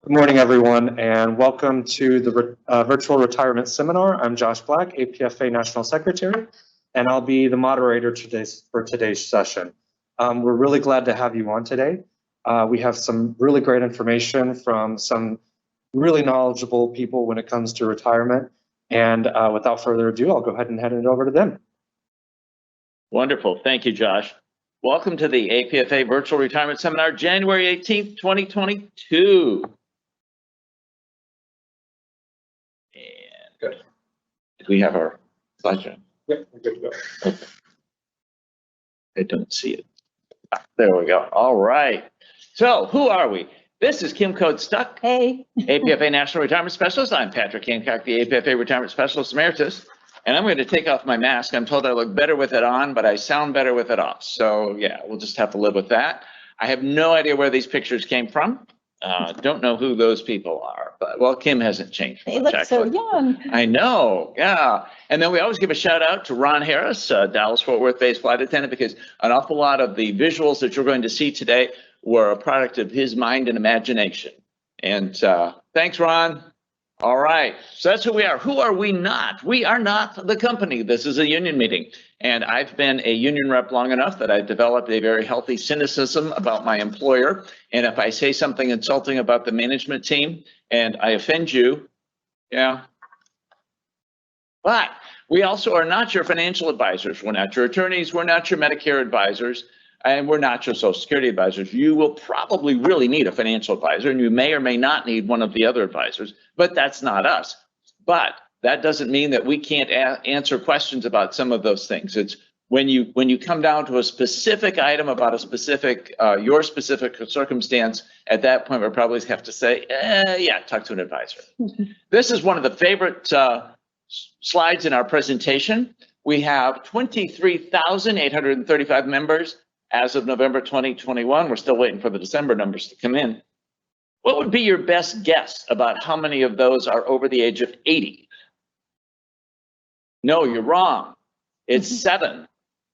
Good morning, everyone, and welcome to the Virtual Retirement Seminar. I'm Josh Black, APFA National Secretary, and I'll be the moderator for today's session. We're really glad to have you on today. We have some really great information from some really knowledgeable people when it comes to retirement. And without further ado, I'll go ahead and hand it over to them. Wonderful. Thank you, Josh. Welcome to the APFA Virtual Retirement Seminar, January 18th, 2022. And good. Do we have our slideshow? Yep, we're good to go. Okay. I don't see it. There we go. All right. So who are we? This is Kim Code Stuck. Hey. APFA National Retirement Specialist. I'm Patrick Hancock, the APFA Retirement Specialist Emeritus. And I'm going to take off my mask. I'm told I look better with it on, but I sound better with it off. So yeah, we'll just have to live with that. I have no idea where these pictures came from. Don't know who those people are, but well, Kim hasn't changed much. They look actually. so young. I know, yeah. And then we always give a shout out to Ron Harris, Dallas-Fort Worth-based flight attendant, because an awful lot of the visuals that you're going to see today were a product of his mind and imagination. And thanks, Ron. All right, so that's who we are. Who are we not? We are not the company. This is a union meeting. And I've been a union rep long enough that I've developed a very healthy cynicism about my employer. And if I say something insulting about the management team and I offend you, yeah. But we also are not your financial advisors. We're not your attorneys. We're not your Medicare advisors. And we're not your Social Security advisors. You will probably really need a financial advisor, and you may or may not need one of the other advisors, but that's not us. But that doesn't mean that we can't answer questions about some of those things. It's when you come down to a specific item about a specific, your specific circumstance, at that point, we'll probably have to say, yeah, talk to an advisor. This is one of the favorite slides in our presentation. We have 23,835 members. As of November 2021, we're still waiting for the December numbers to come in. What would be your best guess about how many of those are over the age of 80? No, you're wrong. It's 7.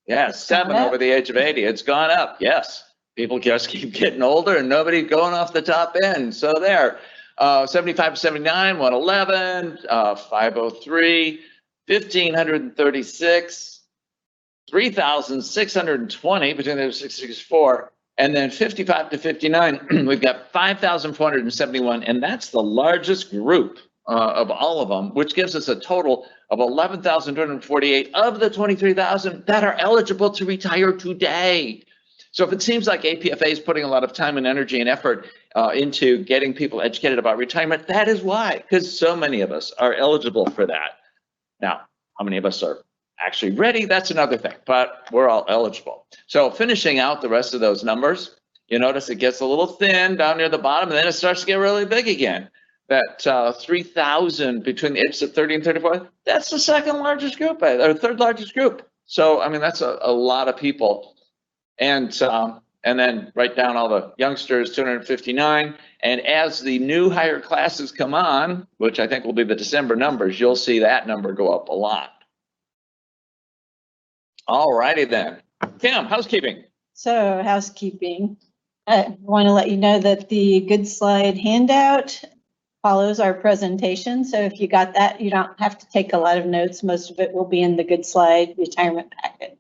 Yeah, 7 over the age of 80. It's gone up. Yes, people just keep getting older and nobody's going off the top end. So there, 75 to 79, 111, 503, 1,536. 3,620 between those 664, and then 55 to 59, we've got 5,471, and that's the largest group of all of them, which gives us a total of 11,248 of the 23,000 that are eligible to retire today. So if it seems like APFA is putting a lot of time and energy and effort into getting people educated about retirement, that is why, because so many of us are eligible for that. Now, how many of us are actually ready? That's another thing, but we're all eligible. So finishing out the rest of those numbers, you notice it gets a little thin down near the bottom, and then it starts to get really big again. That 3,000 between the ages of 30 and 34, that's the second largest group, or third largest group. So, I mean, that's a lot of people. And then write down all the youngsters, 259. And as the new higher classes come on, which I think will be the December numbers, you'll see that number go up a lot. All righty then. Kim, housekeeping. So housekeeping. I want to let you know that the Good Slide handout follows our presentation. So if you got that, you don't have to take a lot of notes. Most of it will be in the Good Slide retirement packet,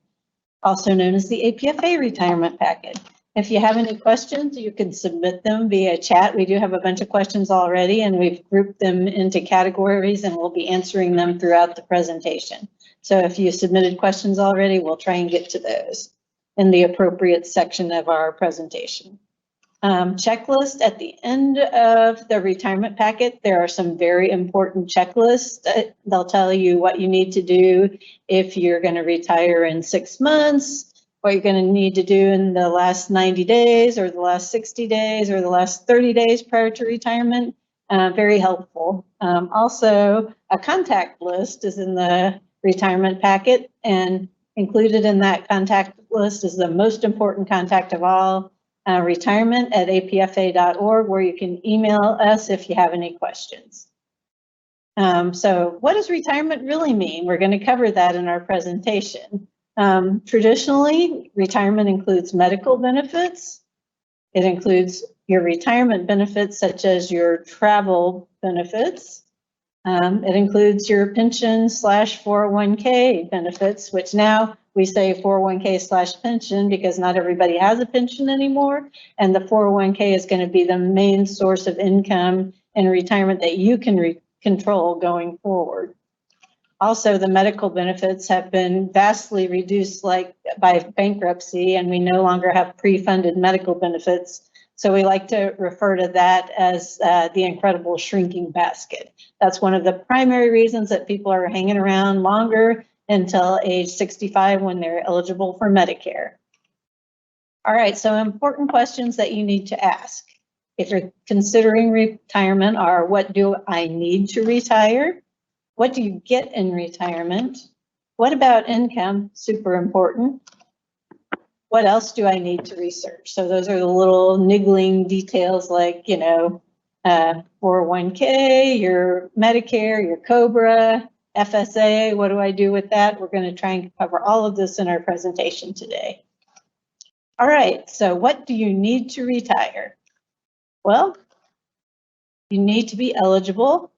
also known as the APFA retirement packet. If you have any questions, you can submit them via chat. We do have a bunch of questions already, and we've grouped them into categories, and we'll be answering them throughout the presentation. So if you submitted questions already, we'll try and get to those in the appropriate section of our presentation. Checklist at the end of the retirement packet, there are some very important checklists. They'll tell you what you need to do if you're going to retire in 6 months, what you're going to need to do in the last 90 days or the last 60 days or the last 30 days prior to retirement. Very helpful. Also, a contact list is in the retirement packet, and included in that contact list is the most important contact of all, retirement@apfa.org, where you can email us if you have any questions. So what does retirement really mean? We're going to cover that in our presentation. Traditionally, retirement includes medical benefits. It includes your retirement benefits, such as your travel benefits. It includes your pension / 401k benefits, which now we say 401k / pension because not everybody has a pension anymore. And the 401k is going to be the main source of income in retirement that you can control going forward. Also, the medical benefits have been vastly reduced, like by bankruptcy, and we no longer have pre-funded medical benefits. So we like to refer to that as the incredible shrinking basket. That's one of the primary reasons that people are hanging around longer until age 65 when they're eligible for Medicare. All right, so important questions that you need to ask if you're considering retirement are: what do I need to retire? What do you get in retirement? What about income? Super important. What else do I need to research? So those are the little niggling details like, 401k, your Medicare, your COBRA, FSA. What do I do with that? We're going to try and cover all of this in our presentation today. All right, so what do you need to retire? Well, you need to be eligible,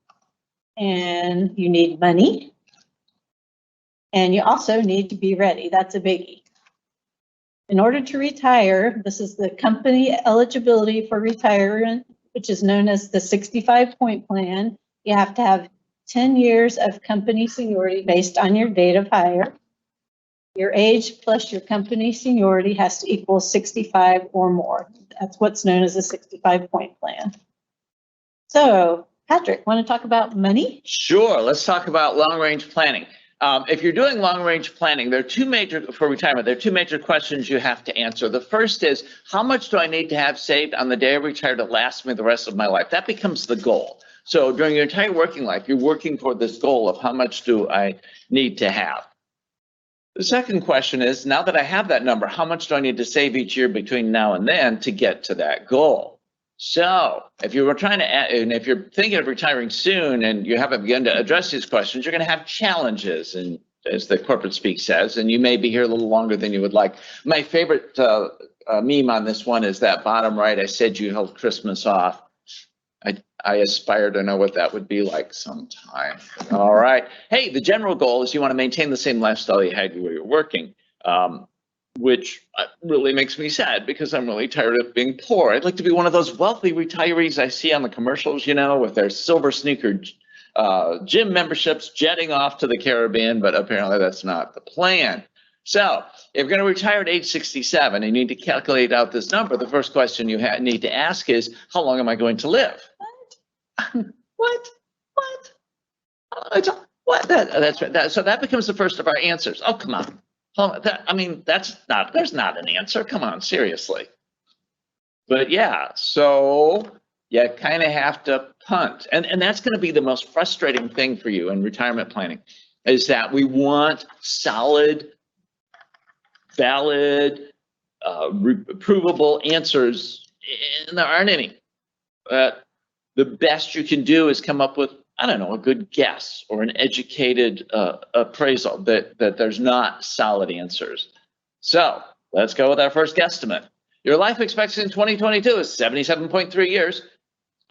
and you need money, and you also need to be ready. That's a biggie. In order to retire, this is the company eligibility for retirement, which is known as the 65-point plan. You have to have 10 years of company seniority based on your date of hire. Your age plus your company seniority has to equal 65 or more. That's what's known as a 65-point plan. So, Patrick, want to talk about money? Sure. Let's talk about long-range planning. If you're doing long-range planning, there are two major questions you have to answer. The first is, how much do I need to have saved on the day I retire to last me the rest of my life? That becomes the goal. So during your entire working life, you're working toward this goal of how much do I need to have. The second question is, now that I have that number, how much do I need to save each year between now and then to get to that goal? So if you were trying to, and if you're thinking of retiring soon and you haven't begun to address these questions, you're going to have challenges, and as the corporate speak says, and you may be here a little longer than you would like. My favorite meme on this one is that bottom right. I said you held Christmas off. I aspire to know what that would be like sometime. All right. Hey, the general goal is you want to maintain the same lifestyle you had where you're working. Which really makes me sad because I'm really tired of being poor. I'd like to be one of those wealthy retirees I see on the commercials, with their silver sneaker gym memberships jetting off to the Caribbean, but apparently that's not the plan. So if you're going to retire at age 67 and you need to calculate out this number, the first question you need to ask is, how long am I going to live? What? That's right. So that becomes the first of our answers. Oh, come on. There's not an answer. Come on, seriously. But yeah, so you kind of have to punt. And that's going to be the most frustrating thing for you in retirement planning, is that we want solid, valid, provable answers, and there aren't any. The best you can do is come up with, a good guess or an educated appraisal that there's not solid answers. So let's go with our first guesstimate. Your life expectancy in 2022 is 77.3 years,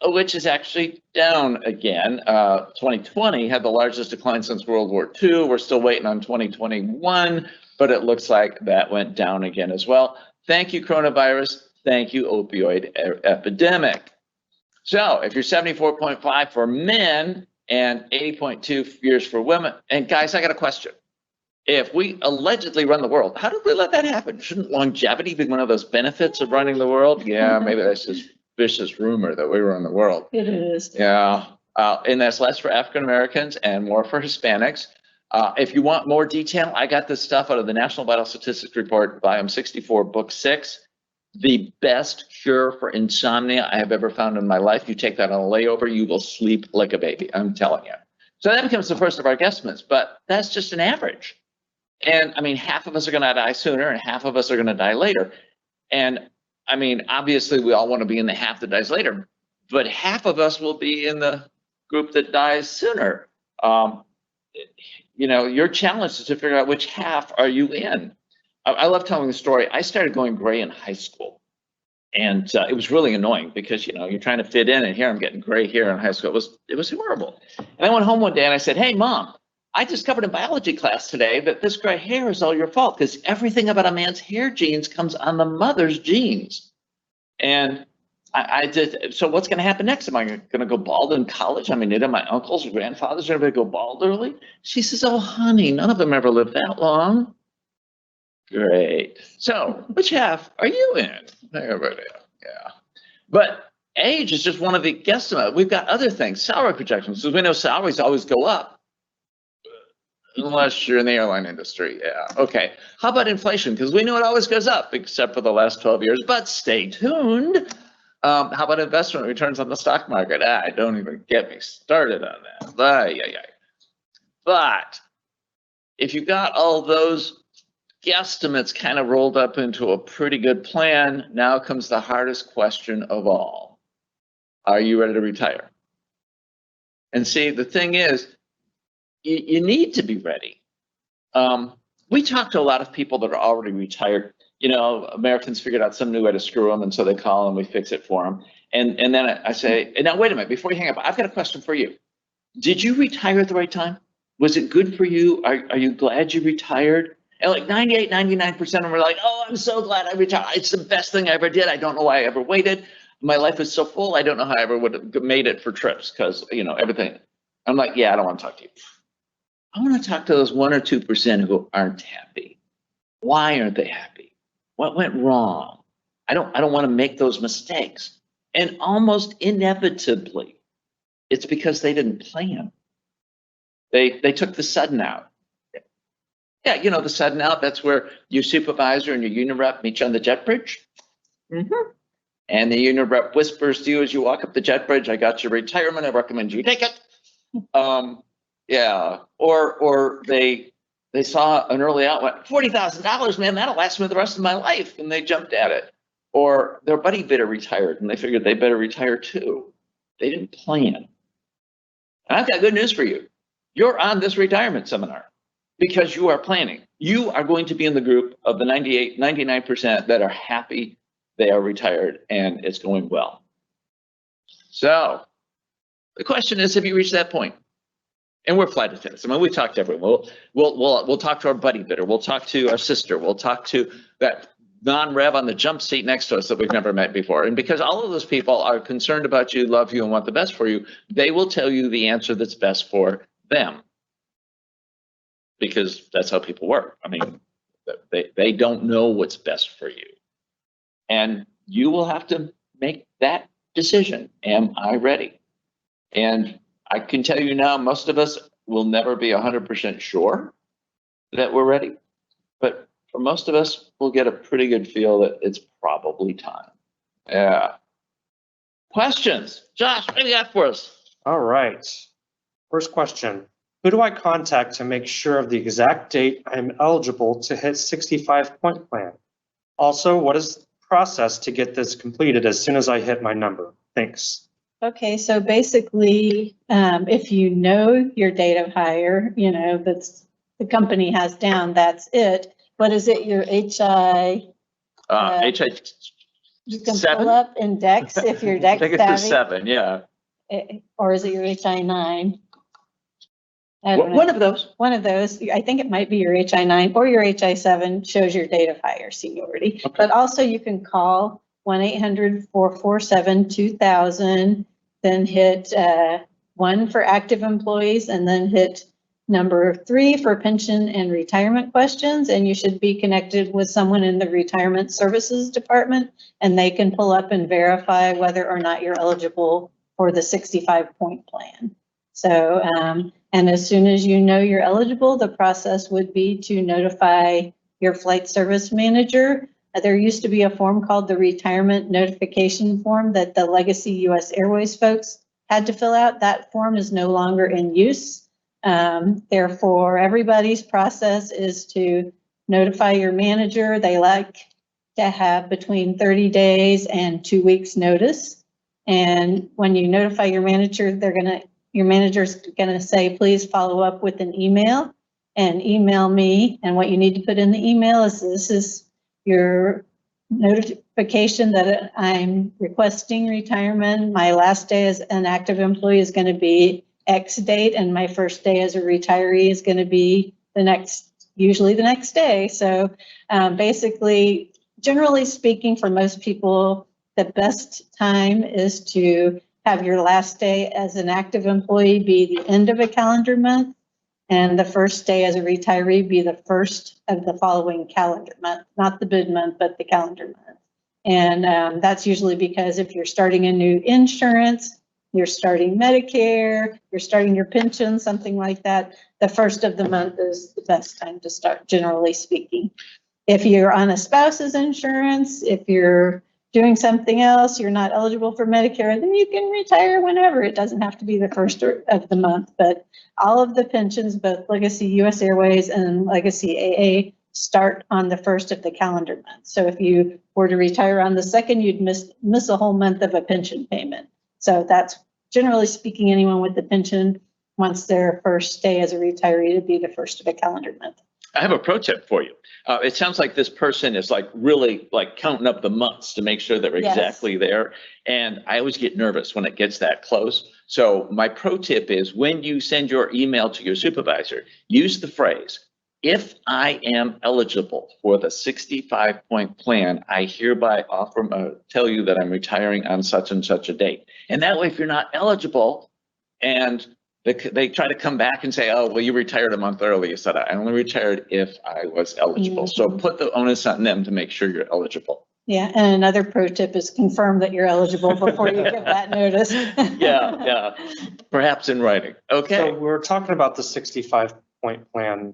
which is actually down again. 2020 had the largest decline since World War II. We're still waiting on 2021, but it looks like that went down again as well. Thank you, coronavirus. Thank you, opioid epidemic. So if you're 74.5 for men and 80.2 years for women, and guys, I got a question. If we allegedly run the world, how did we let that happen? Shouldn't longevity be one of those benefits of running the world? Yeah, maybe that's just vicious rumor that we run the world. It is. Yeah, and that's less for African Americans and more for Hispanics. If you want more detail, I got this stuff out of the National Vital Statistics Report, volume 64, book 6. The best cure for insomnia I have ever found in my life. You take that on a layover, you will sleep like a baby. I'm telling you. So that becomes the first of our guesstimates, but that's just an average. And half of us are going to die sooner and half of us are going to die later. And obviously we all want to be in the half that dies later, but half of us will be in the group that dies sooner. Your challenge is to figure out which half are you in. I love telling the story. I started going gray in high school, And it was really annoying because, you're trying to fit in, and here I'm getting gray hair in high school. It was horrible. And I went home one day and I said, hey, Mom, I discovered in biology class today that this gray hair is all your fault because everything about a man's hair genes comes on the mother's genes. And I did. So what's going to happen next? Am I going to go bald in college? I mean, either my uncles or grandfathers are going to go bald early. She says, oh, honey, none of them ever lived that long. Great. So which half are you in? Everybody, yeah. But age is just one of the guesstimates. We've got other things, salary projections. So we know salaries always go up. Unless you're in the airline industry, yeah. Okay, how about inflation? Because we know it always goes up, except for the last 12 years, but stay tuned. How about investment returns on the stock market? Don't even get me started on that. But if you got all those guesstimates kind of rolled up into a pretty good plan, now comes the hardest question of all. Are you ready to retire? And see, the thing is, you need to be ready. We talk to a lot of people that are already retired. Americans figured out some new way to screw them, and so they call and we fix it for them. And then I say, now wait a minute, before you hang up, I've got a question for you. Did you retire at the right time? Was it good for you? Are you glad you retired? And like 98, 99% of them were like, oh, I'm so glad I retired. It's the best thing I ever did. I don't know why I ever waited. My life is so full. I don't know how I ever would have made it for trips because, everything. I'm like, yeah, I don't want to talk to you. I want to talk to those 1 or 2% who aren't happy. Why aren't they happy? What went wrong? I don't want to make those mistakes. And almost inevitably, it's because they didn't plan. They took the sudden out. Yeah, the sudden out, that's where your supervisor and your union rep meet you on the jet bridge. Mm-hmm. And the union rep whispers to you as you walk up the jet bridge, I got your retirement, I recommend you take it. Yeah, or they saw an early out, went, $40,000, man, that'll last me the rest of my life, and they jumped at it. Or their buddy better retired, and they figured they better retire too. They didn't plan. And I've got good news for you. You're on this retirement seminar because you are planning. You are going to be in the group of the 98, 99% that are happy they are retired and it's going well. So the question is, have you reached that point? And we're flight attendants. I mean, we talk to everyone. We'll talk to our buddy bidder. We'll talk to our sister. We'll talk to that non-rev on the jump seat next to us that we've never met before. And because all of those people are concerned about you, love you, and want the best for you, they will tell you the answer that's best for them. Because that's how people work. I mean, they don't know what's best for you. And you will have to make that decision. Am I ready? And I can tell you now, most of us will never be 100% sure that we're ready. But for most of us, we'll get a pretty good feel that it's probably time. Yeah. Questions? Josh, what do you got for us? All right. First question. Who do I contact to make sure of the exact date I'm eligible to hit 65-point plan? Also, what is the process to get this completed as soon as I hit my number? Thanks. Okay, so basically, if you know your date of hire, that's the company has down, that's it. What is it, your HI? HI You can 7? pull up index if you're dex I think it's the savvy. 7, yeah. Or is it your HI 9? I don't know. One of those. One of those. I think it might be your HI 9 or your HI 7 shows your date of hire seniority. Okay. But also you can call 1-800-447-2000, then hit 1 for active employees, and then hit number 3 for pension and retirement questions. And you should be connected with someone in the retirement services department, and they can pull up and verify whether or not you're eligible for the 65-point plan. So, and as soon as you know you're eligible, the process would be to notify your flight service manager. There used to be a form called the retirement notification form that the legacy US Airways folks had to fill out. That form is no longer in use. Therefore, everybody's process is to notify your manager. They like to have between 30 days and 2 weeks notice. And when you notify your manager, your manager's gonna say, please follow up with an email and email me. And what you need to put in the email is, this is your notification that I'm requesting retirement. My last day as an active employee is going to be X date, and my first day as a retiree is going to be usually the next day. So basically, generally speaking, for most people, the best time is to have your last day as an active employee be the end of a calendar month, and the first day as a retiree be the first of the following calendar month, not the bid month, but the calendar month. And that's usually because if you're starting a new insurance, you're starting Medicare, you're starting your pension, something like that, the first of the month is the best time to start, generally speaking. If you're on a spouse's insurance, if you're doing something else, you're not eligible for Medicare, then you can retire whenever. It doesn't have to be the first of the month, but all of the pensions, both Legacy US Airways and Legacy AA, start on the first of the calendar month. So if you were to retire on the second, you'd miss a whole month of a pension payment. So that's, generally speaking, anyone with the pension wants their first day as a retiree to be the first of a calendar month. I have a pro tip for you. It sounds like this person is like really like counting up the months to make sure they're exactly there. And I always get nervous when it gets that close. So my pro tip is when you send your email to your supervisor, use the phrase, if I am eligible for the 65-point plan, I hereby tell you that I'm retiring on such and such a date. And that way, if you're not eligible and they try to come back and say, oh, well, you retired a month early. You said, I only retired if I was eligible. So put the onus on them to make sure you're eligible. Yeah, and another pro tip is confirm that you're eligible before you give that notice. Yeah, perhaps in writing. Okay. So we're talking about the 65-point plan,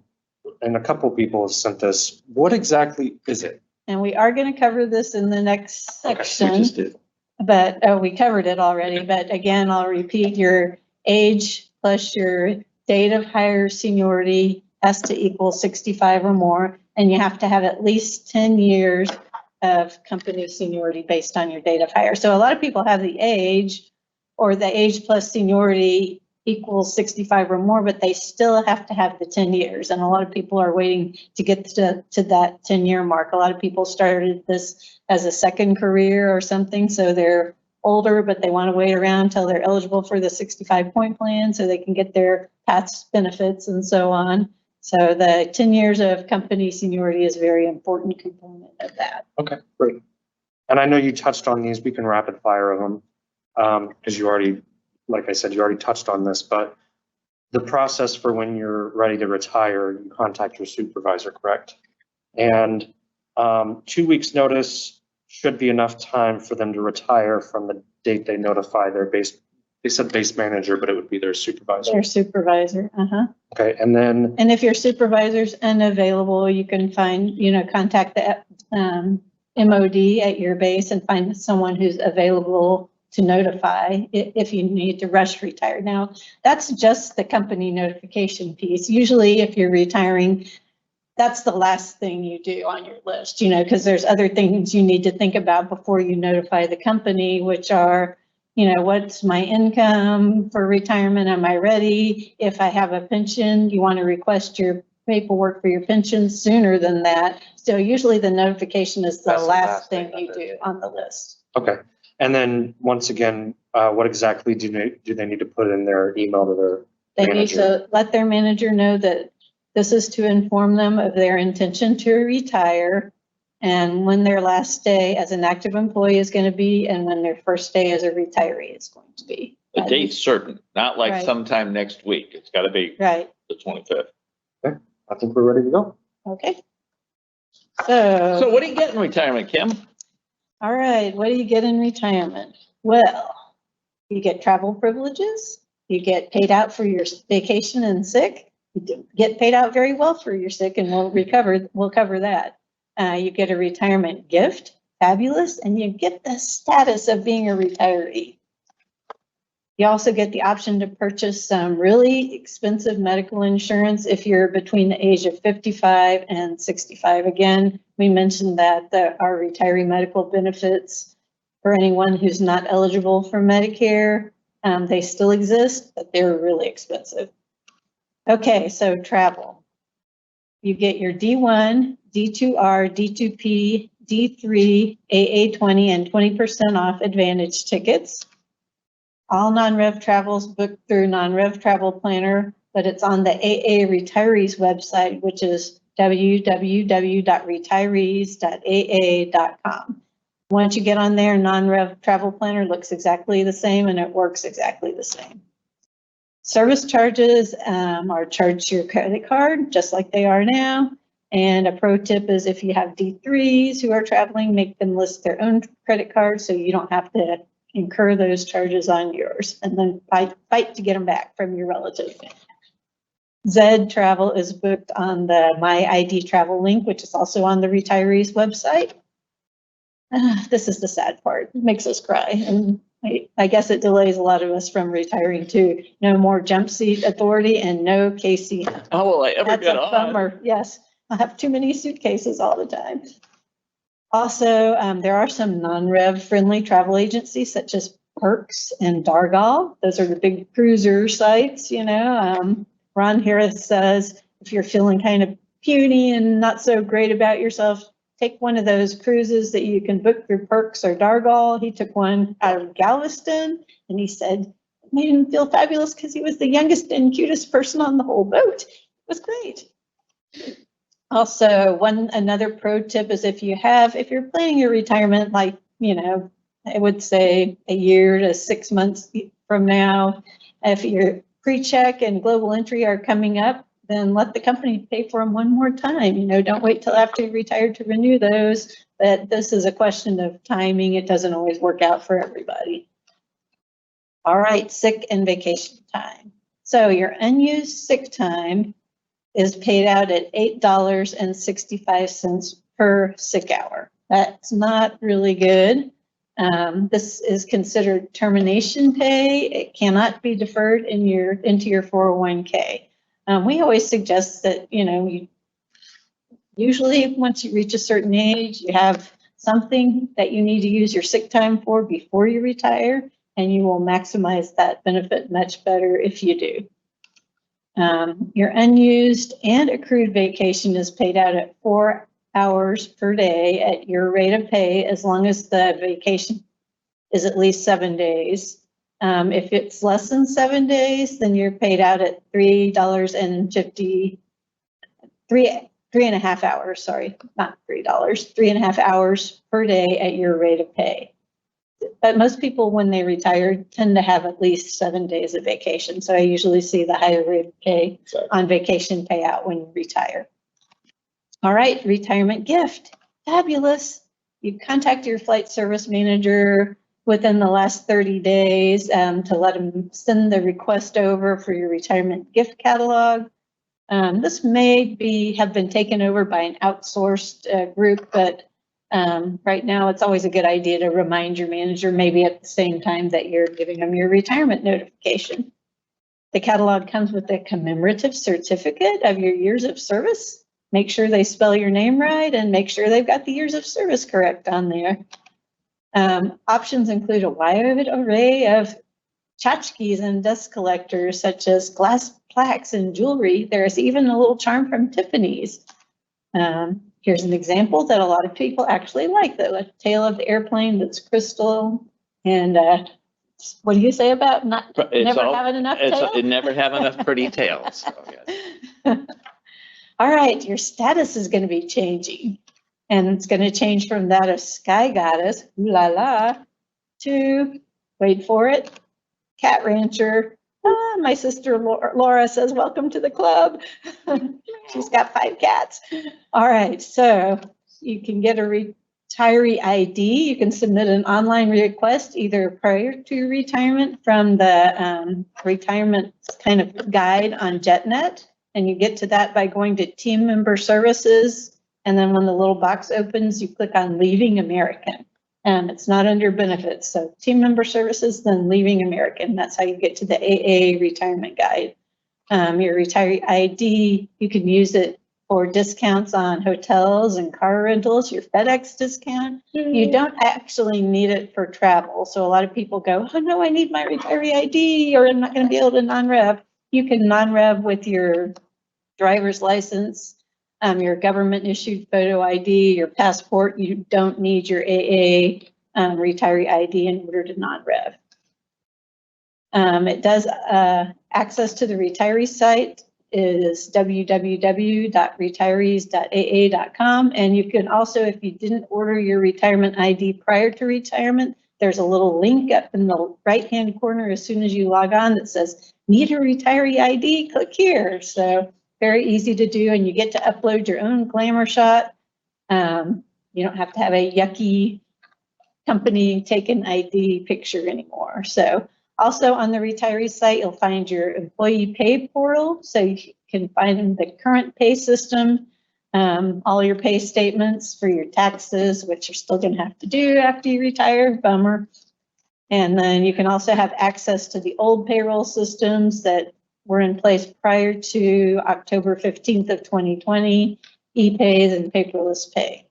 and a couple people have sent this. What exactly is it? And we are going to cover this in the next section. We just did. But we covered it already. But again, I'll repeat, your age plus your date of hire seniority has to equal 65 or more, and you have to have at least 10 years of company seniority based on your date of hire. So a lot of people have the age, or the age plus seniority equals 65 or more, but they still have to have the 10 years. And a lot of people are waiting to get to that 10-year mark. A lot of people started this as a second career or something, so they're older, but they want to wait around until they're eligible for the 65-point plan so they can get their past benefits and so on. So the 10 years of company seniority is a very important component of that. Okay, great. And I know you touched on these. We can rapid fire them because you already, like I said, you already touched on this, but the process for when you're ready to retire, you contact your supervisor, correct? And 2 weeks notice should be enough time for them to retire from the date they notify their base. They said base manager, but it would be their supervisor. Their supervisor, Okay, and then. And if your supervisor's unavailable, you can contact the MOD at your base and find someone who's available to notify if you need to rush retire. Now, that's just the company notification piece. Usually if you're retiring, that's the last thing you do on your list, because there's other things you need to think about before you notify the company, which are, what's my income for retirement? Am I ready? If I have a pension, you want to request your paperwork for your pension sooner than that. So usually the notification is the last thing you do on the list. Okay. And then once again, what exactly do they need to put in their email to their manager? They need to let their manager know that this is to inform them of their intention to retire and when their last day as an active employee is going to be and when their first day as a retiree is going to be. The date's certain, not like sometime next week. It's got to be the 25th. Okay, I think we're ready to go. Okay. So what do you get in retirement, Kim? All right, what do you get in retirement? Well, you get travel privileges, you get paid out for your vacation and sick, you get paid out very well for your sick, and we'll cover that. You get a retirement gift, fabulous, and you get the status of being a retiree. You also get the option to purchase some really expensive medical insurance if you're between the age of 55 and 65. Again, we mentioned that our retiree medical benefits for anyone who's not eligible for Medicare, they still exist, but they're really expensive. Okay, so travel. You get your D1, D2R, D2P, D3, AA20, and 20% off Advantage tickets. All non-rev travels booked through non-rev travel planner, but it's on the AA retirees website, which is www.retirees.aa.com. Once you get on there, non-rev travel planner looks exactly the same and it works exactly the same. Service charges are charged to your credit card, just like they are now. And a pro tip is if you have D3s who are traveling, make them list their own credit card so you don't have to incur those charges on yours and then fight to get them back from your relative. Zed travel is booked on the My ID travel link, which is also on the retirees website. This is the sad part. It makes us cry. And I guess it delays a lot of us from retiring too. No more jump seat authority and no KC. How will I ever That's get a on? bummer. Yes, I have too many suitcases all the time. Also, there are some non-rev friendly travel agencies such as Perks and Dargal. Those are the big cruiser sites, you know. Ron Harris says, if you're feeling kind of puny and not so great about yourself, take one of those cruises that you can book through Perks or Dargal. He took one out of Galveston and he said it made him feel fabulous because he was the youngest and cutest person on the whole boat. It was great. Also, another pro tip is if you're planning your retirement, like, you know, I would say a year to 6 months from now, if your pre-check and global entry are coming up, then let the company pay for them one more time. You know, don't wait till after you retire to renew those. But this is a question of timing. It doesn't always work out for everybody. All right, sick and vacation time. So your unused sick time is paid out at $8.65 per sick hour. That's not really good. This is considered termination pay. It cannot be deferred into your 401k. We always suggest that, you know, usually once you reach a certain age, you have something that you need to use your sick time for before you retire, and you will maximize that benefit much better if you do. Your unused and accrued vacation is paid out at 4 hours per day at your rate of pay, as long as the vacation is at least 7 days. If it's less than 7 days, then you're paid out at $3.5 hours, sorry, not $3, 3.5 hours per day at your rate of pay. But most people, when they retire, tend to have at least 7 days of vacation. So I usually see the higher rate of pay on vacation payout when you retire. All right, retirement gift. Fabulous. You contact your flight service manager within the last 30 days to let them send the request over for your retirement gift catalog. This may have been taken over by an outsourced group, but right now it's always a good idea to remind your manager, maybe at the same time that you're giving them your retirement notification. The catalog comes with a commemorative certificate of your years of service. Make sure they spell your name right and make sure they've got the years of service correct on there. Options include a wide array of tchotchkes and dust collectors, such as glass plaques and jewelry. There's even a little charm from Tiffany's. Here's an example that a lot of people actually like, though, a tail of the airplane that's crystal. And what do you say about having enough tails? Never have enough pretty tails. So, yes. All right, your status is going to be changing. And it's going to change from that of Sky Goddess, ooh la la, to, wait for it, Cat Rancher. My sister Laura says, welcome to the club. She's got 5 cats. All right, so you can get a retiree ID. You can submit an online request either prior to retirement from the retirement kind of guide on JetNet. And you get to that by going to Team Member Services. And then when the little box opens, you click on Leaving American. It's not under benefits. So Team Member Services, then Leaving American. That's how you get to the AA retirement guide. Your retiree ID, you can use it for discounts on hotels and car rentals, your FedEx discount. You don't actually need it for travel. So a lot of people go, oh no, I need my retiree ID or I'm not going to be able to non-rev. You can non-rev with your driver's license, your government issued photo ID, your passport. You don't need your AA retiree ID in order to non-rev. It does access to the retiree site is www.retirees.aa.com. And you can also, if you didn't order your retirement ID prior to retirement, there's a little link up in the right-hand corner as soon as you log on that says, need a retiree ID? Click here. So very easy to do, and you get to upload your own glamour shot. You don't have to have a yucky company taken ID picture anymore. So also on the retiree site, you'll find your employee pay portal. So you can find the current pay system, all your pay statements for your taxes, which you're still going to have to do after you retire, bummer. And then you can also have access to the old payroll systems that were in place prior to October 15th of 2020, e-pays and paperless pay.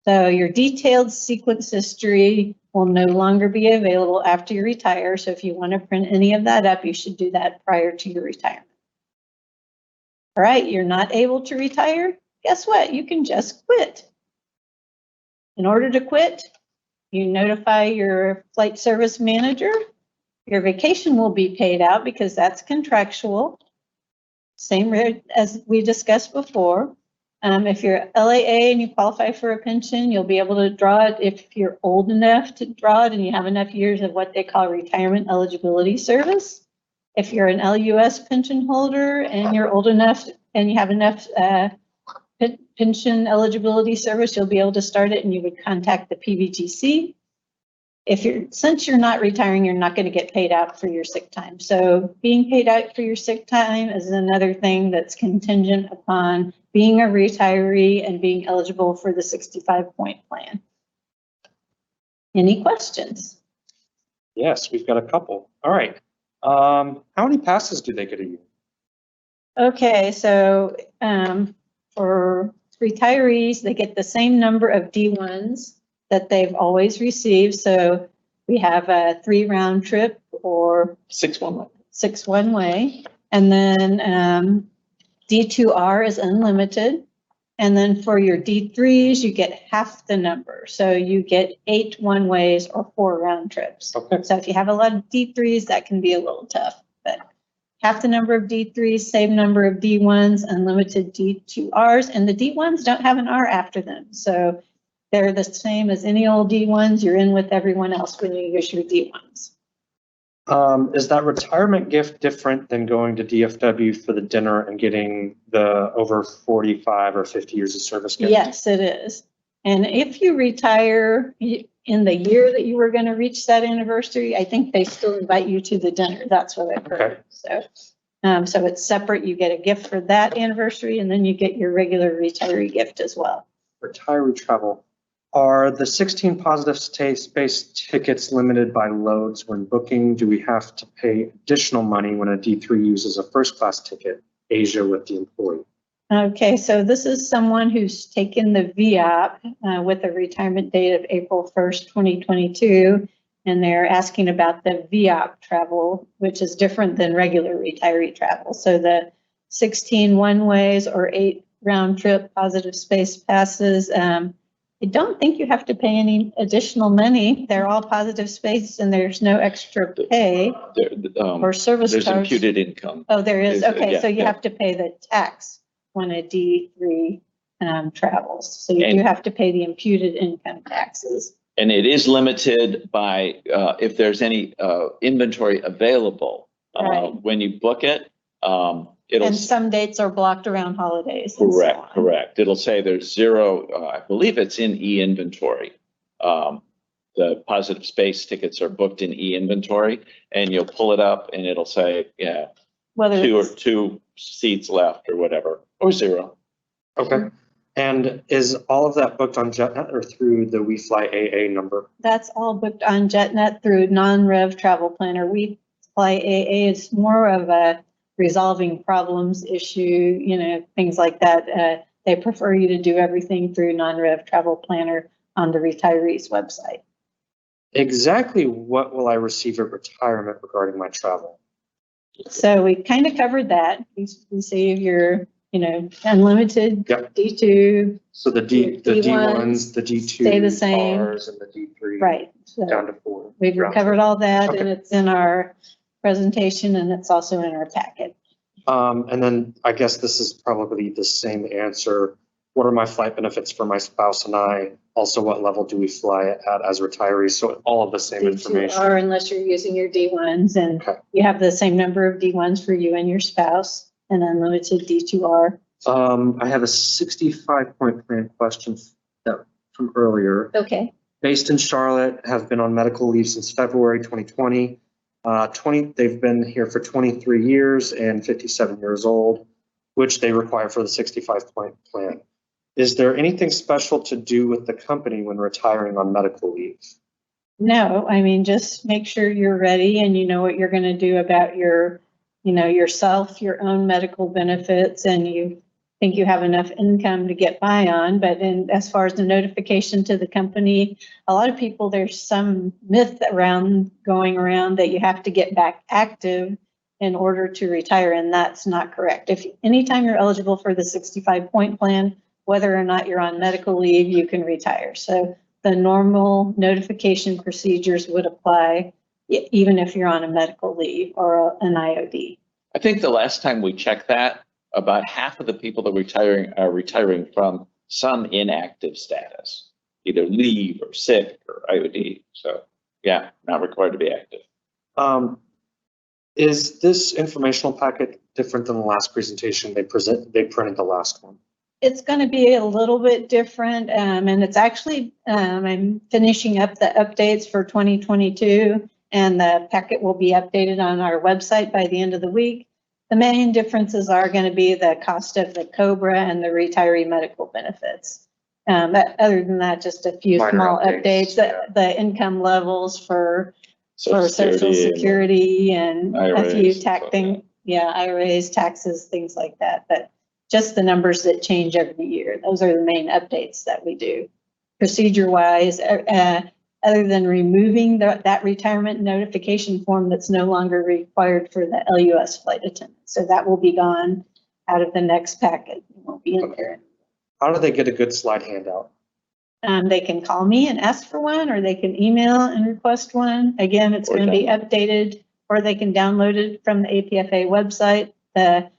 So your detailed sequence history will no longer be available after you retire. So if you want to print any of that up, you should do that prior to your retirement. All right, you're not able to retire? Guess what? You can just quit. In order to quit, you notify your flight service manager. Your vacation will be paid out because that's contractual. Same rate as we discussed before. If you're LAA and you qualify for a pension, you'll be able to draw it if you're old enough to draw it and you have enough years of what they call retirement eligibility service. If you're an LUS pension holder and you're old enough and you have enough pension eligibility service, you'll be able to start it and you would contact the PBGC. Since you're not retiring, you're not going to get paid out for your sick time. So being paid out for your sick time is another thing that's contingent upon being a retiree and being eligible for the 65-point plan. Any questions? Yes, we've got a couple. All right. How many passes do they get a year? Okay, so for retirees, they get the same number of D1s that they've always received. So we have a 3 round trip or 6 one-way. 6 one-way. And then D2R is unlimited. And then for your D3s, you get half the number. So you get 8 one-ways or 4 round trips. Okay. So if you have a lot of D3s, that can be a little tough. But half the number of D3s, same number of D1s, unlimited D2Rs. And the D1s don't have an R after them. So they're the same as any old D1s. You're in with everyone else when you use your D1s. Is that retirement gift different than going to DFW for the dinner and getting the over 45 or 50 years of service gift? Yes, it is. And if you retire in the year that you were going to reach that anniversary, I think they still invite you to the dinner. That's what I've heard. Okay. So it's separate. You get a gift for that anniversary, and then you get your regular retiree gift as well. Retiree travel. Are the 16 positive space tickets limited by loads when booking? Do we have to pay additional money when a D3 uses a first class ticket, Asia with the employee? Okay, so this is someone who's taken the VOP with a retirement date of April 1st, 2022, and they're asking about the VOP travel, which is different than regular retiree travel. So the 16 one-ways or 8 round-trip positive space passes, I don't think you have to pay any additional money. They're all positive space and there's no extra pay or service charge. There's imputed income. Oh, there is. Okay, Yeah, so you yeah. have to pay the tax when a D3 travels. So you And- do have to pay the imputed income taxes. And it is limited by if there's any inventory available. Right. When you book it, it'll. And some dates are blocked around holidays. And so Correct, on. correct. It'll say there's 0, I believe it's in e-inventory. The positive space tickets are booked in e-inventory and you'll pull it up and it'll say, yeah, Whether 2 seats left or whatever, or 0. Okay. And is all of that booked on JetNet or through the We Fly AA number? that's all booked on JetNet through non-rev travel planner. We Fly AA is more of a resolving problems issue, things like that. They prefer you to do everything through non-rev travel planner on the retirees website. Exactly what will I receive at retirement regarding my travel? So we kind of covered that. You receive your unlimited Yep. D2, So the D1s D1s, the D2 stay the same. Rs, and the D3 right. So down to 4. we've round covered trip. all that, Okay. and it's in our presentation, and it's also in our packet. And then I guess this is probably the same answer. What are my flight benefits for my spouse and I? Also, what level do we fly at as retirees? So all of the same information. D2R, unless you're using your D1s, and Okay. you have the same number of D1s for you and your spouse, and unlimited D2R. I have a 65-point plan question from earlier. Okay. Based in Charlotte, have been on medical leave since February 2020. They've been here for 23 years and 57 years old, which they require for the 65-point plan. Is there anything special to do with the company when retiring on medical leave? No, I mean, just make sure you're ready and you know what you're going to do about yourself, your own medical benefits, and you think you have enough income to get by on. But as far as the notification to the company, a lot of people, there's some myth going around that you have to get back active in order to retire, and that's not correct. Anytime you're eligible for the 65-point plan, whether or not you're on medical leave, you can retire. So the normal notification procedures would apply even if you're on a medical leave or an IOD. I think the last time we checked that, about half of the people that are retiring from some inactive status, either leave or sick or IOD. So yeah, not required to be active. Is this informational packet different than the last presentation they printed the last one? It's going to be a little bit different, and it's actually, I'm finishing up the updates for 2022, and the packet will be updated on our website by the end of the week. The main differences are going to be the cost of the COBRA and the retiree medical benefits. But other than that, just a few Minor small updates, updates. The income levels for Social Security Security and a few IRAs, tax stuff, things, IRAs, taxes, things like that. But just the numbers that change every year. Those are the main updates that we do. Procedure-wise, other than removing that retirement notification form that's no longer required for the LUS flight attendant. So that will be gone out of the next packet. It won't be in there. How do they get a good slide handout? They can call me and ask for one, or they can email and request one. Again, it's going to be updated, or they can download it from the APFA website. The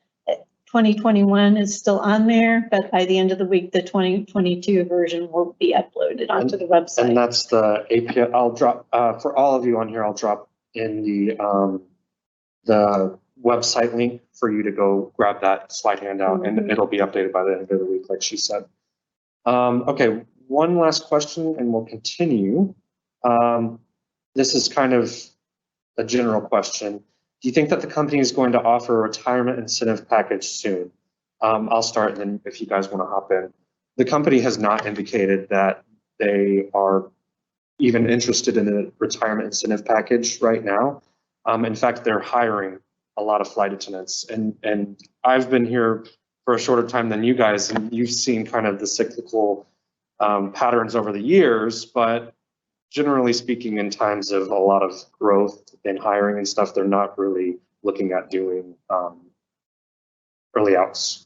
2021 is still on there, but by the end of the week, the 2022 version will be uploaded onto the website. And that's the APFA. I'll drop for all of you on here. I'll drop in the website link for you to go grab that slide handout, and it'll be updated by the end of the week, like she said. Okay, one last question, and we'll continue. This is kind of a general question. Do you think that the company is going to offer a retirement incentive package soon? I'll start, and then if you guys want to hop in. The company has not indicated that they are even interested in a retirement incentive package right now. In fact, they're hiring a lot of flight attendants, and I've been here for a shorter time than you guys, and you've seen kind of the cyclical patterns over the years, but generally speaking, in times of a lot of growth in hiring and stuff, they're not really looking at doing early outs.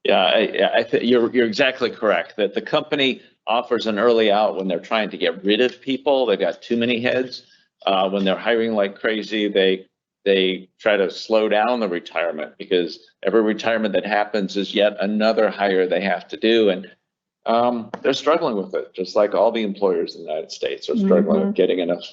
Yeah, I think you're exactly correct that the company offers an early out when they're trying to get rid of people. They've got too many heads. When they're hiring like crazy, they try to slow down the retirement, because every retirement that happens is yet another hire they have to do. And they're struggling with it, just like all the employers in the United States are struggling with getting enough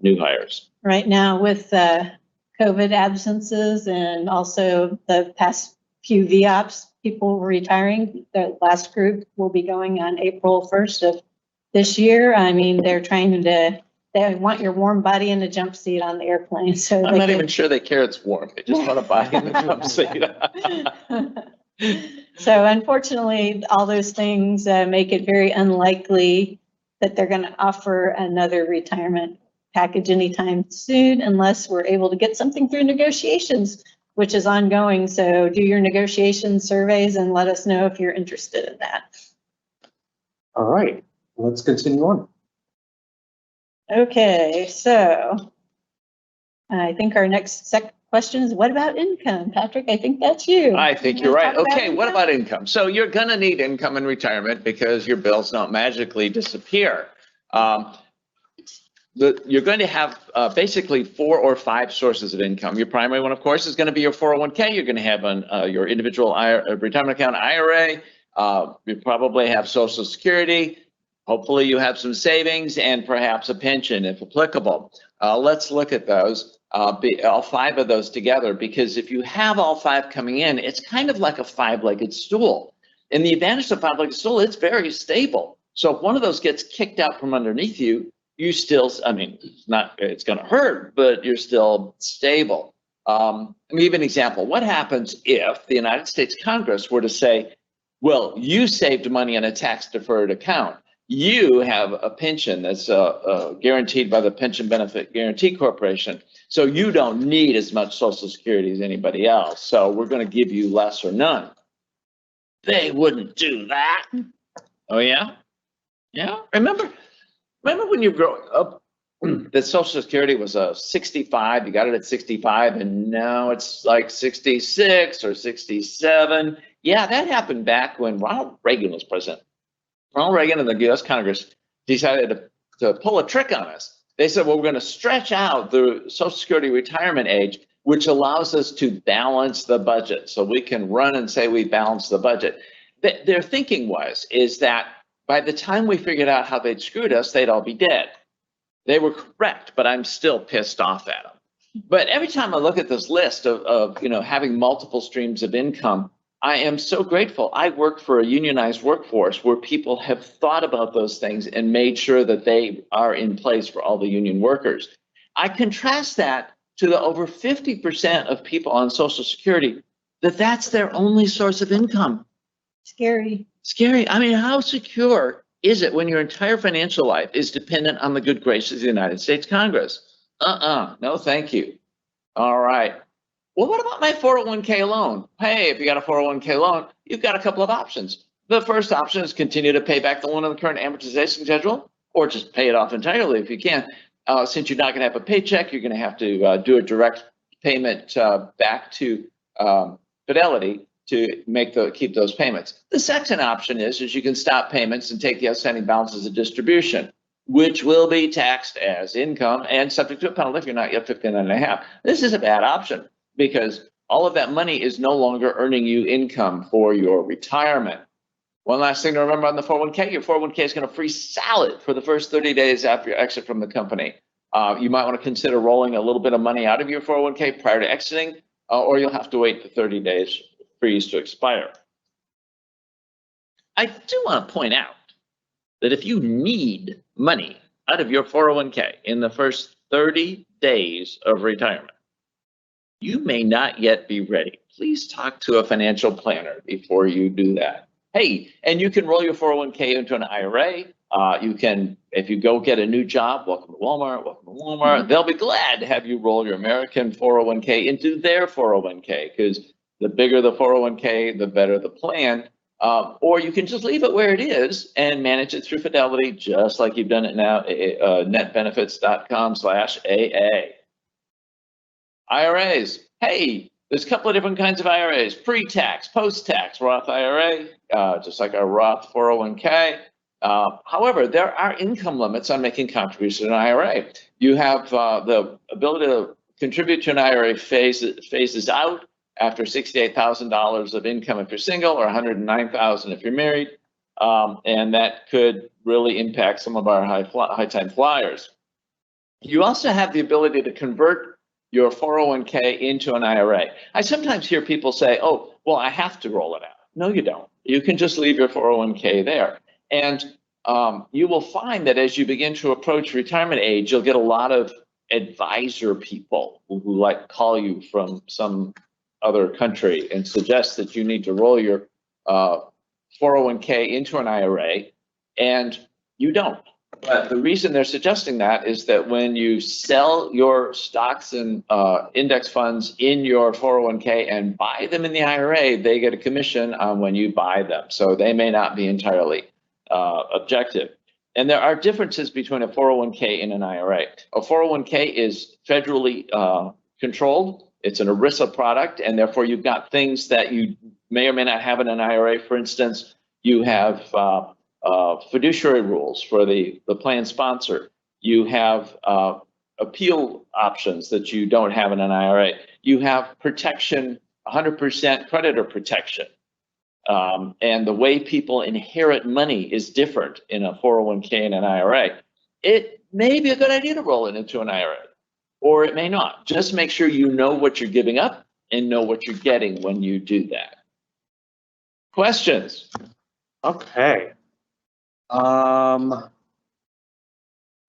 new hires. Right now with COVID absences and also the past few VOPs, people retiring, the last group will be going on April 1st of this year. I mean, they want your warm body in a jump seat on the airplane. So I'm not even sure they care it's warm. They just want to buy in the jump seat. So unfortunately, all those things make it very unlikely that they're going to offer another retirement package anytime soon, unless we're able to get something through negotiations, which is ongoing. So do your negotiation surveys and let us know if you're interested in that. All right, let's continue on. Okay, so I think our next question is, what about income? Patrick, I think that's you. I think You you're wanna right. talk about Okay, what income? about income? So you're gonna need income in retirement because your bills don't magically disappear. You're going to have basically 4 or 5 sources of income. Your primary one, of course, is going to be your 401k. You're going to have your individual retirement account IRA. You probably have Social Security. Hopefully you have some savings and perhaps a pension if applicable. Let's look at those, all 5 of those together, because if you have all 5 coming in, it's kind of like a 5-legged stool. And the advantage of a 5-legged stool, it's very stable. So if one of those gets kicked out from underneath you, you still, I mean, it's going to hurt, but you're still stable. Let me give an example. What happens if the United States Congress were to say, well, you saved money in a tax deferred account. You have a pension that's guaranteed by the Pension Benefit Guaranty Corporation. So you don't need as much Social Security as anybody else. So we're going to give you less or none. They wouldn't do that. Oh, yeah? Yeah. Remember when you grow up, that Social Security was 65, you got it at 65, and now it's like 66 or 67. Yeah, that happened back when Ronald Reagan was president. Ronald Reagan and the US Congress decided to pull a trick on us. They said, well, we're going to stretch out the Social Security retirement age, which allows us to balance the budget. So we can run and say we balance the budget. Their thinking is that by the time we figured out how they'd screwed us, they'd all be dead. They were correct, but I'm still pissed off at them. But every time I look at this list of having multiple streams of income, I am so grateful. I work for a unionized workforce where people have thought about those things and made sure that they are in place for all the union workers. I contrast that to the over 50% of people on Social Security that's their only source of income. Scary. Scary. I mean, how secure is it when your entire financial life is dependent on the good graces of the United States Congress? No, thank you. All right. Well, what about my 401k loan? Hey, if you got a 401k loan, you've got a couple of options. The first option is continue to pay back the loan on the current amortization schedule, or just pay it off entirely if you can. Since you're not going to have a paycheck, you're going to have to do a direct payment back to Fidelity to keep those payments. The second option is you can stop payments and take the outstanding balance as a distribution, which will be taxed as income and subject to a penalty if you're not yet 59.5. This is a bad option because all of that money is no longer earning you income for your retirement. One last thing to remember on the 401k, your 401k is going to freeze salad for the first 30 days after your exit from the company. You might want to consider rolling a little bit of money out of your 401k prior to exiting, or you'll have to wait for 30 days freeze to expire. I do want to point out that if you need money out of your 401k in the first 30 days of retirement, you may not yet be ready. Please talk to a financial planner before you do that. Hey, and you can roll your 401k into an IRA. You can, if you go get a new job, welcome to Walmart, welcome to Walmart. They'll be glad to have you roll your American 401k into their 401k because the bigger the 401k, the better the plan. Or you can just leave it where it is and manage it through Fidelity, just like you've done it now, netbenefits.com/AA. IRAs. Hey, there's a couple of different kinds of IRAs, pre-tax, post-tax, Roth IRA, just like our Roth 401k. However, there are income limits on making contributions to an IRA. You have the ability to contribute to an IRA phases out after $68,000 of income if you're single, or $109,000 if you're married, and that could really impact some of our high-time flyers. You also have the ability to convert your 401k into an IRA. I sometimes hear people say, oh, well, I have to roll it out. No, you don't. You can just leave your 401k there. And you will find that as you begin to approach retirement age, you'll get a lot of advisor people who like call you from some other country and suggest that you need to roll your 401k into an IRA, and you don't. But the reason they're suggesting that is that when you sell your stocks and index funds in your 401k and buy them in the IRA, they get a commission on when you buy them. So they may not be entirely objective. And there are differences between a 401k and an IRA. A 401k is federally controlled. It's an ERISA product, and therefore you've got things that you may or may not have in an IRA. For instance, you have fiduciary rules for the plan sponsor. You have appeal options that you don't have in an IRA. You have protection, 100% creditor protection. And the way people inherit money is different in a 401k and an IRA. It may be a good idea to roll it into an IRA, or it may not. Just make sure you know what you're giving up and know what you're getting when you do that. Questions? Okay.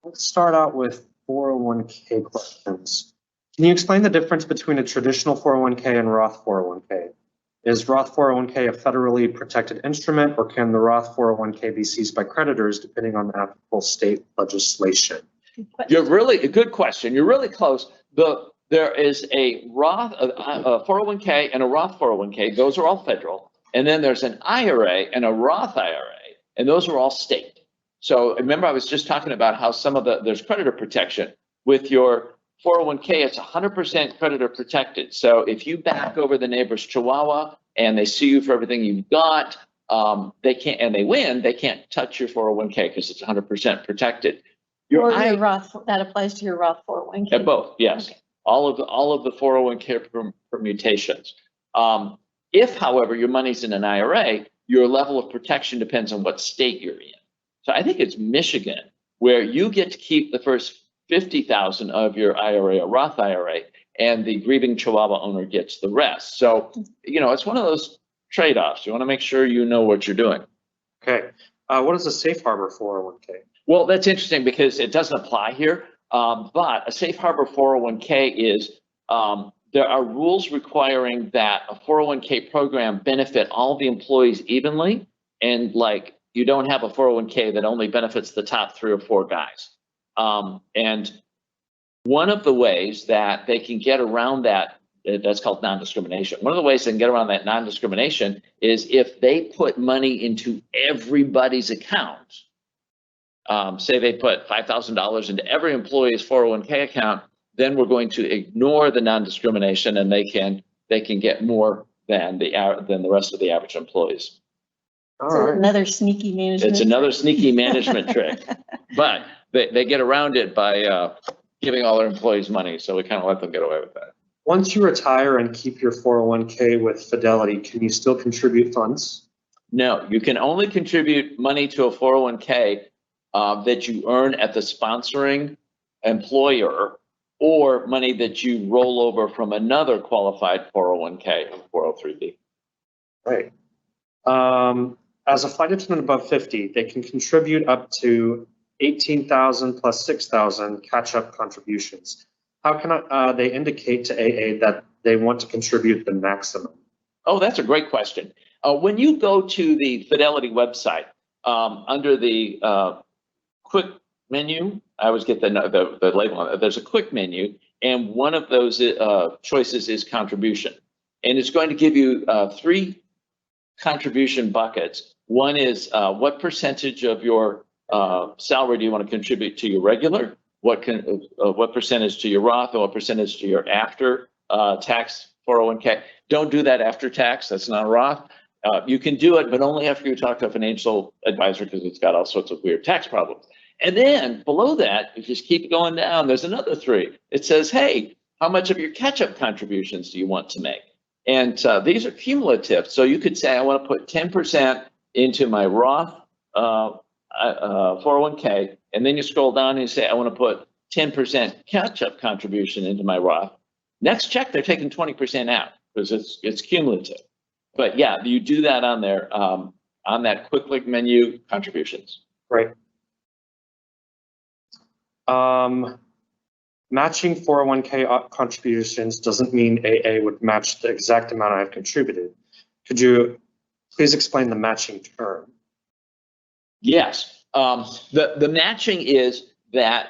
Let's start out with 401k questions. Can you explain the difference between a traditional 401k and Roth 401k? Is Roth 401k a federally protected instrument, or can the Roth 401k be seized by creditors depending on the applicable state legislation? You're really a good question. You're really close. There is a Roth, a 401k and a Roth 401k. Those are all federal. And then there's an IRA and a Roth IRA, and those are all state. So remember, I was just talking about how there's creditor protection. With your 401k, it's 100% creditor protected. So if you back over the neighbor's chihuahua and they sue you for everything you've got, they can't, and they win, they can't touch your 401k because it's 100% protected. Your Roth, that applies to your Roth 401k. At both, yes. Okay. All of the 401k permutations. If, however, your money's in an IRA, your level of protection depends on what state you're in. So I think it's Michigan, where you get to keep the first 50,000 of your IRA or Roth IRA, and the grieving Chihuahua owner gets the rest. So, it's one of those trade-offs. You want to make sure you know what you're doing. Okay. What is a safe harbor 401k? Well, that's interesting because it doesn't apply here. But a safe harbor 401k is, there are rules requiring that a 401k program benefit all the employees evenly. And you don't have a 401k that only benefits the top 3 or 4 guys. And one of the ways that they can get around that's called non-discrimination. One of the ways they can get around that non-discrimination is if they put money into everybody's account. Say they put $5,000 into every employee's 401k account, then we're going to ignore the non-discrimination, and they can get more than the rest of the average employees. Another sneaky management. It's another sneaky management trick, but they get around it by giving all their employees money. So we kind of let them get away with that. Once you retire and keep your 401k with Fidelity, can you still contribute funds? No, you can only contribute money to a 401k that you earn at the sponsoring employer, or money that you roll over from another qualified 401k or 403b. Right. As a flight attendant above 50, they can contribute up to 18,000 plus 6,000 catch-up contributions. How can they indicate to AA that they want to contribute the maximum? Oh, that's a great question. When you go to the Fidelity website, under the quick menu, I always get the label on it. There's a quick menu, and one of those choices is contribution. And it's going to give you 3 contribution buckets. One is what percentage of your salary do you want to contribute to your regular? What percentage to your Roth, and what percentage to your after tax 401k? Don't do that after tax. That's not a Roth. You can do it, but only after you talk to a financial advisor, because it's got all sorts of weird tax problems. And then below that, you just keep going down. There's another 3. It says, hey, how much of your catch-up contributions do you want to make? And these are cumulative. So you could say, I want to put 10% into my Roth 401k. And then you scroll down and you say, I want to put 10% catch-up contribution into my Roth. Next check, they're taking 20% out because it's cumulative. But yeah, you do that on there, on that quick link menu, contributions. Right. Matching 401k contributions doesn't mean AA would match the exact amount I've contributed. Could you please explain the matching term? Yes. The matching is that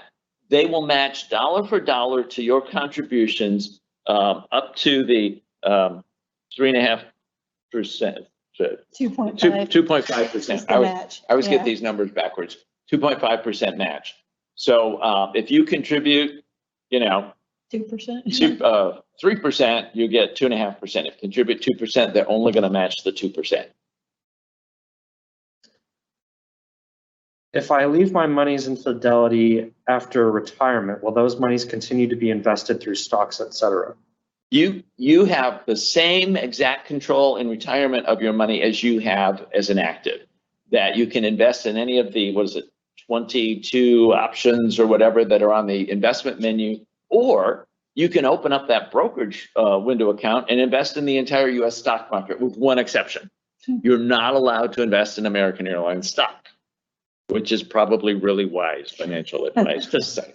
they will match dollar for dollar to your contributions up to the 3.5%. 2.5. 2.5%. I always get these numbers backwards. 2.5% match. So if you contribute, 2%. 3%, you get 2.5%. If you contribute 2%, they're only going to match the 2%. If I leave my monies in Fidelity after retirement, will those monies continue to be invested through stocks, et cetera? You have the same exact control in retirement of your money as you have as an active, that you can invest in any of the, 22 options or whatever that are on the investment menu, or you can open up that brokerage window account and invest in the entire US stock market with one exception. You're not allowed to invest in American Airlines stock, which is probably really wise financial advice to say.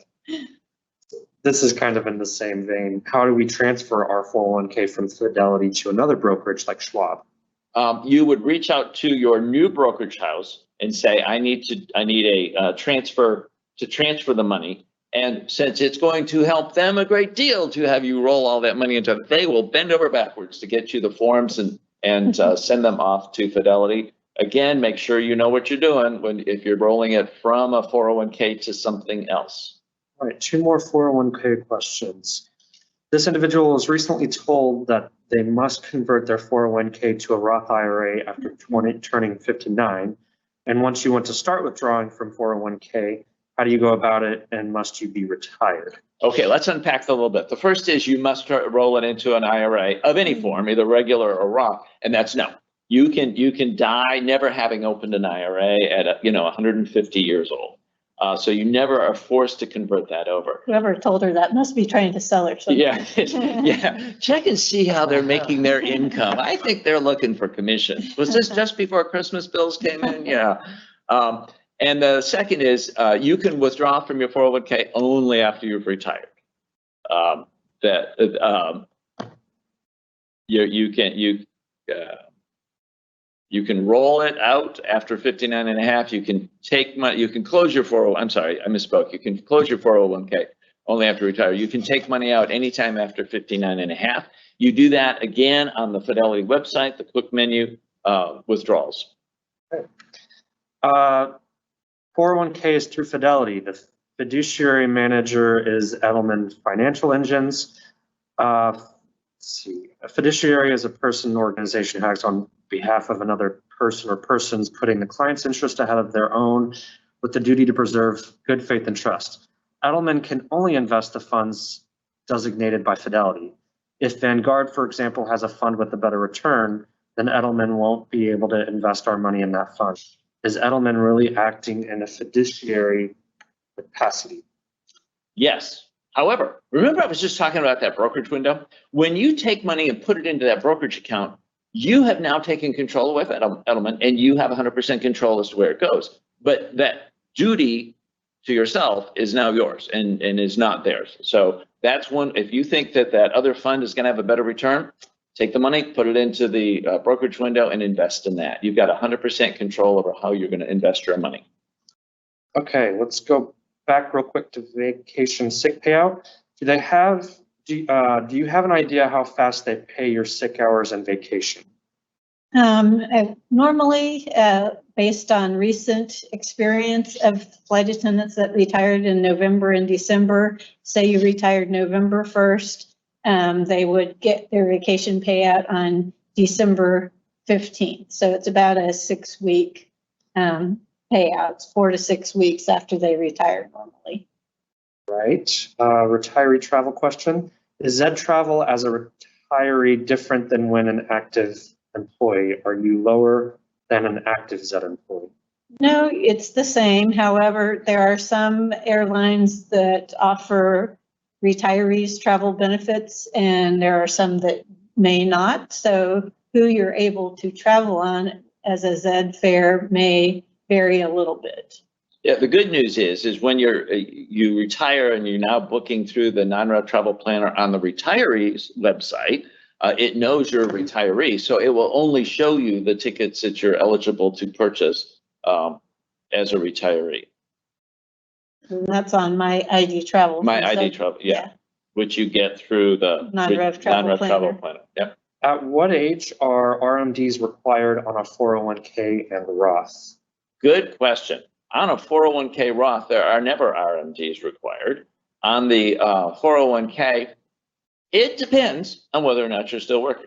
This is kind of in the same vein. How do we transfer our 401k from Fidelity to another brokerage like Schwab? You would reach out to your new brokerage house and say, I need a transfer to transfer the money. And since it's going to help them a great deal to have you roll all that money into it, they will bend over backwards to get you the forms and send them off to Fidelity. Again, make sure you know what you're doing if you're rolling it from a 401k to something else. All right, 2 more 401k questions. This individual was recently told that they must convert their 401k to a Roth IRA after turning 59. And once you want to start withdrawing from 401k, how do you go about it, and must you be retired? Okay, let's unpack that a little bat. The first is you must roll it into an IRA of any form, either regular or Roth, and that's no. You can die never having opened an IRA at 150 years old. So you never are forced to convert that over. Whoever told her that must be trying to sell her something. Yeah, yeah. Check and see how they're making their income. I think they're looking for commissions. Was this just before Christmas bills came in? Yeah. And the second is you can withdraw from your 401k only after you've retired. You can roll it out after 59 and a half. You can take money. You can close your 401. I'm sorry, I misspoke. You can close your 401k only after retire. You can take money out anytime after 59 and a half. You do that again on the Fidelity website, the quick menu, withdrawals. Okay. 401k is through Fidelity. The fiduciary manager is Edelman Financial Engines. Let's see. A fiduciary is a person or organization who acts on behalf of another person or persons, putting the client's interest ahead of their own with the duty to preserve good faith and trust. Edelman can only invest the funds designated by Fidelity. If Vanguard, for example, has a fund with a better return, then Edelman won't be able to invest our money in that fund. Is Edelman really acting in a fiduciary capacity? Yes. However, remember I was just talking about that brokerage window? When you take money and put it into that brokerage account, you have now taken control away from Edelman, and you have 100% control as to where it goes. But that duty to yourself is now yours and is not theirs. So that's one. If you think that other fund is going to have a better return, take the money, put it into the brokerage window, and invest in that. You've got 100% control over how you're going to invest your money. Okay, let's go back real quick to vacation sick payout. Do you have an idea how fast they pay your sick hours and vacation? Normally, based on recent experience of flight attendants that retired in November and December, say you retired November 1st, they would get their vacation payout on December 15th. So it's about a 6-week payouts, 4 to 6 weeks after they retire normally. Right. Retiree travel question. Is Zed travel as a retiree different than when an active employee? Are you lower than an active Zed employee? No, it's the same. However, there are some airlines that offer retirees travel benefits, and there are some that may not. So who you're able to travel on as a Zed fare may vary a little bit. Yeah, the good news is when you retire and you're now booking through the non-rev travel planner on the retirees website, it knows you're a retiree, so it will only show you the tickets that you're eligible to purchase as a retiree. And that's on My ID Travel. My ID Travel, yeah, which you get through the non-rev travel planner. Yep. At what age are RMDs required on a 401k and Roth? Good question. On a 401k Roth, there are never RMDs required. On the 401k, it depends on whether or not you're still working.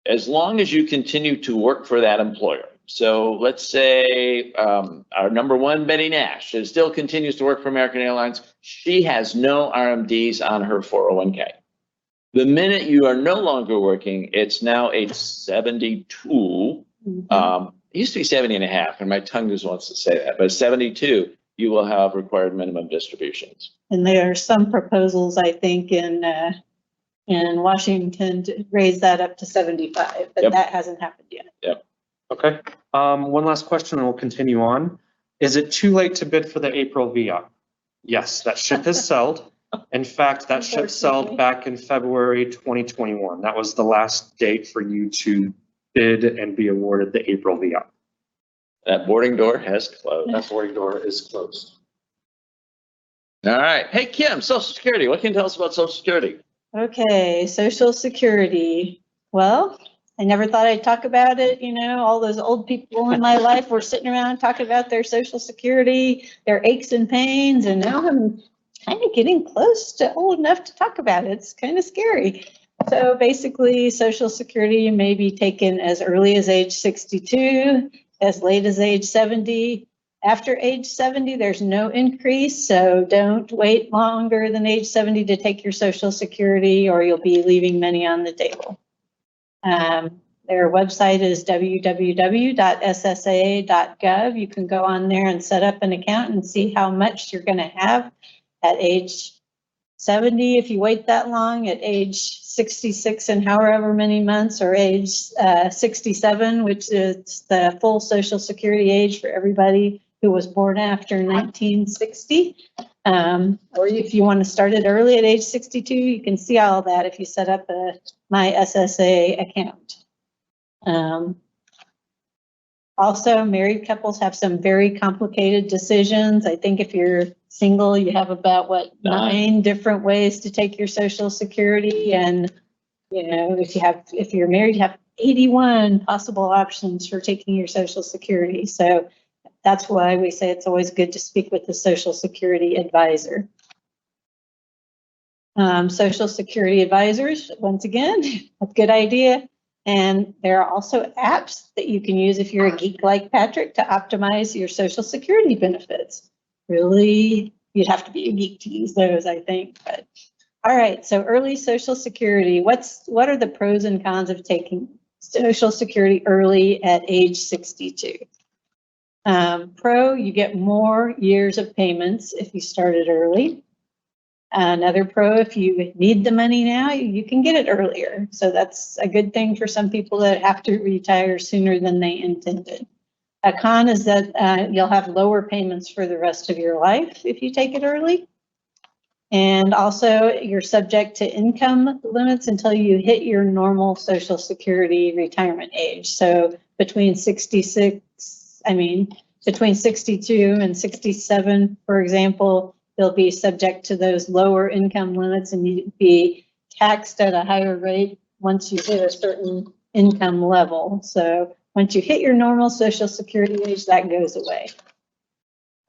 As long as you continue to work for that employer. So let's say our number one, Betty Nash, still continues to work for American Airlines. She has no RMDs on her 401k. The minute you are no longer working, it's now age 72. It used to be 70 and a half, and my tongue just wants to say that, but 72, you will have required minimum distributions. And there are some proposals, I think, in Washington to raise that up to 75, but that hasn't happened yet. Yep. Okay. One last question and we'll continue on. Is it too late to bid for the April VIA? Yes, that ship has sailed. In fact, that ship sailed back in February 2021. That was the last date for you to bid and be awarded the April VIA. That boarding door has closed. That boarding door is closed. All right. Hey, Kim, Social Security. What can you tell us about Social Security? Okay, Social Security. Well, I never thought I'd talk about it. You know, all those old people in my life were sitting around talking about their Social Security, their aches and pains, and now I'm kind of getting close to old enough to talk about it. It's kind of scary. So basically, Social Security may be taken as early as age 62, as late as age 70. After age 70, there's no increase, so don't wait longer than age 70 to take your Social Security, or you'll be leaving money on the table. Their website is www.ssa.gov. You can go on there and set up an account and see how much you're going to have at age 70 if you wait that long, at age 66 and however many months, or age 67, which is the full Social Security age for everybody who was born after 1960. Or if you want to start it early at age 62, you can see all of that if you set up a My SSA account. Also, married couples have some very complicated decisions. I think if you're single, you have about, what, 9 different ways to take your Social Security. And, you know, if you're married, you have 81 possible options for taking your Social Security. So that's why we say it's always good to speak with the Social Security advisor. Social Security advisors, once again, a good idea. And there are also apps that you can use if you're a geek like Patrick to optimize your Social Security benefits. Really, you'd have to be a geek to use those, I think. But all right, so early Social Security. What are the pros and cons of taking Social Security early at age 62? Pro, you get more years of payments if you started early. Another pro, if you need the money now, you can get it earlier. So that's a good thing for some people that have to retire sooner than they intended. A con is that you'll have lower payments for the rest of your life if you take it early. And also, you're subject to income limits until you hit your normal Social Security retirement age. So between 62 and 67, for example, they'll be subject to those lower income limits, and you'd be taxed at a higher rate once you hit a certain income level. So once you hit your normal Social Security age, that goes away.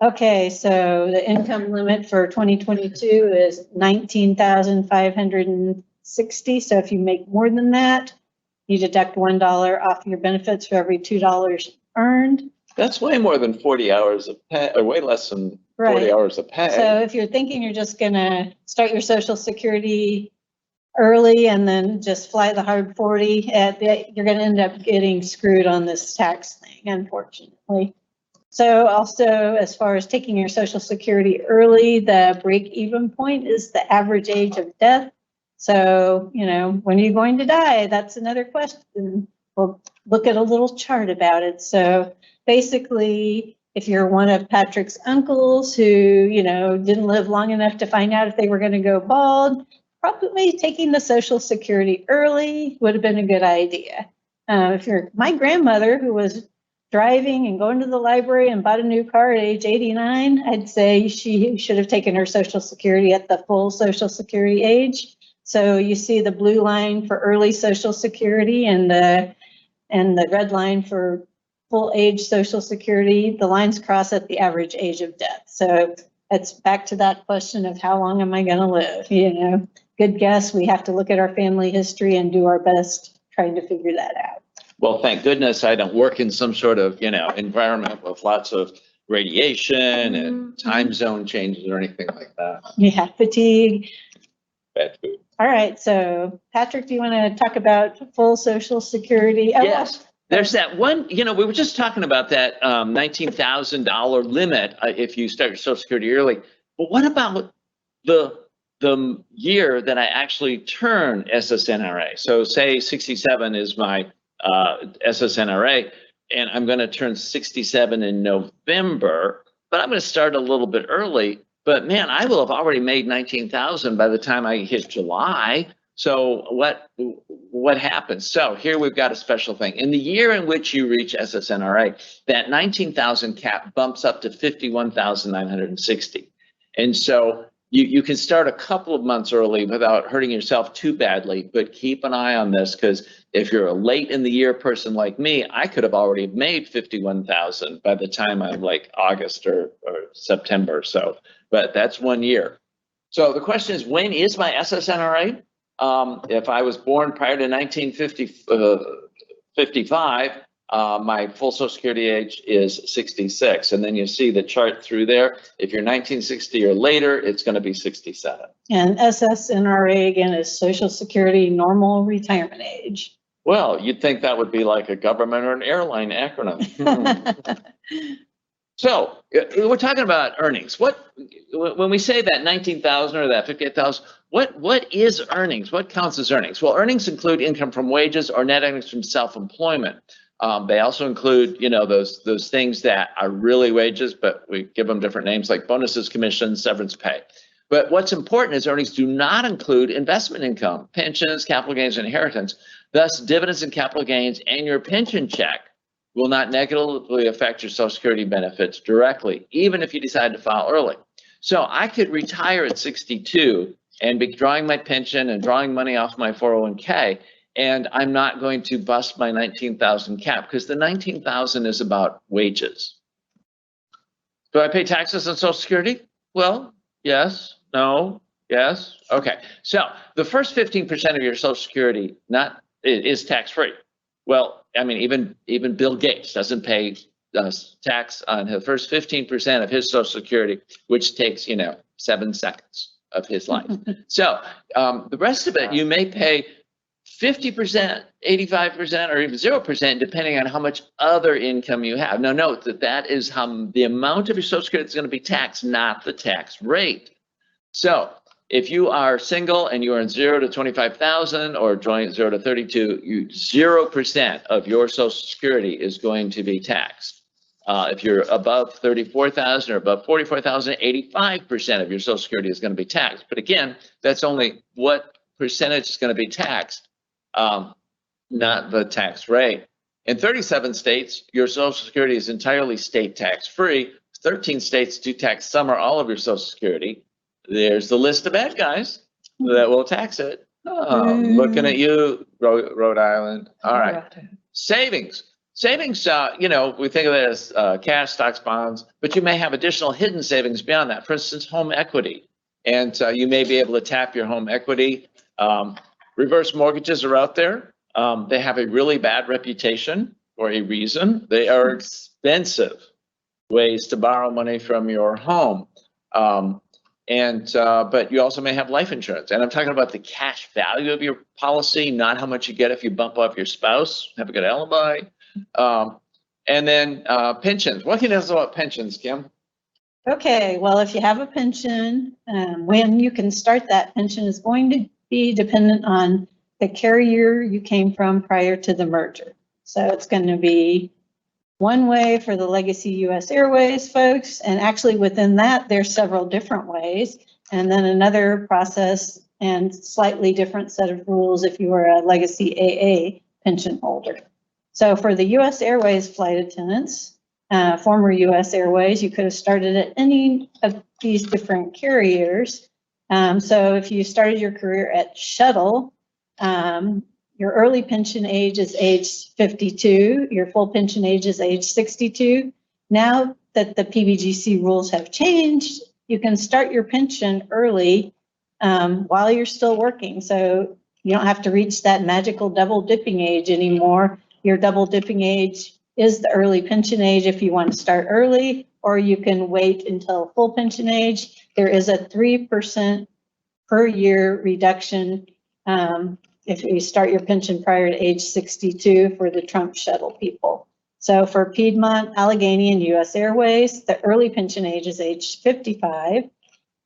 Okay, so the income limit for 2022 is $19,560. So if you make more than that, you deduct $1 off your benefits for every $2 earned. That's way more than 40 hours of pay, or way less than 40 hours of pay. So if you're thinking you're just going to start your Social Security early and then just fly the hard 40, you're going to end up getting screwed on this tax thing, unfortunately. So also, as far as taking your Social Security early, the break-even point is the average age of death. So, you know, when are you going to die? That's another question. We'll look at a little chart about it. So basically, if you're one of Patrick's uncles who, you know, didn't live long enough to find out if they were going to go bald, probably taking the Social Security early would have been a good idea. If you're my grandmother, who was driving and going to the library and bought a new car at age 89, I'd say she should have taken her Social Security at the full Social Security age. So you see the blue line for early Social Security and the red line for full age Social Security, the lines cross at the average age of death. So it's back to that question of how long am I going to live? You know, good guess. We have to look at our family history and do our best trying to figure that out. Well, thank goodness I don't work in some sort of, environment with lots of radiation and time zone changes or anything like that. Yeah, fatigue. Bad food. All right. So Patrick, do you want to talk about full Social Security? Oh, Yes. There's that one, we were just talking about that $19,000 limit if you start your Social Security early. But what about the year that I actually turn SSNRA? So say 67 is my SSNRA, and I'm going to turn 67 in November, but I'm going to start a little bit early. But man, I will have already made 19,000 by the time I hit July. So what happens? So here we've got a special thing. In the year in which you reach SSNRA, that 19,000 cap bumps up to 51,960. And so you can start a couple of months early without hurting yourself too badly, but keep an eye on this, because if you're a late in the year person like me, I could have already made 51,000 by the time I'm like August or September. So, but that's 1 year. So the question is, when is my SSNRA? If I was born prior to 1955, my full Social Security age is 66. And then you see the chart through there. If you're 1960 or later, it's going to be 67. And SSNRA, again, is Social Security normal retirement age. Well, you'd think that would be like a government or an airline acronym. So we're talking about earnings. When we say that 19,000 or that 58,000, what is earnings? What counts as earnings? Well, earnings include income from wages or net earnings from self-employment. They also include, those things that are really wages, but we give them different names like bonuses, commissions, severance pay. But what's important is earnings do not include investment income, pensions, capital gains, and inheritance. Thus, dividends and capital gains and your pension check will not negatively affect your Social Security benefits directly, even if you decide to file early. So I could retire at 62 and be drawing my pension and drawing money off my 401k, and I'm not going to bust my 19,000 cap, because the 19,000 is about wages. Do I pay taxes on Social Security? Well, yes, no, yes. Okay, so the first 15% of your Social Security is tax-free. Well, I mean, even Bill Gates doesn't pay tax on the first 15% of his Social Security, which takes 7 seconds of his life. So the rest of it, you may pay 50%, 85%, or even 0%, depending on how much other income you have. Now, note that is how the amount of your Social Security is going to be taxed, not the tax rate. So if you are single and you earn 0 to 25,000 or joint 0 to 32, 0% of your Social Security is going to be taxed. If you're above 34,000 or above 44,000, 85% of your Social Security is going to be taxed. But again, that's only what percentage is going to be taxed, not the tax rate. In 37 states, your Social Security is entirely state tax free. 13 states do tax some or all of your Social Security. There's the list of bad guys that will tax it. Looking at you, Rhode Island. All right. Savings. Savings, we think of it as cash, stocks, bonds, but you may have additional hidden savings beyond that. For instance, home equity. And you may be able to tap your home equity. Reverse mortgages are out there. They have a really bad reputation for a reason. They are expensive ways to borrow money from your home. But you also may have life insurance. And I'm talking about the cash value of your policy, not how much you get if you bump off your spouse, have a good alibi. And then pensions. What can you tell us about pensions, Kim? Okay, well, if you have a pension, when you can start that pension is going to be dependent on the carrier you came from prior to the merger. So it's going to be one way for the legacy US Airways folks, and actually within that, there's several different ways, and then another process and slightly different set of rules if you were a legacy AA pension holder. So for the US Airways flight attendants, former US Airways, you could have started at any of these different carriers. So if you started your career at Shuttle, your early pension age is age 52, your full pension age is age 62. Now that the PBGC rules have changed, you can start your pension early while you're still working. So you don't have to reach that magical double dipping age anymore. Your double dipping age is the early pension age if you want to start early, or you can wait until full pension age. There is a 3% per year reduction if you start your pension prior to age 62 for the Trump shuttle people. So for Piedmont, Allegheny, and US Airways, the early pension age is age 55.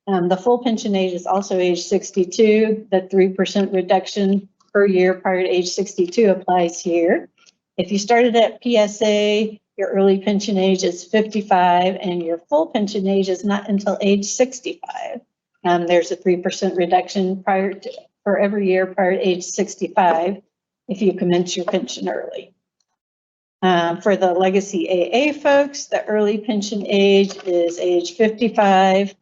The full pension age is also age 62. The 3% reduction per year prior to age 62 applies here. If you started at PSA, your early pension age is 55 and your full pension age is not until age 65. There's a 3% reduction for every year prior to age 65 if you commence your pension early. For the legacy AA folks, the early pension age is age 55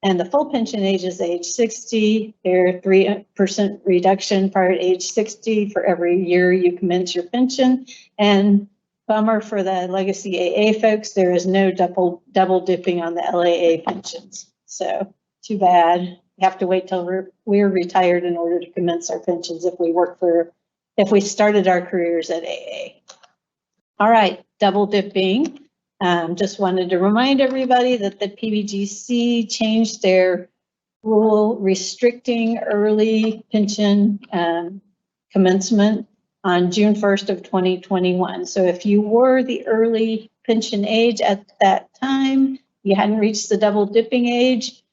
and the full pension age is age 60. There 3% reduction prior to age 60 for every year you commence your pension. And bummer for the legacy AA folks, there is no double dipping on the LAA pensions. So too bad. You have to wait till we're retired in order to commence our pensions if we started our careers at AA. All right, double dipping. Just wanted to remind everybody that the PBGC changed their rule restricting early pension commencement on June 1st of 2021. So if you were the early pension age at that time, you hadn't reached the double dipping age,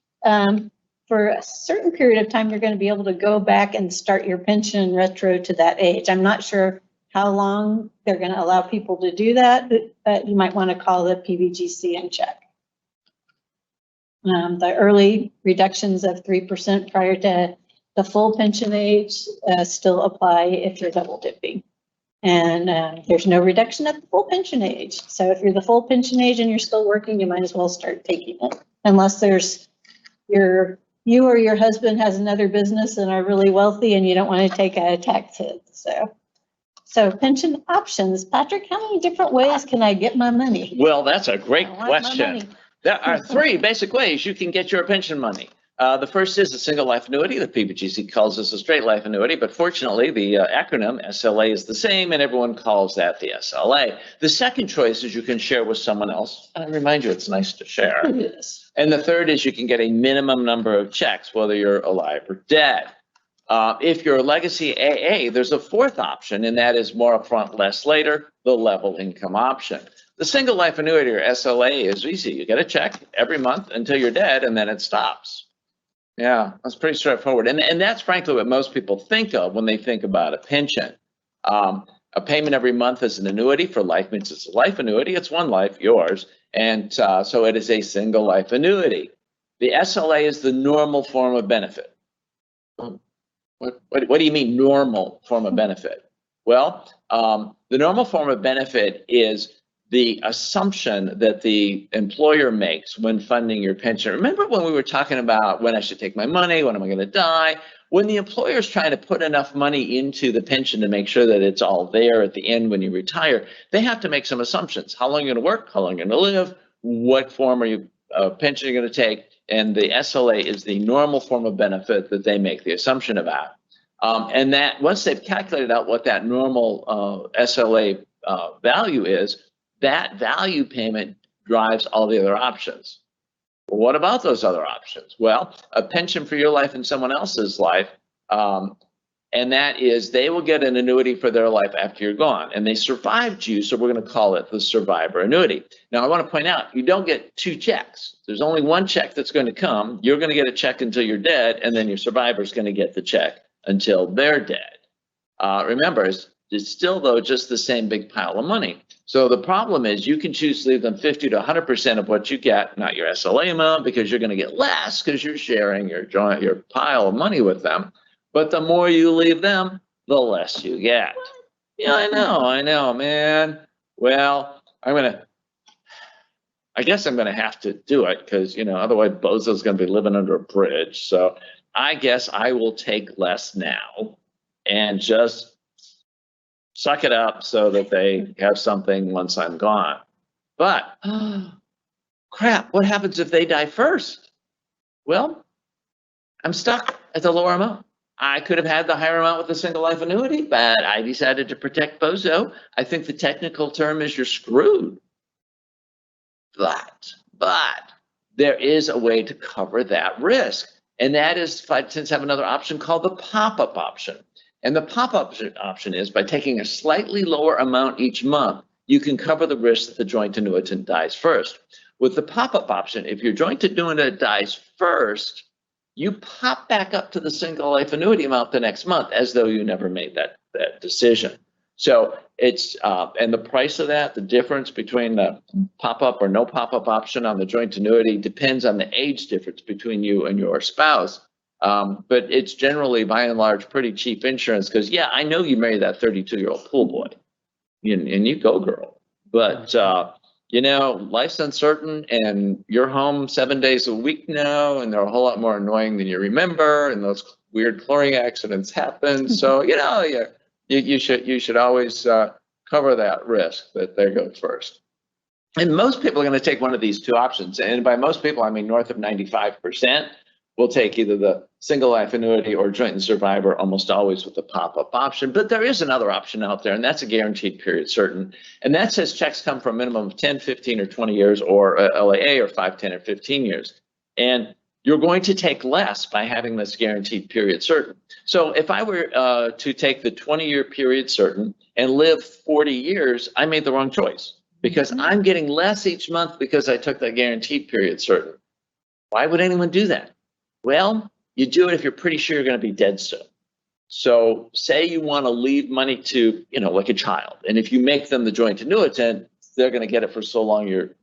for a certain period of time, you're going to be able to go back and start your pension retro to that age. I'm not sure how long they're going to allow people to do that, but you might want to call the PBGC and check. The early reductions of 3% prior to the full pension age still apply if you're double dipping. And there's no reduction at the full pension age. So if you're the full pension age and you're still working, you might as well start taking it. Unless there's you or your husband has another business and are really wealthy and you don't want to take a tax hit. So pension options. Patrick, how many different ways can I get my money? Well, that's a great question. There are three basic ways you can get your pension money. The first is a single life annuity. The PBGC calls this a straight life annuity, but fortunately the acronym SLA is the same and everyone calls that the SLA. The second choice is you can share with someone else. I remind you, it's nice to share. Yes. And the third is you can get a minimum number of checks, whether you're alive or dead. If you're a legacy AA, there's a fourth option, and that is more upfront, less later, the level income option. The single life annuity or SLA is easy. You get a check every month until you're dead, and then it stops. Yeah, that's pretty straightforward. And that's frankly what most people think of when they think about a pension. A payment every month is an annuity. For life means it's a life annuity. It's one life, yours. And so it is a single life annuity. The SLA is the normal form of benefit. What do you mean normal form of benefit? Well, the normal form of benefit is the assumption that the employer makes when funding your pension. Remember when we were talking about when I should take my money, when am I going to die? When the employer is trying to put enough money into the pension to make sure that it's all there at the end when you retire, they have to make some assumptions. How long are you going to work? How long are you going to live? What form are you pension you're going to take? And the SLA is the normal form of benefit that they make the assumption about. And that once they've calculated out what that normal SLA value is, that value payment drives all the other options. Well, what about those other options? Well, a pension for your life and someone else's life, and that is they will get an annuity for their life after you're gone. And they survived you, so we're going to call it the survivor annuity. Now, I want to point out, you don't get two checks. There's only one check that's going to come. You're going to get a check until you're dead, and then your survivor's going to get the check until they're dead. Remember, it's still, though, just the same big pile of money. So the problem is you can choose to leave them 50 to 100% of what you get, not your SLA amount, because you're going to get less because you're sharing your pile of money with them. But the more you leave them, the less you get. Yeah, I know, man. Well, I guess I'm going to have to do it because, otherwise Bozo's going to be living under a bridge. So I guess I will take less now and just suck it up so that they have something once I'm gone. But crap, what happens if they die first? Well, I'm stuck at the lower amount. I could have had the higher amount with a single life annuity, but I decided to protect Bozo. I think the technical term is you're screwed. But there is a way to cover that risk. And that is, Flight attendants have another option called the pop-up option. And the pop-up option is by taking a slightly lower amount each month, you can cover the risk that the joint annuitant dies first. With the pop-up option, if your joint annuitant dies first, you pop back up to the single life annuity amount the next month as though you never made that decision. So it's, and the price of that, the difference between the pop-up or no pop-up option on the joint annuity depends on the age difference between you and your spouse. But it's generally, by and large, pretty cheap insurance because, yeah, I know you married that 32-year-old pool boy and you go, girl. But, you know, life's uncertain and you're home 7 days a week now, and they're a whole lot more annoying than you remember, and those weird chlorine accidents happen. So, you know, you should always cover that risk that they go first. And most people are going to take one of these two options. And by most people, I mean north of 95% will take either the single life annuity or joint and survivor, almost always with the pop-up option. But there is another option out there, and that's a guaranteed period certain. And that says checks come for a minimum of 10, 15, or 20 years, or LAA, or 5, 10, or 15 years. And you're going to take less by having this guaranteed period certain. So if I were to take the 20-year period certain and live 40 years, I made the wrong choice because I'm getting less each month because I took that guaranteed period certain. Why would anyone do that? Well, you do it if you're pretty sure you're going to be dead soon. So say you want to leave money to, you know, like a child, and if you make them the joint annuitant, they're going to get it for so long the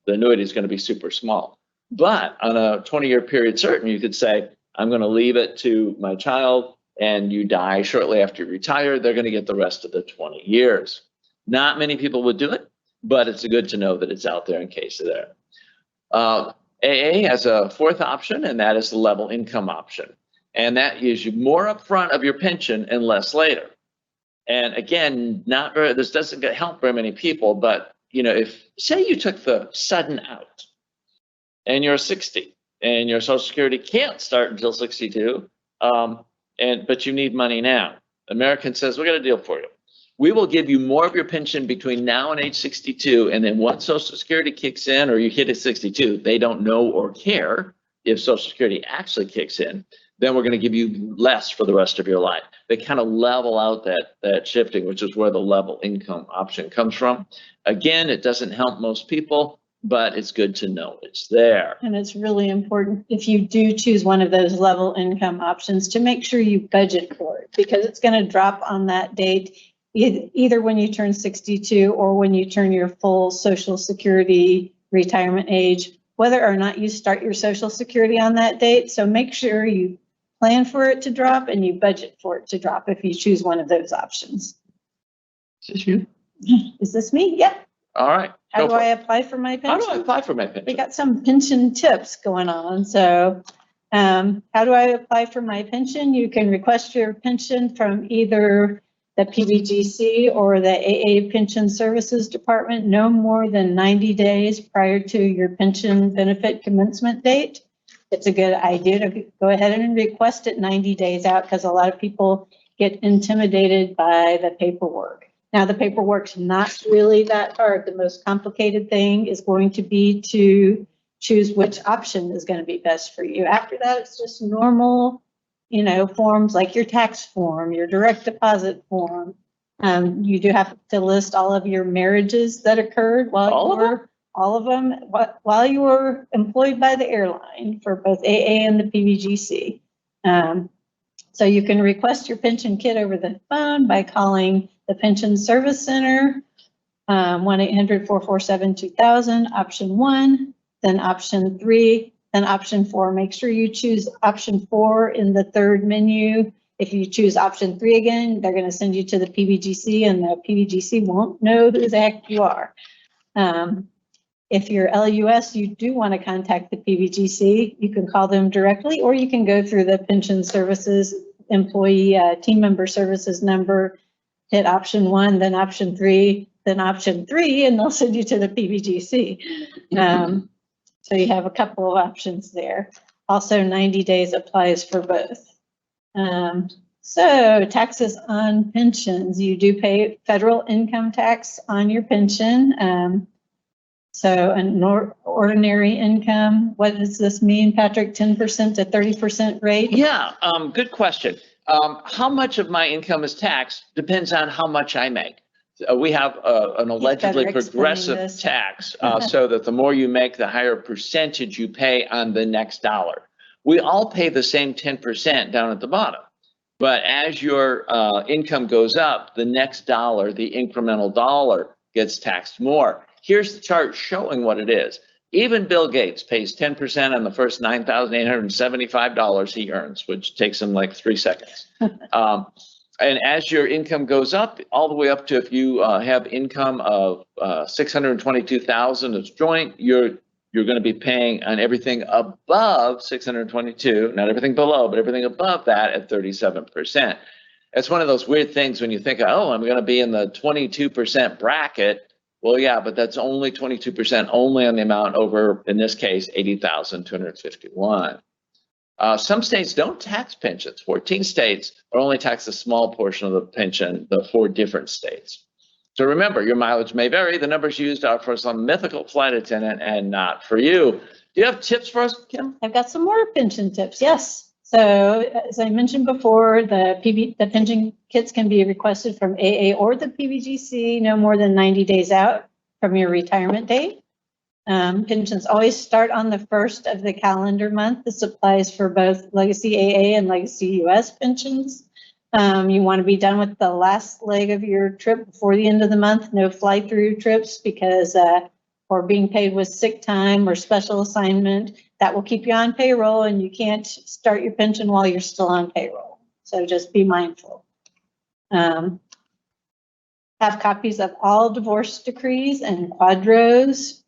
annuity is going to be super small. But on a 20-year period certain, you could say, I'm going to leave it to my child, and you die shortly after you retire, they're going to get the rest of the 20 years. Not many people would do it, but it's good to know that it's out there in case of that. AA has a fourth option, and that is the level income option. And that gives you more upfront of your pension and less later. And again, this doesn't help very many people, but you know, if say you took the sudden out and you're 60 and your Social Security can't start until 62, but you need money now. American says, we got a deal for you. We will give you more of your pension between now and age 62, and then once Social Security kicks in or you hit at 62, they don't know or care if Social Security actually kicks in, then we're going to give you less for the rest of your life. They kind of level out that shifting, which is where the level income option comes from. Again, it doesn't help most people, but it's good to know it's there. And it's really important if you do choose one of those level income options to make sure you budget for it, because it's going to drop on that date, either when you turn 62 or when you turn your full Social Security retirement age, whether or not you start your Social Security on that date. So make sure you plan for it to drop and you budget for it to drop if you choose one of those options. Is this you? Is this me? Yep. All right. How do I apply for my pension? How do I apply for my pension? We got some pension tips going on. So how do I apply for my pension? You can request your pension from either the PBGC or the AA Pension Services Department no more than 90 days prior to your pension benefit commencement date. It's a good idea to go ahead and request it 90 days out because a lot of people get intimidated by the paperwork. Now, the paperwork's not really that hard. The most complicated thing is going to be to choose which option is going to be best for you. After that, it's just normal, you know, forms like your tax form, your direct deposit form. You do have to list all of your marriages that occurred while all of them while you were employed by the airline for both AA and the PBGC. So you can request your pension kit over the phone by calling the Pension Service Center, 1-800-447-2000, option 1, then option 3, then option 4. Make sure you choose option 4 in the third menu. If you choose option 3 again, they're going to send you to the PBGC, and the PBGC won't know who the heck you are. If you're LUS, you do want to contact the PBGC, you can call them directly, or you can go through the Pension Services Employee Team Member Services number hit option 1, then option 3, then option 3, and they'll send you to the PBGC. So you have a couple of options there. Also, 90 days applies for both. So taxes on pensions, you do pay federal income tax on your pension. So an ordinary income, what does this mean, Patrick? 10% to 30% rate? Yeah, good question. How much of my income is taxed depends on how much I make. We have an allegedly progressive tax, so that the more you make, the higher percentage you pay on the next dollar. We all pay the same 10% down at the bottom. But as your income goes up, the next dollar, the incremental dollar, gets taxed more. Here's the chart showing what it is. Even Bill Gates pays 10% on the first $9,875 he earns, which takes him like 3 seconds. And as your income goes up, all the way up to, if you have income of $622,000 as joint, you're going to be paying on everything above 622, not everything below, but everything above that at 37%. It's one of those weird things when you think, oh, I'm going to be in the 22% bracket. Well, yeah, but that's only 22% only on the amount over, in this case, $80,251. Some states don't tax pensions. 14 states only tax a small portion of the pension, the 4 different states. So remember, your mileage may vary. The numbers used are for some mythical flight attendant and not for you. Do you have tips for us, Kim? I've got some more pension tips, yes. So as I mentioned before, the pension kits can be requested from AA or the PBGC no more than 90 days out from your retirement date. Pensions always start on the 1st of the calendar month. This applies for both Legacy AA and Legacy US pensions. You want to be done with the last leg of your trip before the end of the month. No fly-through trips, because or being paid with sick time or special assignment, that will keep you on payroll, and you can't start your pension while you're still on payroll. So just be mindful. Have copies of all divorce decrees and quadros.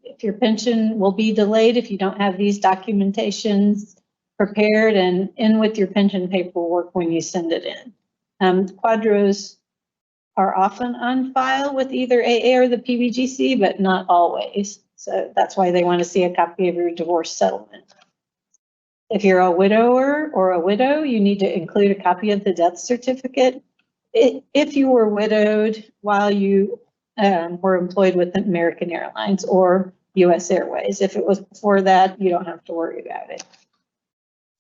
If your pension will be delayed if you don't have these documentations prepared and in with your pension paperwork when you send it in. Quadros are often on file with either AA or the PBGC, but not always. So that's why they want to see a copy of your divorce settlement. If you're a widower or a widow, you need to include a copy of the death certificate. If you were widowed while you were employed with American Airlines or US Airways. If it was before that, you don't have to worry about it.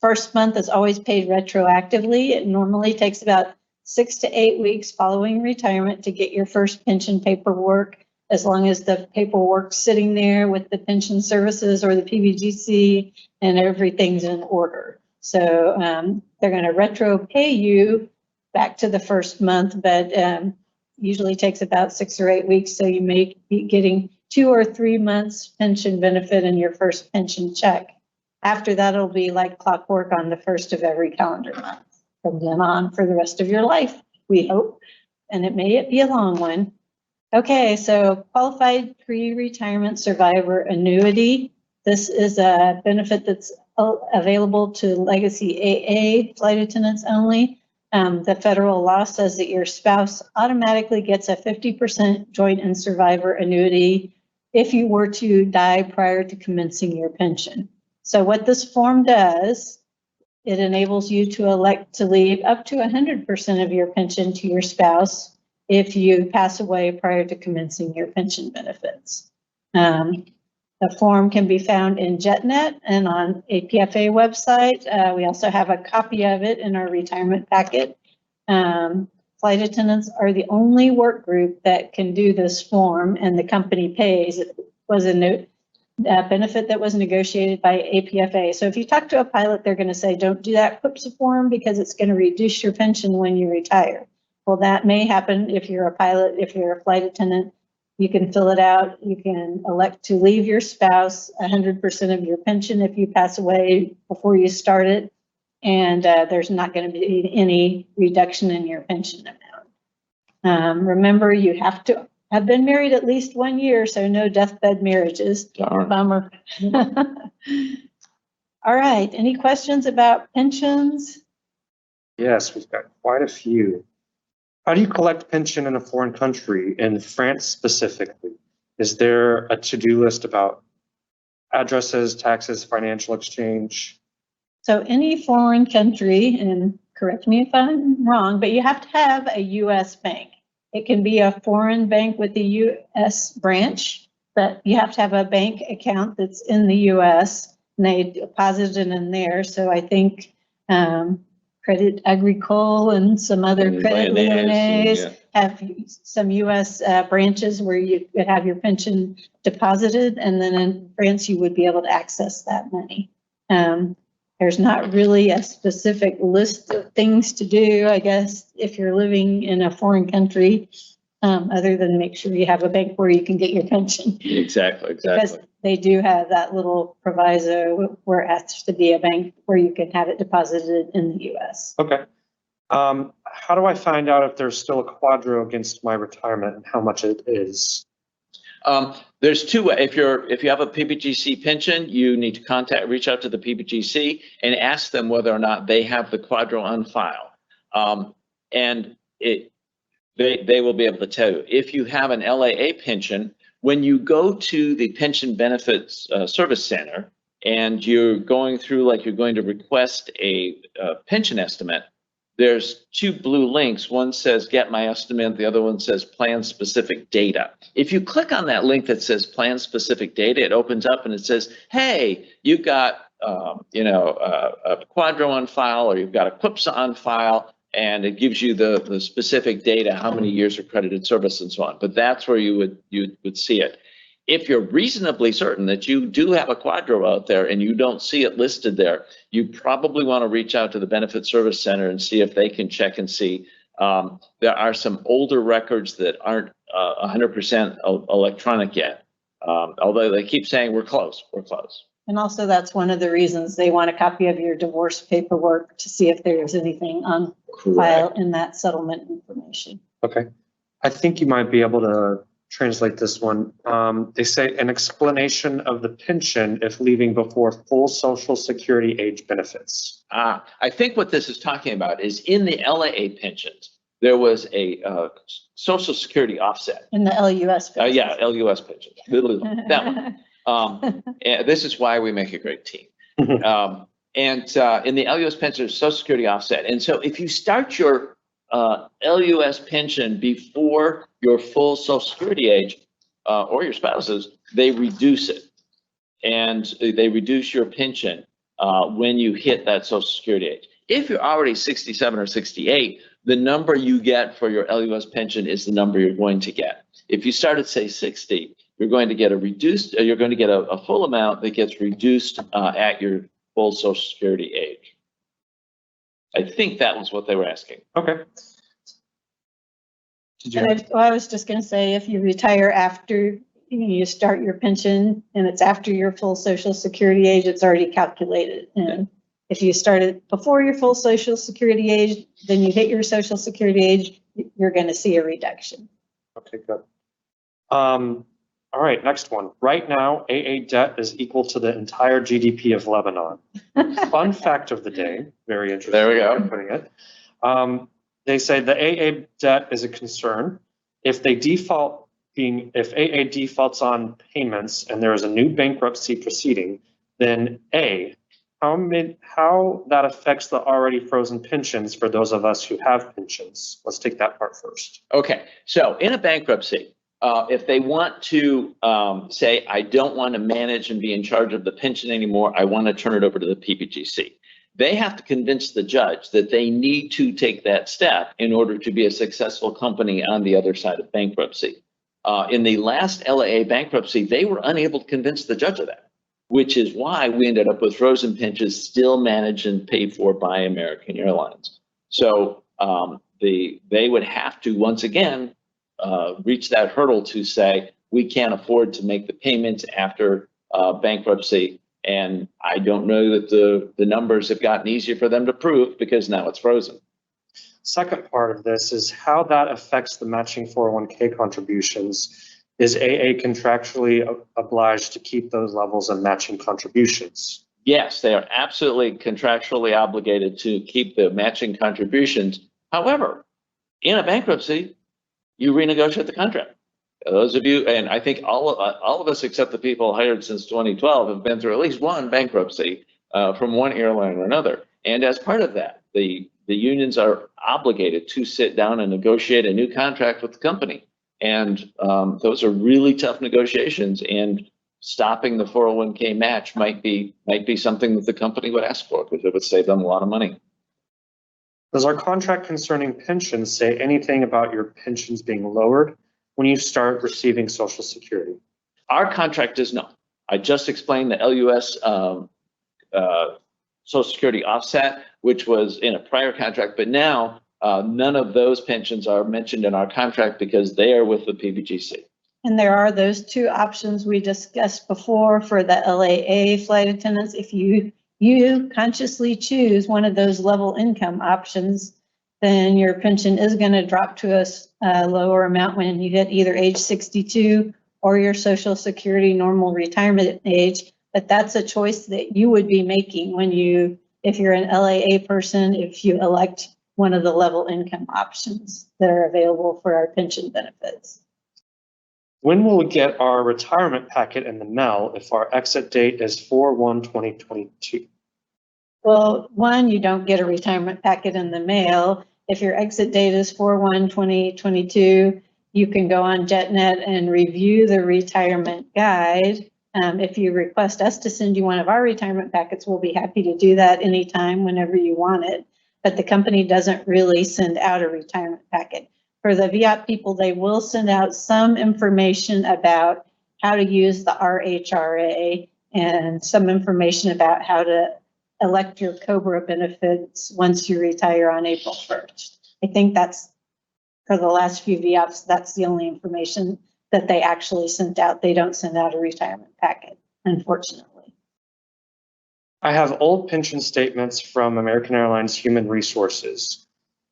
First month is always paid retroactively. It normally takes about 6 to 8 weeks following retirement to get your first pension paperwork, as long as the paperwork's sitting there with the pension services or the PBGC and everything's in order. So they're going to retro pay you back to the first month, but usually takes about 6 or 8 weeks. So you may be getting 2 or 3 months pension benefit in your first pension check. After that, it'll be like clockwork on the 1st of every calendar month from then on for the rest of your life, we hope. And it may be a long one. Okay, so qualified pre-retirement survivor annuity. This is a benefit that's available to Legacy AA flight attendants only. The federal law says that your spouse automatically gets a 50% joint and survivor annuity if you were to die prior to commencing your pension. So what this form does, it enables you to elect to leave up to 100% of your pension to your spouse if you pass away prior to commencing your pension benefits. The form can be found in JetNet and on APFA website. We also have a copy of it in our retirement packet. Flight attendants are the only work group that can do this form, and the company pays. It was a benefit that was negotiated by APFA. So if you talk to a pilot, they're going to say, don't do that QPSA form because it's going to reduce your pension when you retire. Well, that may happen if you're a pilot. If you're a flight attendant, you can fill it out. You can elect to leave your spouse 100% of your pension if you pass away before you start it. And there's not going to be any reduction in your pension amount. Remember, you have to have been married at least 1 year, so no deathbed marriages. Bummer. All right, any questions about pensions? Yes, we've got quite a few. How do you collect pension in a foreign country, in France specifically? Is there a to-do list about addresses, taxes, financial exchange? So any foreign country, and correct me if I'm wrong, but you have to have a US bank. It can be a foreign bank with a US branch, but you have to have a bank account that's in the US and they deposit it in there. So I think Credit Agricole and some other And credit Lyonnais, unions have some US branches where you could have your pension deposited, and then in France you would be able to access that money. There's not really a specific list of things to do, I guess, if you're living in a foreign country, other than make sure you have a bank where you can get your pension. Exactly. Because they do have that little proviso where it has to be a bank where you can have it deposited in the US. Okay. How do I find out if there's still a quadro against my retirement and how much it is? There's two ways. If you have a PBGC pension, you need to reach out to the PBGC and ask them whether or not they have the quadro on file. And they will be able to tell you. If you have an LAA pension, when you go to the Pension Benefits Service Center and you're going through, like you're going to request a pension estimate, there's two blue links. One says get my estimate, the other one says plan specific data. If you click on that link that says plan specific data, it opens up and it says, hey, you've got a quadro on file, or you've got a QIPSA on file, and it gives you the specific data, how many years of credited service and so on. But that's where you would see it. If you're reasonably certain that you do have a quadro out there and you don't see it listed there, you probably want to reach out to the Benefit Service Center and see if they can check and see. There are some older records that aren't 100% electronic yet, although they keep saying we're close. And also that's one of the reasons they want a copy of your divorce paperwork to see if there's anything on file in that settlement information. Okay. I think you might be able to translate this one. They say an explanation of the pension if leaving before full Social Security age benefits. I think what this is talking about is in the LAA pensions, there was a Social Security offset. In the LUS pensions. Yeah, LUS pensions. That one. And this is why we make a great team. And in the LUS pension, there's Social Security offset. And so if you start your LUS pension before your full Social Security age, or your spouse's, they reduce it. And they reduce your pension when you hit that Social Security age. If you're already 67 or 68, the number you get for your LUS pension is the number you're going to get. If you start at, say, 60, you're going to get a full amount that gets reduced at your full Social Security age. I think that was what they were asking. Okay. I was just going to say, if you retire after you start your pension and it's after your full Social Security age, it's already calculated. And if you started before your full Social Security age, then you hit your Social Security age, you're going to see a reduction. Okay, good. All right, next one. Right now, AA debt is equal to the entire GDP of Lebanon. Fun fact of the day. Very interesting. There we go. Putting it. They say the AA debt is a concern. If AA defaults on payments and there is a new bankruptcy proceeding, then A, how that affects the already frozen pensions for those of us who have pensions. Let's take that part first. Okay, so in a bankruptcy, if they want to say, I don't want to manage and be in charge of the pension anymore, I want to turn it over to the PBGC. They have to convince the judge that they need to take that step in order to be a successful company on the other side of bankruptcy. In the last LAA bankruptcy, they were unable to convince the judge of that, which is why we ended up with frozen pensions still managed and paid for by American Airlines. So they would have to, once again, reach that hurdle to say, we can't afford to make the payments after bankruptcy. And I don't know that the numbers have gotten easier for them to prove because now it's frozen. Second part of this is how that affects the matching 401k contributions. Is AA contractually obliged to keep those levels of matching contributions? Yes, they are absolutely contractually obligated to keep the matching contributions. However, In a bankruptcy, you renegotiate the contract. Those of you, and I think all of us except the people hired since 2012 have been through at least one bankruptcy from one airline or another. And as part of that, the unions are obligated to sit down and negotiate a new contract with the company. And those are really tough negotiations. And stopping the 401k match might be something that the company would ask for because it would save them a lot of money. Does our contract concerning pensions say anything about your pensions being lowered when you start receiving Social Security? Our contract does not. I just explained the LUS Social Security offset, which was in a prior contract, but now none of those pensions are mentioned in our contract because they are with the PBGC. And there are those two options we discussed before for the LAA flight attendants. If you consciously choose one of those level income options, then your pension is going to drop to a lower amount when you hit either age 62 or your Social Security normal retirement age. But that's a choice that you would be making if you're an LAA person, if you elect one of the level income options that are available for our pension benefits. When will we get our retirement packet in the mail if our exit date is 4/1/2022? Well, one, you don't get a retirement packet in the mail. If your exit date is 4/1/2022, you can go on JetNet and review the retirement guide. If you request us to send you one of our retirement packets, we'll be happy to do that anytime, whenever you want it. But the company doesn't really send out a retirement packet. For the VIAP people, they will send out some information about how to use the RHRA and some information about how to elect your COBRA benefits once you retire on April 1st. I think that's, for the last few VIAPs, that's the only information that they actually sent out. They don't send out a retirement packet, unfortunately. I have old pension statements from American Airlines Human Resources.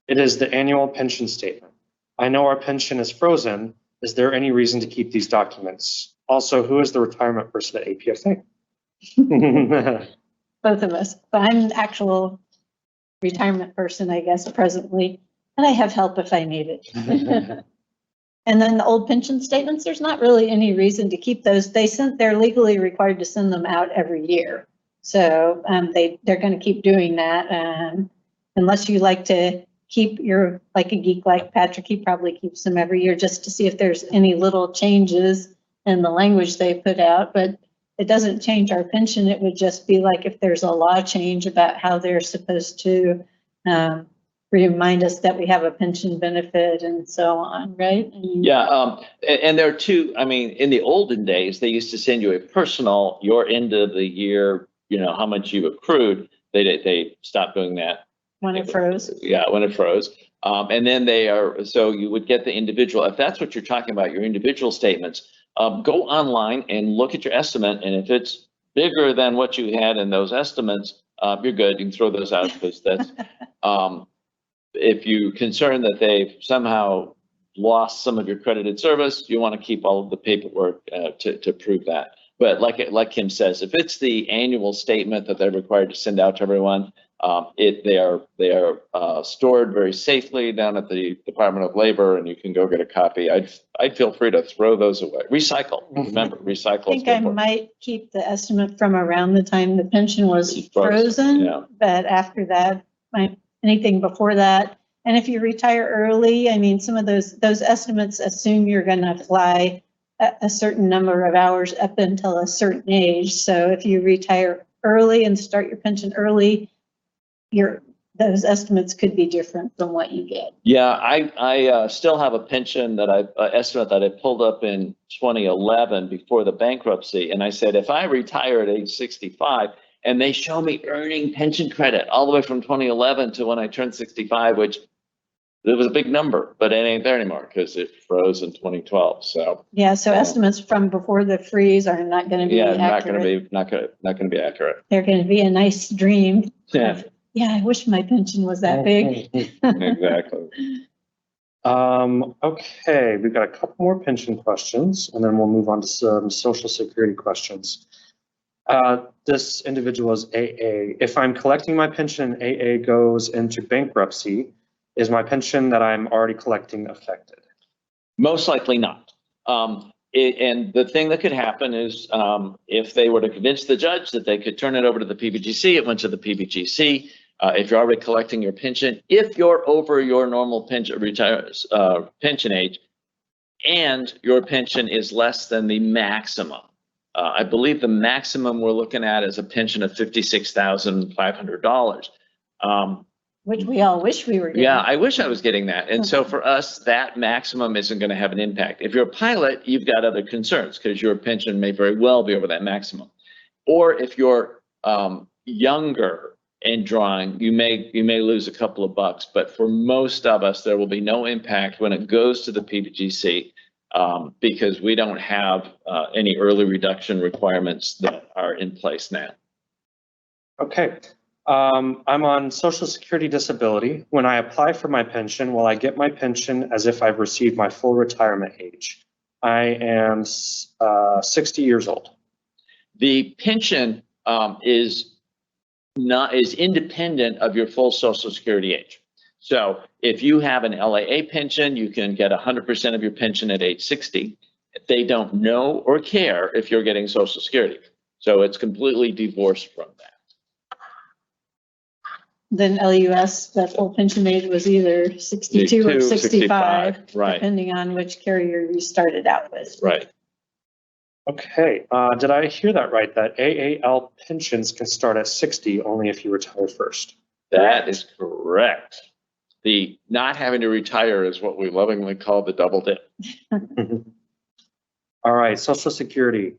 It is the annual pension statement. I know our pension is frozen. Is there any reason to keep these documents? Also, who is the retirement person at APFA? Both of us, but I'm an actual retirement person, I guess, presently, and I have help if I need it. And then the old pension statements, there's not really any reason to keep those. They're legally required to send them out every year. So they're going to keep doing that. Unless you like to keep like a geek like Patrick, he probably keeps them every year just to see if there's any little changes in the language they put out. But it doesn't change our pension. It would just be like if there's a law change about how they're supposed to remind us that we have a pension benefit and so on, right? Yeah, and there are two, I mean, in the olden days, they used to send you a personal, your end of the year, how much you accrued. They stopped doing that. When it froze. Yeah, when it froze. And then so you would get the individual, if that's what you're talking about, your individual statements, go online and look at your estimate. And if it's bigger than what you had in those estimates, you're good. You can throw those out because that's, if you're concerned that they've somehow lost some of your credited service, you want to keep all of the paperwork to prove that. But like Kim says, if it's the annual statement that they're required to send out to everyone, they are stored very safely down at the Department of Labor, and you can go get a copy. I'd feel free to throw those away. Recycle. Remember, recycle. I think I might keep the estimate from around the time the pension was frozen, yeah. But after that, anything before that. And if you retire early, I mean, some of those estimates assume you're going to fly a certain number of hours up until a certain age. So if you retire early and start your pension early, those estimates could be different from what you get. Yeah, I still have a pension estimate that I pulled up in 2011 before the bankruptcy. And I said, if I retire at age 65, and they show me earning pension credit all the way from 2011 to when I turned 65, which it was a big number, but it ain't there anymore because it froze in 2012. So yeah, so estimates from before the freeze are not going to be accurate. not going to be accurate. They're going to be a nice dream. Yeah. Yeah, I wish my pension was that big. Exactly. Okay, we've got a couple more pension questions, and then we'll move on to some Social Security questions. This individual is AA. If I'm collecting my pension and AA goes into bankruptcy, Is my pension that I'm already collecting affected? Most likely not. And the thing that could happen is if they were to convince the judge that they could turn it over to the PBGC, it went to the PBGC. If you're already collecting your pension, if you're over your normal pension age, and your pension is less than the maximum. I believe the maximum we're looking at is a pension of $56,500. Which we all wish we were getting. Yeah, I wish I was getting that. And so for us, that maximum isn't going to have an impact. If you're a pilot, you've got other concerns because your pension may very well be over that maximum. Or if you're younger and drawing, you may lose a couple of bucks. But for most of us, there will be no impact when it goes to the PBGC because we don't have any early reduction requirements that are in place now. Okay. I'm on Social Security disability. When I apply for my pension, will I get my pension as if I've received my full retirement age? I am 60 years old. The pension is independent of your full Social Security age. So if you have an LAA pension, you can get 100% of your pension at age 60. They don't know or care if you're getting Social Security. So it's completely divorced from that. Then LUS, that full pension age was either 62 or 65, right. depending on which carrier you started out with. Right. Okay. Did I hear that right? That AAL pensions can start at 60 only if you retire first. That is correct. The not having to retire is what we lovingly call the double dip. All right. Social Security.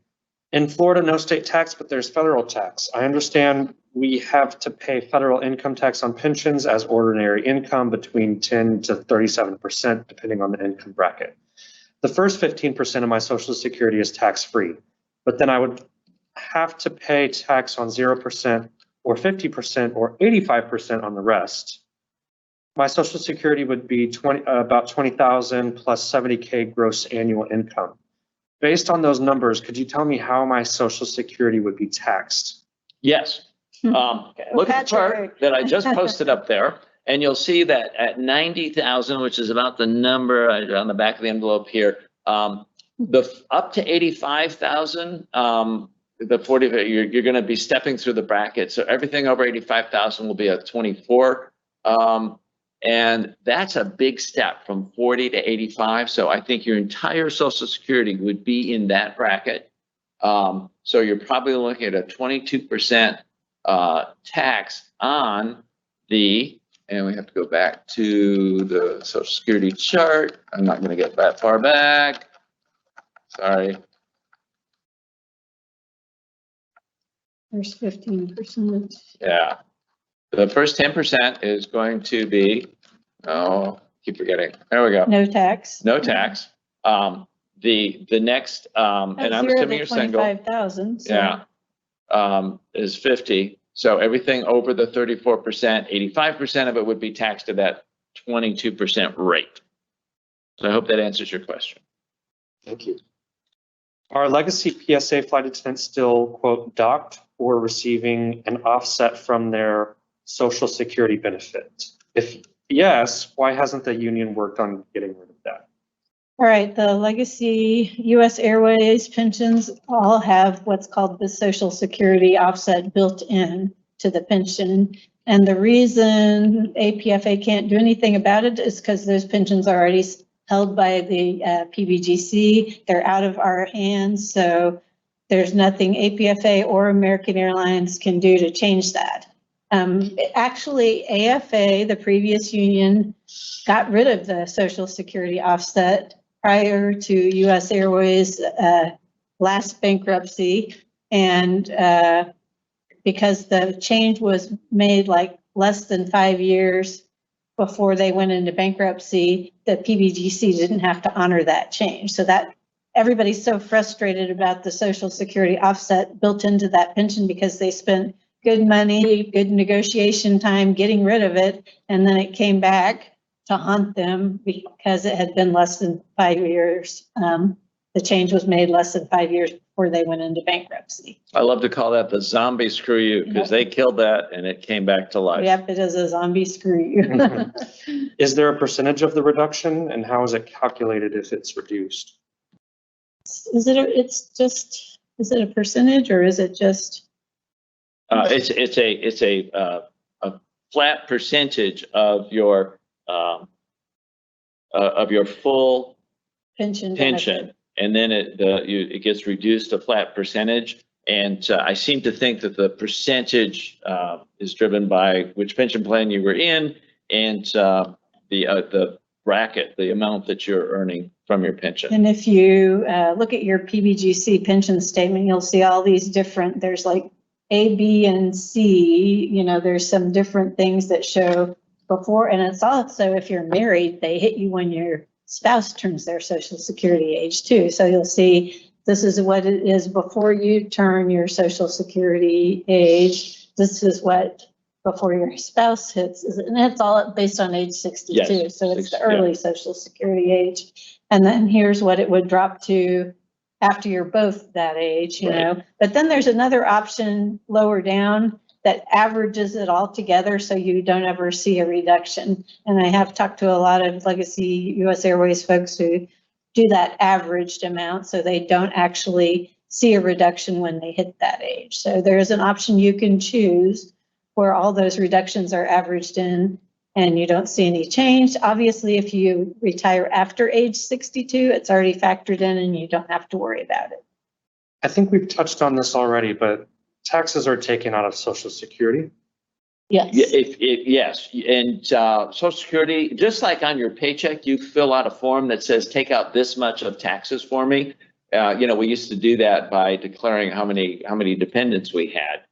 In Florida, no state tax, but there's federal tax. I understand we have to pay federal income tax on pensions as ordinary income between 10 to 37%, depending on the income bracket. The first 15% of my Social Security is tax-free, but then I would have to pay tax on 0% or 50% or 85% on the rest. My Social Security would be about $20,000 plus $70K gross annual income. Based on those numbers, could you tell me how my Social Security would be taxed? Yes. Look at the chart that I just posted up there, and you'll see that at 90,000, which is about the number on the back of the envelope here, the up to 85,000, the 40, you're going to be stepping through the bracket. So everything over 85,000 will be a 24. And that's a big step from 40 to 85. So I think your entire Social Security would be in that bracket. So you're probably looking at a 22% tax on the, and we have to go back to the Social Security chart. I'm not going to get that far back. Sorry. There's 15%. Yeah. The first 10% is going to be, oh, keep forgetting. There we go. No tax. No tax. The next, and I'm assuming you're single. 25,000. So. Yeah. Is 50. So everything over the 34%, 85% of it would be taxed at that 22% rate. So I hope that answers your question. Thank you. Are legacy PSA flight attendants still, quote, docked or receiving an offset from their Social Security benefit? If yes, why hasn't the union worked on getting rid of that? All right, the legacy U.S. Airways pensions all have what's called the Social Security offset built in to the pension. And the reason APFA can't do anything about it is because those pensions are already held by the PBGC. They're out of our hands, so there's nothing APFA or American Airlines can do to change that. Actually, AFA, the previous union, got rid of the Social Security offset prior to U.S. Airways' last bankruptcy. And because the change was made like less than 5 years before they went into bankruptcy, the PBGC didn't have to honor that change. So that everybody's so frustrated about the Social Security offset built into that pension because they spent good money, good negotiation time getting rid of it, and then it came back to haunt them because it had been less than 5 years. the change was made less than 5 years before they went into bankruptcy. I love to call that the zombie screw you, because they killed that and it came back to life. Yep, it is a zombie screw you. Is there a percentage of the reduction, and how is it calculated if it's reduced? Is it a percentage, or is it just? It's a flat percentage of your full Pension. pension, and then it gets reduced to flat percentage. And I seem to think that the percentage is driven by which pension plan you were in, and the bracket, the amount that you're earning from your pension. And if you look at your PBGC pension statement, you'll see all these different, there's like A, B, and C, there's some different things that show before. And it's also, if you're married, they hit you when your spouse turns their Social Security age too. So you'll see this is what it is before you turn your Social Security age. This is what before your spouse hits, and it's all based on age 62. Yes, so it's the early Social Security age. And then here's what it would drop to after you're both that age, But then there's another option lower down that averages it all together so you don't ever see a reduction. And I have talked to a lot of legacy US Airways folks who do that averaged amount so they don't actually see a reduction when they hit that age. So there's an option you can choose where all those reductions are averaged in and you don't see any change. Obviously, if you retire after age 62, it's already factored in and you don't have to worry about it. I think we've touched on this already, but taxes are taken out of Social Security. Yes. Yes, and Social Security, just like on your paycheck, you fill out a form that says, take out this much of taxes for me. We used to do that by declaring how many dependents we had.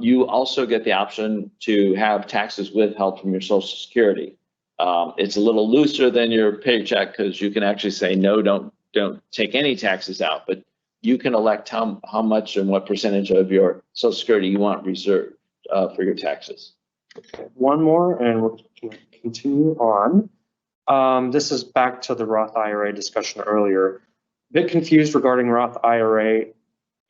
You also get the option to have taxes withheld from your Social Security. It's a little looser than your paycheck because you can actually say, no, don't take any taxes out, but you can elect how much and what percentage of your Social Security you want reserved for your taxes. Okay, one more and we'll continue on. This is back to the Roth IRA discussion earlier. A bit confused regarding Roth IRA.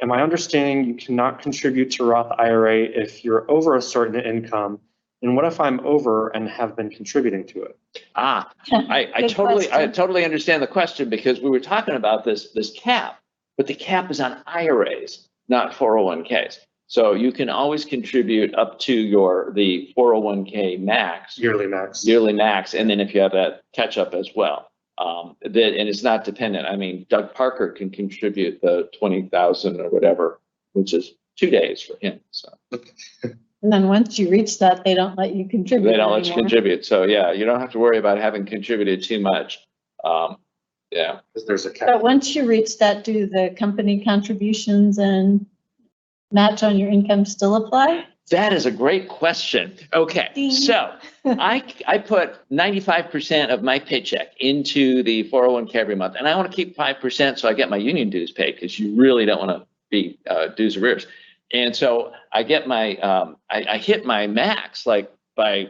Am I understanding you cannot contribute to Roth IRA if you're over a certain income? And what if I'm over and have been contributing to it? I totally understand the question because we were talking about this cap, but the cap is on IRAs, not 401ks. So you can always contribute up to the 401k max. Yearly max. And then if you have that catch up as well. And it's not dependent. I mean, Doug Parker can contribute the 20,000 or whatever, which is 2 days for him. So. And then once you reach that, they don't let you contribute. They don't let you contribute. So yeah, you don't have to worry about having contributed too much. Yeah. Because there's a cap. But once you reach that, do the company contributions and match on your income still apply? That is a great question. Okay, Ding. So I put 95% of my paycheck into the 401k every month, and I want to keep 5% so I get my union dues paid because you really don't want to be dues arrears. And so I get my I hit my max like by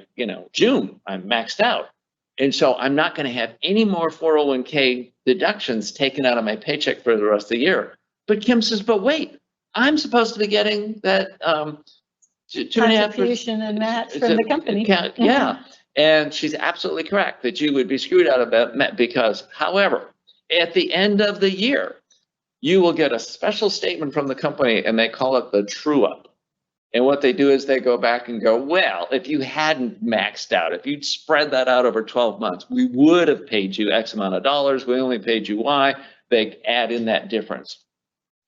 June. I'm maxed out, and so I'm not going to have any more 401k deductions taken out of my paycheck for the rest of the year. But Kim says, but wait, I'm supposed to be getting that 2.5% contribution and match from the company. Yeah, and she's absolutely correct that you would be screwed out of that because, however, at the end of the year, you will get a special statement from the company and they call it the true up. And what they do is they go back and go, well, if you hadn't maxed out, if you'd spread that out over 12 months, we would have paid you X amount of dollars. We only paid you Y. They add in that difference.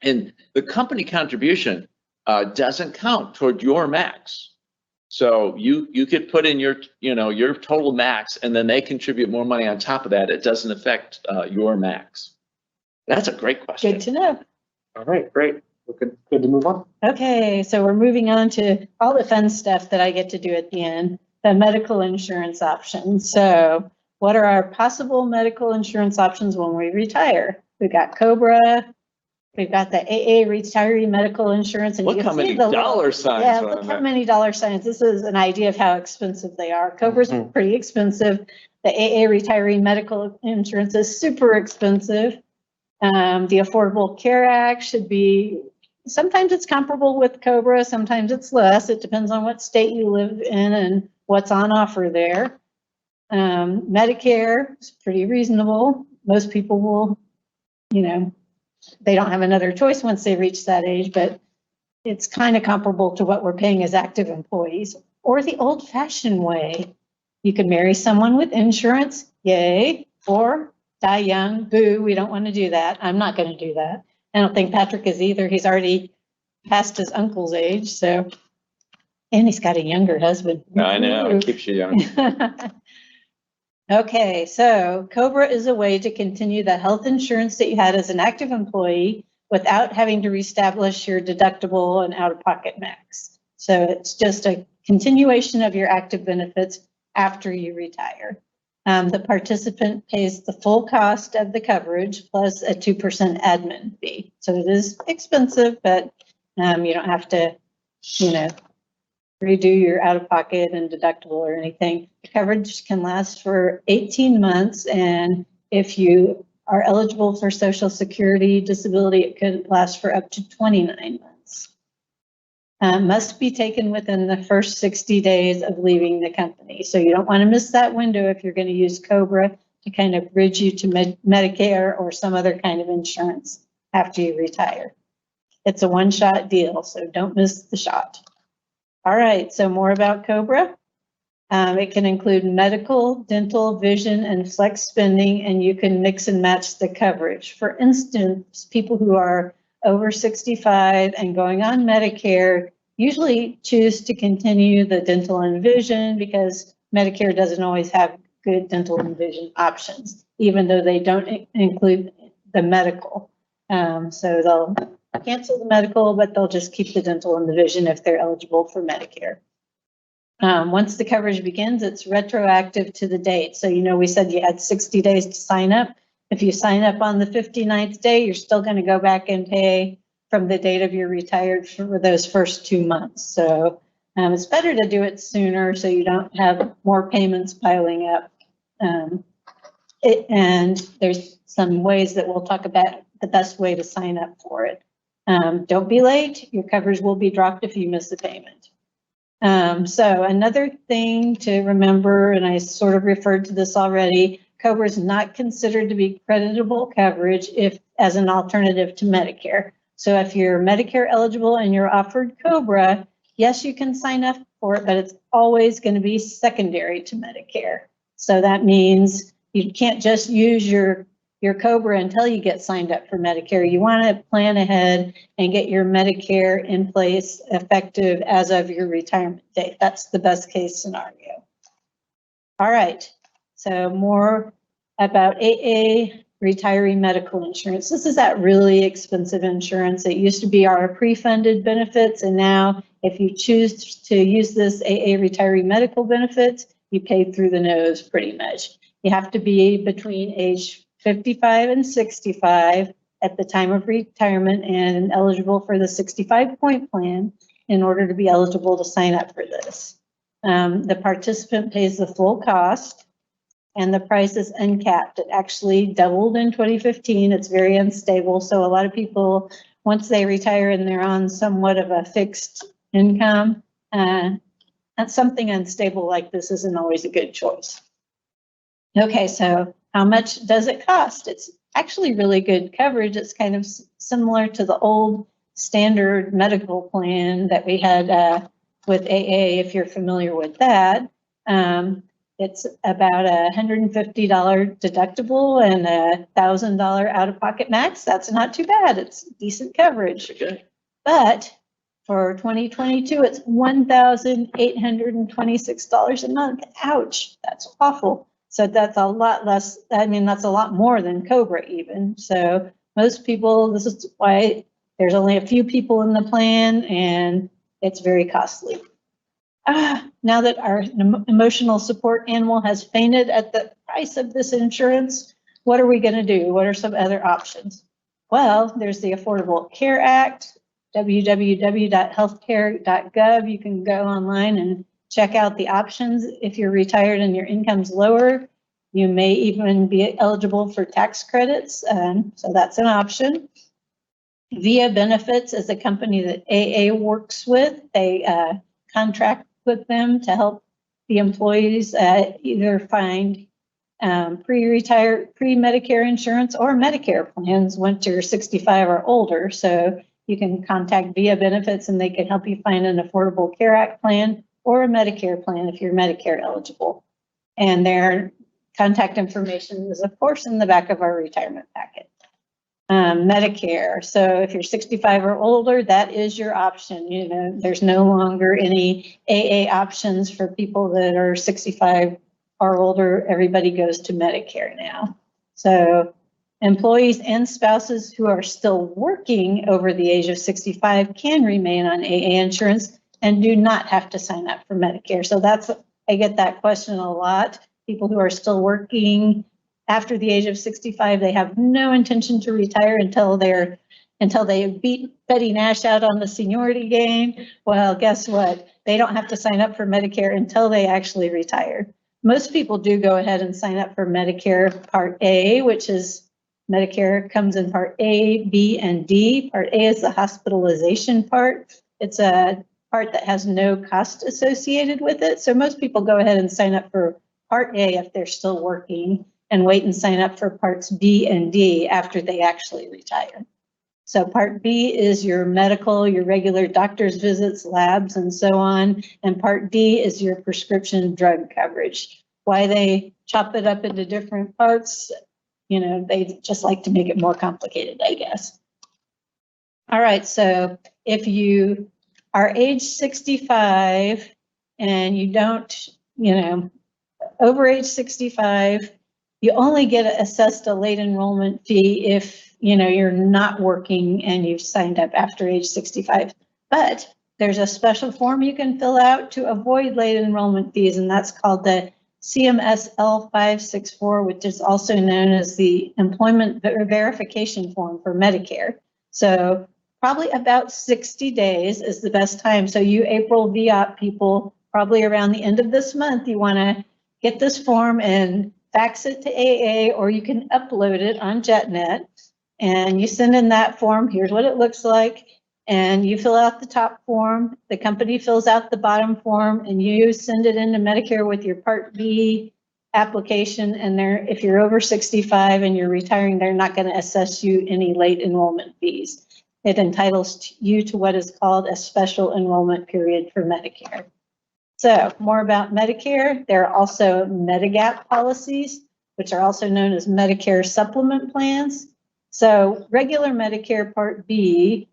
And the company contribution doesn't count toward your max. So you could put in your total max and then they contribute more money on top of that. It doesn't affect your max. That's a great question. Good to know. All right, great. Good to move on. Okay, so we're moving on to all the fun stuff that I get to do at the end, the medical insurance options. So what are our possible medical insurance options when we retire? We've got COBRA, we've got the AA retiree medical insurance. And look how many dollar signs. Yeah, look how many dollar signs. This is an idea of how expensive they are. COBRA's pretty expensive. The AA retiree medical insurance is super expensive. The Affordable Care Act should be, sometimes it's comparable with COBRA, sometimes it's less. It depends on what state you live in and what's on offer there. Medicare is pretty reasonable. Most people will, they don't have another choice once they reach that age, but it's kind of comparable to what we're paying as active employees. Or the old-fashioned way, you can marry someone with insurance, yay, or die young, boo, we don't want to do that. I'm not going to do that. I don't think Patrick is either. He's already past his uncle's age, so, and he's got a younger husband. I know, it keeps you young. Okay, so COBRA is a way to continue the health insurance that you had as an active employee without having to reestablish your deductible and out-of-pocket max. So it's just a continuation of your active benefits after you retire. The participant pays the full cost of the coverage plus a 2% admin fee. So it is expensive, but you don't have to, redo your out-of-pocket and deductible or anything. The coverage can last for 18 months, and if you are eligible for Social Security disability, it could last for up to 29 months. Must be taken within the first 60 days of leaving the company. So you don't want to miss that window if you're going to use COBRA to kind of bridge you to Medicare or some other kind of insurance after you retire. It's a one-shot deal, so don't miss the shot. All right, so more about COBRA. It can include medical, dental, vision, and flex spending, and you can mix and match the coverage. For instance, people who are over 65 and going on Medicare usually choose to continue the dental and vision because Medicare doesn't always have good dental and vision options, even though they don't include the medical. So they'll cancel the medical, but they'll just keep the dental and the vision if they're eligible for Medicare. Once the coverage begins, it's retroactive to the date. So, we said you had 60 days to sign up. If you sign up on the 59th day, you're still going to go back and pay from the date of your retired for those first 2 months. So it's better to do it sooner so you don't have more payments piling up. And there's some ways that we'll talk about the best way to sign up for it. Don't be late. Your coverage will be dropped if you miss a payment. So another thing to remember, and I sort of referred to this already, COBRA is not considered to be creditable coverage if as an alternative to Medicare. So if you're Medicare eligible and you're offered COBRA, yes, you can sign up for it, but it's always going to be secondary to Medicare. So that means you can't just use your COBRA until you get signed up for Medicare. You want to plan ahead and get your Medicare in place effective as of your retirement date. That's the best case scenario. All right, so more about AA retiree medical insurance. This is that really expensive insurance. It used to be our pre-funded benefits, and now if you choose to use this AA retiree medical benefits, you pay through the nose pretty much. You have to be between age 55 and 65 at the time of retirement and eligible for the 65-point plan in order to be eligible to sign up for this. The participant pays the full cost and the price is uncapped. It actually doubled in 2015. It's very unstable. So a lot of people, once they retire and they're on somewhat of a fixed income, and something unstable like this isn't always a good choice. Okay, so how much does it cost? It's actually really good coverage. It's kind of similar to the old standard medical plan that we had with AA, if you're familiar with that. It's about $150 deductible and $1,000 out-of-pocket max. That's not too bad. It's decent coverage. Okay. But for 2022, it's $1,826 a month. Ouch, that's awful. So that's a lot less. I mean, that's a lot more than COBRA even. So most people, this is why there's only a few people in the plan and it's very costly. Now that our emotional support animal has fainted at the price of this insurance, what are we going to do? What are some other options? Well, there's the Affordable Care Act, www.healthcare.gov. You can go online and check out the options if you're retired and your income's lower. You may even be eligible for tax credits, so that's an option. VIA Benefits is a company that AA works with. They contract with them to help the employees either find pre-Medicare insurance or Medicare plans once you're 65 or older. So you can contact VIA Benefits and they can help you find an Affordable Care Act plan or a Medicare plan if you're Medicare eligible. And their contact information is, of course, in the back of our retirement packet. Medicare. So if you're 65 or older, that is your option. You know, there's no longer any AA options for people that are 65 or older. Everybody goes to Medicare now. So employees and spouses who are still working over the age of 65 can remain on AA insurance and do not have to sign up for Medicare. So I get that question a lot. People who are still working after the age of 65, they have no intention to retire until they beat Betty Nash out on the seniority game. Well, guess what? They don't have to sign up for Medicare until they actually retire. Most people do go ahead and sign up for Medicare Part A, which is Medicare comes in Part A, B, and D. Part A is the hospitalization part. It's a part that has no cost associated with it. So most people go ahead and sign up for Part A if they're still working, and wait and sign up for parts B and D after they actually retire. So part B is your medical, your regular doctor's visits, labs, and so on. And part D is your prescription drug coverage. Why they chop it up into different parts, you know, they just like to make it more complicated, I guess. All right, so if you are age 65 and you don't, you know, over age 65, you only get assessed a late enrollment fee if, you know, you're not working and you've signed up after age 65. But there's a special form you can fill out to avoid late enrollment fees, and that's called the CMS L564, which is also known as the Employment Verification Form for Medicare. So probably about 60 days is the best time. So you April VOP people, probably around the end of this month, you want to get this form and fax it to AA, or you can upload it on JetNet, and you send in that form. Here's what it looks like, and you fill out the top form. The company fills out the bottom form, and you send it into Medicare with your Part B application. And if you're over 65 and you're retiring, they're not going to assess you any late enrollment fees. It entitles you to what is called a special enrollment period for Medicare. So more about Medicare. There are also Medigap policies, which are also known as Medicare supplement plans. So regular Medicare Part B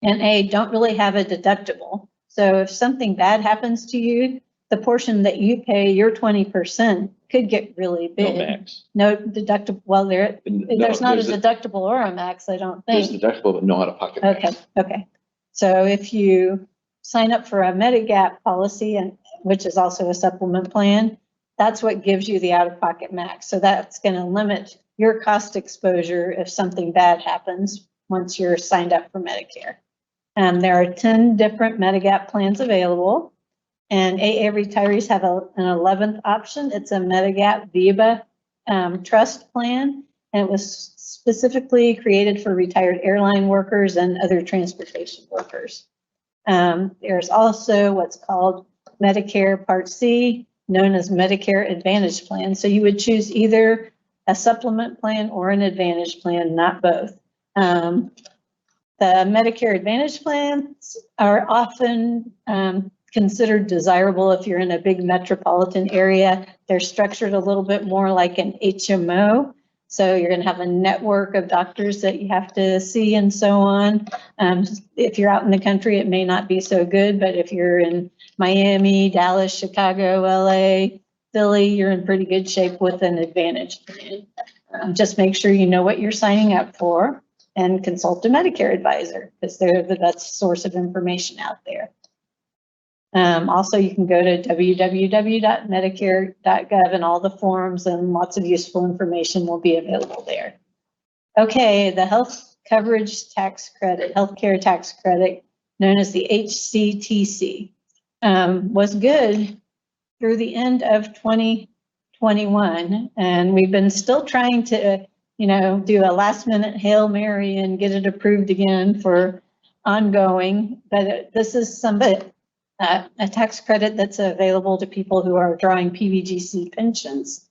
and A don't really have a deductible. So if something bad happens to you, the portion that you pay, your 20%, could get really big. No max. No deductible. Well, there's not a deductible or a max, I don't think. There's deductible, but no out-of-pocket max. Okay. So if you sign up for a Medigap policy, which is also a supplement plan, that's what gives you the out-of-pocket max. So that's going to limit your cost exposure if something bad happens once you're signed up for Medicare. There are 10 different Medigap plans available, and AA retirees have an 11th option. It's a Medigap VIBA trust plan, and it was specifically created for retired airline workers and other transportation workers. There's also what's called Medicare Part C, known as Medicare Advantage Plan. So you would choose either a supplement plan or an Advantage plan, not both. The Medicare Advantage plans are often considered desirable if you're in a big metropolitan area. They're structured a little bit more like an HMO. So you're going to have a network of doctors that you have to see and so on. If you're out in the country, it may not be so good, but if you're in Miami, Dallas, Chicago, LA, Philly, you're in pretty good shape with an Advantage plan. Just make sure you know what you're signing up for and consult a Medicare advisor, because they're the best source of information out there. Also, you can go to www.medicare.gov, and all the forms and lots of useful information will be available there. Okay, the health coverage tax credit, healthcare tax credit, known as the HCTC, was good through the end of 2020. 2021. And we've been still trying to, do a last minute Hail Mary and get it approved again for ongoing. But this is a tax credit that's available to people who are drawing PBGC pensions.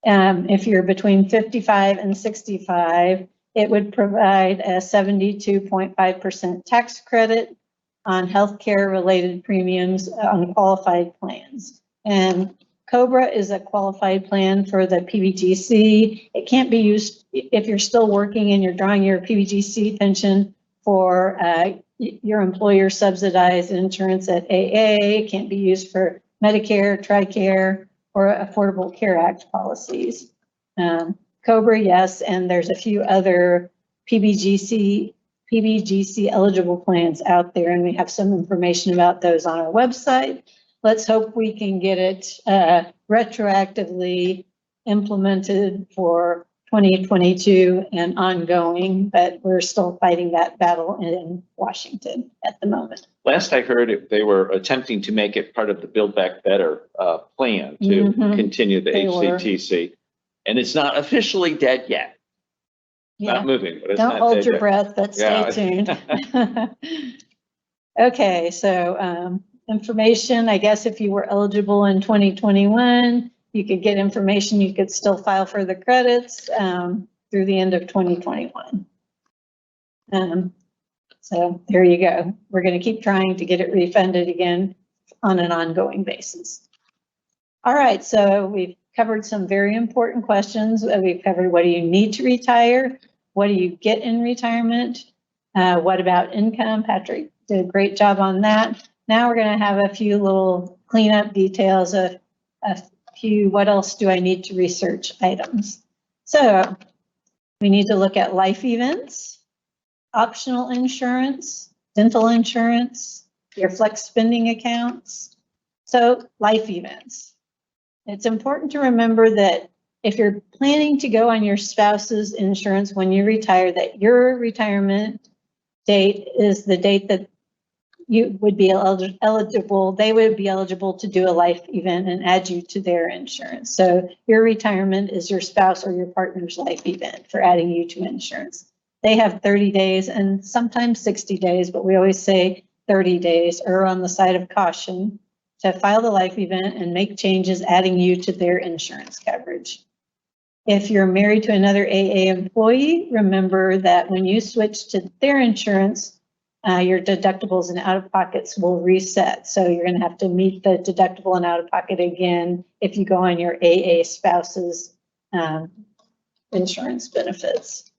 If you're between 55 and 65, it would provide a 72.5% tax credit on healthcare related premiums on qualified plans. And COBRA is a qualified plan for the PBGC. It can't be used if you're still working and you're drawing your PBGC pension for your employer subsidized insurance at AA. It can't be used for Medicare, TRICARE, or Affordable Care Act policies. COBRA, yes, and there's a few other PBGC eligible plans out there, and we have some information about those on our website. Let's hope we can get it retroactively implemented for 2022 and ongoing, but we're still fighting that battle in Washington at the moment. Last I heard, they were attempting to make it part of the Build Back Better plan to continue the HCTC. And it's not officially dead yet. Yeah. Not moving, but it's Don't not hold dead your yet. breath, but stay tuned. Okay, so information, I guess if you were eligible in 2021, you could get information, you could still file for the credits through the end of 2021. So there you go. We're going to keep trying to get it refunded again on an ongoing basis. All right, so we've covered some very important questions. We've covered what do you need to retire? What do you get in retirement? What about income? Patrick did a great job on that. Now we're going to have a few little cleanup details of a few, what else do I need to research items. So we need to look at life events, optional insurance, dental insurance, your flex spending accounts. So life events. It's important to remember that if you're planning to go on your spouse's insurance when you retire, that your retirement date is the date that you would be eligible, they would be eligible to do a life event and add you to their insurance. So your retirement is your spouse or your partner's life event for adding you to insurance. They have 30 days and sometimes 60 days, but we always say 30 days or on the side of caution to file the life event and make changes adding you to their insurance coverage. If you're married to another AA employee, remember that when you switch to their insurance, your deductibles and out-of-pockets will reset. So you're going to have to meet the deductible and out-of-pocket again if you go on your AA spouse's insurance benefits.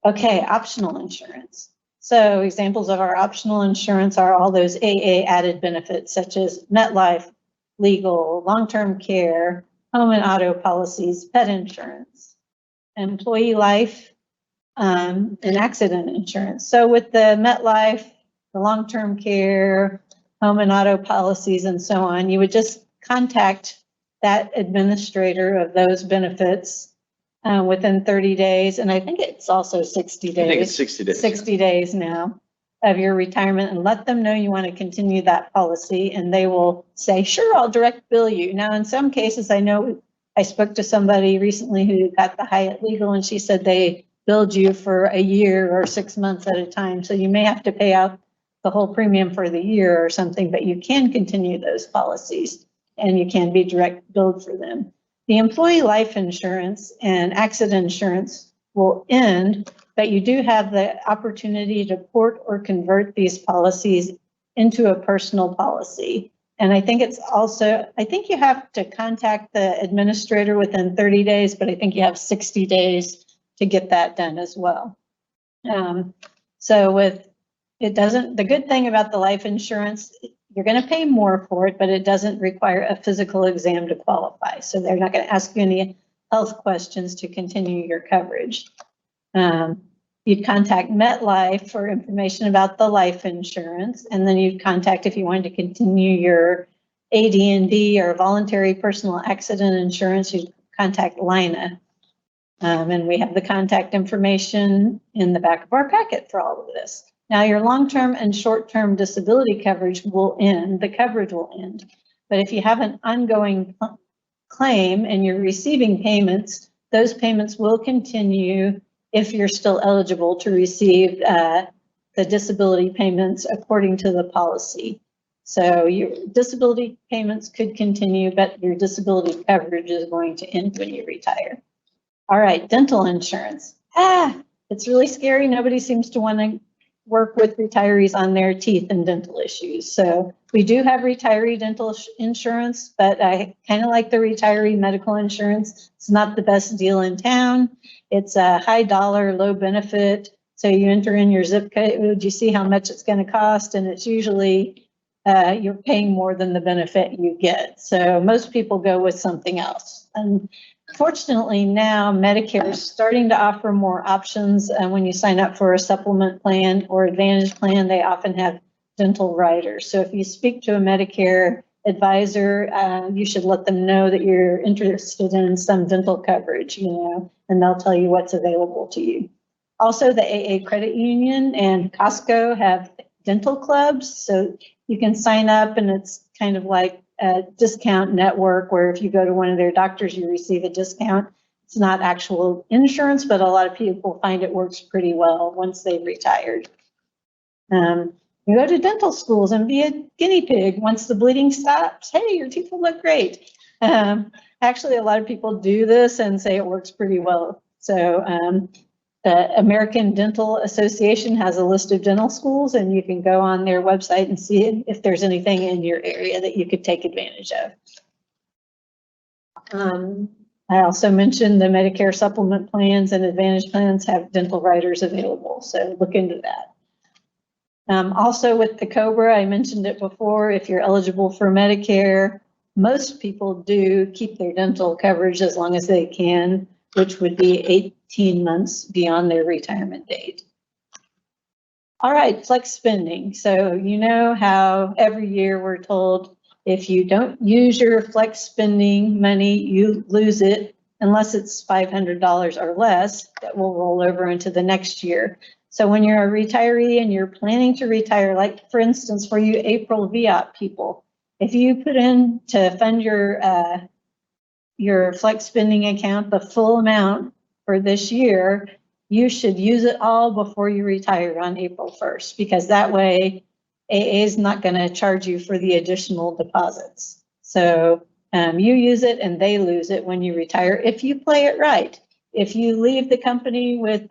Okay, optional insurance. So examples of our optional insurance are all those AA added benefits such as MetLife, legal, long-term care, home and auto policies, pet insurance, employee life, and accident insurance. So with the MetLife, the long-term care, home and auto policies, and so on, you would just contact that administrator of those benefits within 30 days. And I think it's also 60 days. I think it's 60 days. 60 days now of your retirement, and let them know you want to continue that policy, and they will say, sure, I'll direct bill you. Now, in some cases, I know I spoke to somebody recently who got the Hyatt Legal, and she said they billed you for a year or 6 months at a time. So you may have to pay out the whole premium for the year or something, but you can continue those policies and you can be direct billed for them. The employee life insurance and accident insurance will end, but you do have the opportunity to port or convert these policies into a personal policy. And I think it's also, I think you have to contact the administrator within 30 days, but I think you have 60 days to get that done as well. So with, it doesn't, the good thing about the life insurance, you're going to pay more for it, but it doesn't require a physical exam to qualify. So they're not going to ask you any health questions to continue your coverage. You'd contact MetLife for information about the life insurance, and then you'd contact, if you wanted to continue your AD&D or voluntary personal accident insurance, you'd contact Lina. And we have the contact information in the back of our packet for all of this. Now, your long-term and short-term disability coverage will end, the coverage will end. But if you have an ongoing claim and you're receiving payments, those payments will continue if you're still eligible to receive the disability payments according to the policy. So your disability payments could continue, but your disability coverage is going to end when you retire. All right, dental insurance. It's really scary. Nobody seems to want to work with retirees on their teeth and dental issues. So we do have retiree dental insurance, but I kind of like the retiree medical insurance. It's not the best deal in town. It's a high dollar, low benefit. So you enter in your zip code, you see how much it's going to cost, and it's usually you're paying more than the benefit you get. So most people go with something else. And fortunately now Medicare is starting to offer more options. And when you sign up for a supplement plan or advantage plan, they often have dental riders. So if you speak to a Medicare advisor, you should let them know that you're interested in some dental coverage, and they'll tell you what's available to you. Also, the AA Credit Union and Costco have dental clubs. So you can sign up, and it's kind of like a discount network where if you go to one of their doctors, you receive a discount. It's not actual insurance, but a lot of people find it works pretty well once they've retired. You go to dental schools and be a guinea pig. Once the bleeding stops, hey, your teeth will look great. Actually, a lot of people do this and say it works pretty well. So the American Dental Association has a list of dental schools, and you can go on their website and see if there's anything in your area that you could take advantage of. I also mentioned the Medicare supplement plans and advantage plans have dental riders available, so look into that. Also with the COBRA, I mentioned it before, if you're eligible for Medicare, most people do keep their dental coverage as long as they can, which would be 18 months beyond their retirement date. All right, flex spending. So you know how every year we're told if you don't use your flex spending money, you lose it unless it's $500 or less, that will roll over into the next year. So when you're a retiree and you're planning to retire, like for instance, for you April VOP people, if you put in to fund your flex spending account, the full amount for this year, you should use it all before you retire on April 1st, because that way AA is not going to charge you for the additional deposits. So you use it and they lose it when you retire if you play it right. If you leave the company with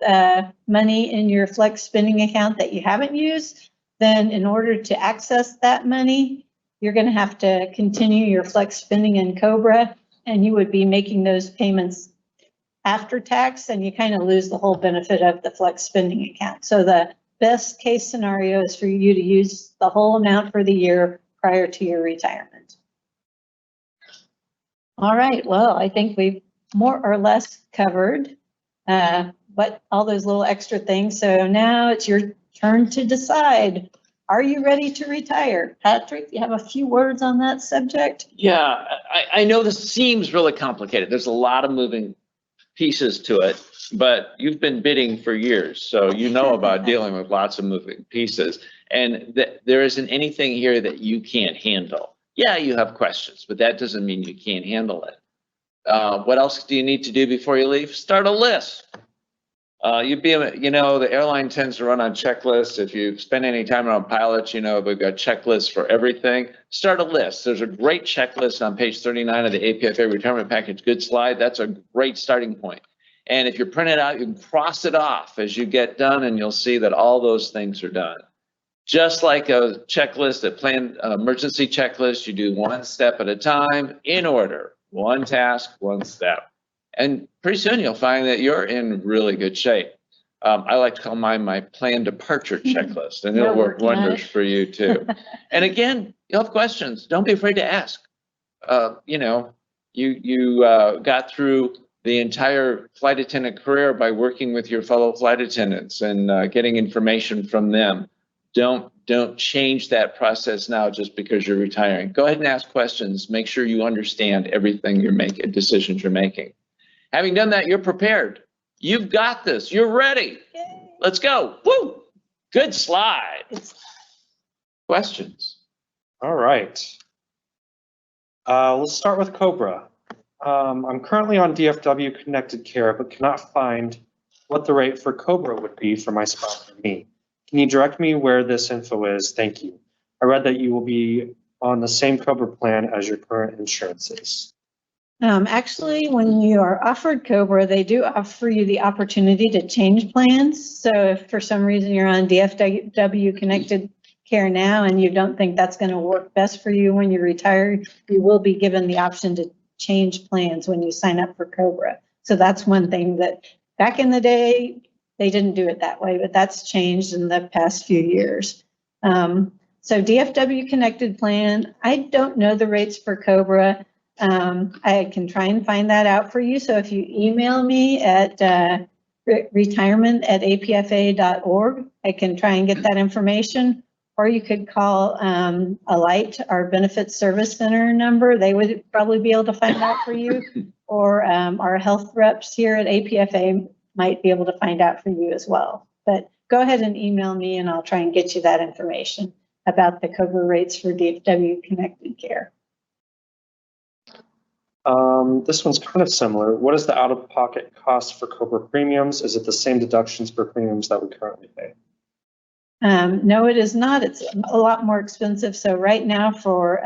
money in your flex spending account that you haven't used, then in order to access that money, you're going to have to continue your flex spending in COBRA, and you would be making those payments after tax, and you kind of lose the whole benefit of the flex spending account. So the best case scenario is for you to use the whole amount for the year prior to your retirement. All right, well, I think we've more or less covered but all those little extra things. So now it's your turn to decide. Are you ready to retire? Patrick, you have a few words on that subject? Yeah, I know this seems really complicated. There's a lot of moving pieces to it, but you've been bidding for years, so you know about dealing with lots of moving pieces. And there isn't anything here that you can't handle. Yeah, you have questions, but that doesn't mean you can't handle it. What else do you need to do before you leave? Start a list. The airline tends to run on checklists. If you spend any time around pilots, we've got checklists for everything. Start a list. There's a great checklist on page 39 of the APFA retirement package. Good slide. That's a great starting point. And if you print it out, you can cross it off as you get done, and you'll see that all those things are done. Just like a checklist, an emergency checklist, you do one step at a time in order. One task, one step. And pretty soon you'll find that you're in really good shape. I like to call mine my planned departure checklist, and it'll work wonders for you too. And again, you'll have questions. Don't be afraid to ask. You got through the entire flight attendant career by working with your fellow flight attendants and getting information from them. Don't change that process now just because you're retiring. Go ahead and ask questions. Make sure you understand everything you're making, decisions you're making. Having done that, you're prepared. You've got this. You're ready. Yay. Let's go. Woo! Good slide. Questions? All right. Let's start with COBRA. I'm currently on DFW Connected Care, but cannot find what the rate for COBRA would be for my spouse and me. Can you direct me where this info is? Thank you. I read that you will be on the same COBRA plan as your current insurance is. Actually, when you are offered COBRA, they do offer you the opportunity to change plans. So if for some reason you're on DFW Connected Care now and you don't think that's going to work best for you when you retire, you will be given the option to change plans when you sign up for COBRA. So that's one thing that back in the day, they didn't do it that way, but that's changed in the past few years. So DFW Connected Plan, I don't know the rates for COBRA. I can try and find that out for you. So if you email me at retirement@apfa.org, I can try and get that information. Or you could call Alight, our Benefits Service Center number. They would probably be able to find out for you. Or our health reps here at APFA might be able to find out for you as well. But go ahead and email me and I'll try and get you that information about the COBRA rates for DFW Connected Care. This one's kind of similar. What is the out-of-pocket cost for COBRA premiums? Is it the same deductions for premiums that we currently pay? No, it is not. It's a lot more expensive. So right now for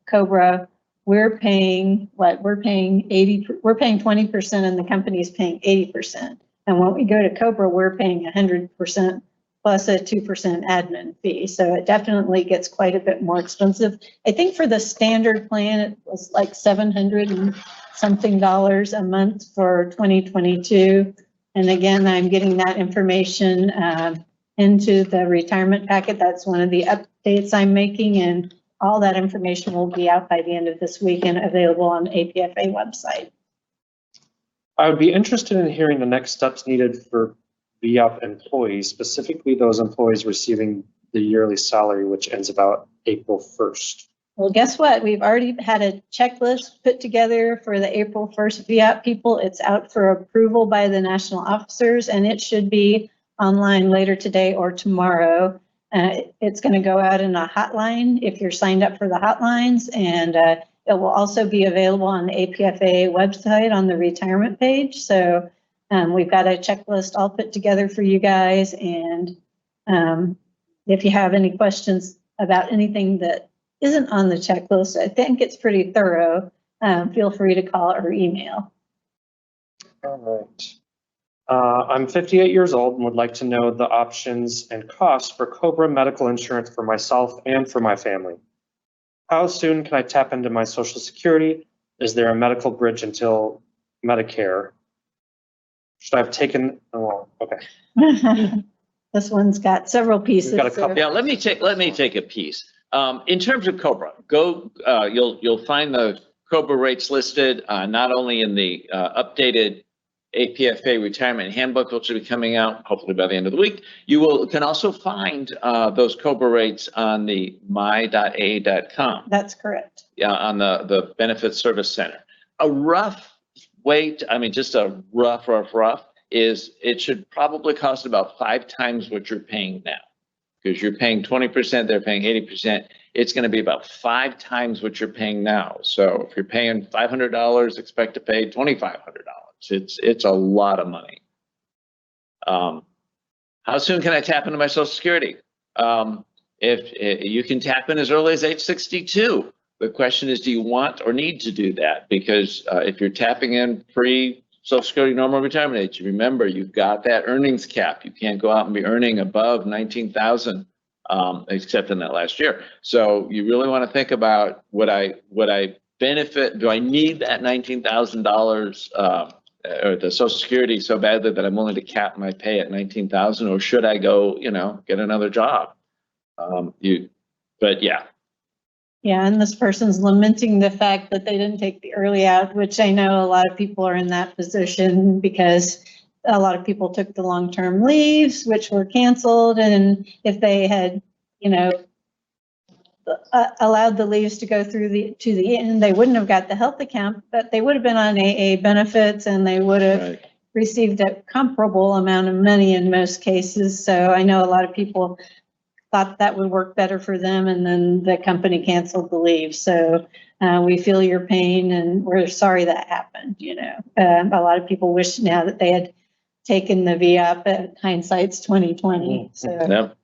COBRA, we're paying what? We're paying 20% and the company's paying 80%. And when we go to COBRA, we're paying 100% plus a 2% admin fee. So it definitely gets quite a bit more expensive. I think for the standard plan, it was like $700 and something a month for 2022. And again, I'm getting that information into the retirement packet. That's one of the updates I'm making, and all that information will be out by the end of this week and available on the APFA website. I would be interested in hearing the next steps needed for VUP employees, specifically those employees receiving the yearly salary, which ends about April 1st. Well, guess what? We've already had a checklist put together for the April 1st VUP people. It's out for approval by the national officers, and it should be online later today or tomorrow. It's going to go out in a hotline if you're signed up for the hotlines, and it will also be available on the APFA website on the retirement page. So we've got a checklist all put together for you guys, and if you have any questions about anything that isn't on the checklist, I think it's pretty thorough. Feel free to call or email. All right. I'm 58 years old and would like to know the options and costs for COBRA medical insurance for myself and for my family. How soon can I tap into my Social Security? Is there a medical bridge until Medicare? Should I have taken? Oh, okay. This one's got several pieces. We've got a couple. Yeah, let me take a piece. In terms of COBRA, you'll find the COBRA rates listed not only in the updated APFA retirement handbook, which will be coming out hopefully by the end of the week. You can also find those COBRA rates on the my.a.com. That's correct. Yeah, on the Benefits Service Center. A rough weight, just a rough is it should probably cost about 5 times what you're paying now. Because you're paying 20%, they're paying 80%. It's going to be about 5 times what you're paying now. So if you're paying $500, expect to pay $2,500. It's a lot of money. How soon can I tap into my Social Security? If you can tap in as early as age 62. The question is, do you want or need to do that? Because if you're tapping in pre-Social Security normal retirement age, remember you've got that earnings cap. You can't go out and be earning above $19,000, except in that last year. So you really want to think about would I benefit? Do I need that $19,000? Or the Social Security so badly that I'm willing to cap my pay at $19,000, or should I go, get another job? But yeah. Yeah, and this person's lamenting the fact that they didn't take the early out, which I know a lot of people are in that position because a lot of people took the long-term leaves, which were canceled, and if they had, allowed the leaves to go through to the end, they wouldn't have got the health account, but they would have been on AA benefits and they would have received a comparable amount of money in most cases. So I know a lot of people thought that would work better for them, and then the company canceled the leave. So we feel your pain, and we're sorry that happened. A lot of people wish now that they had taken the VOP, but hindsight's 2020. So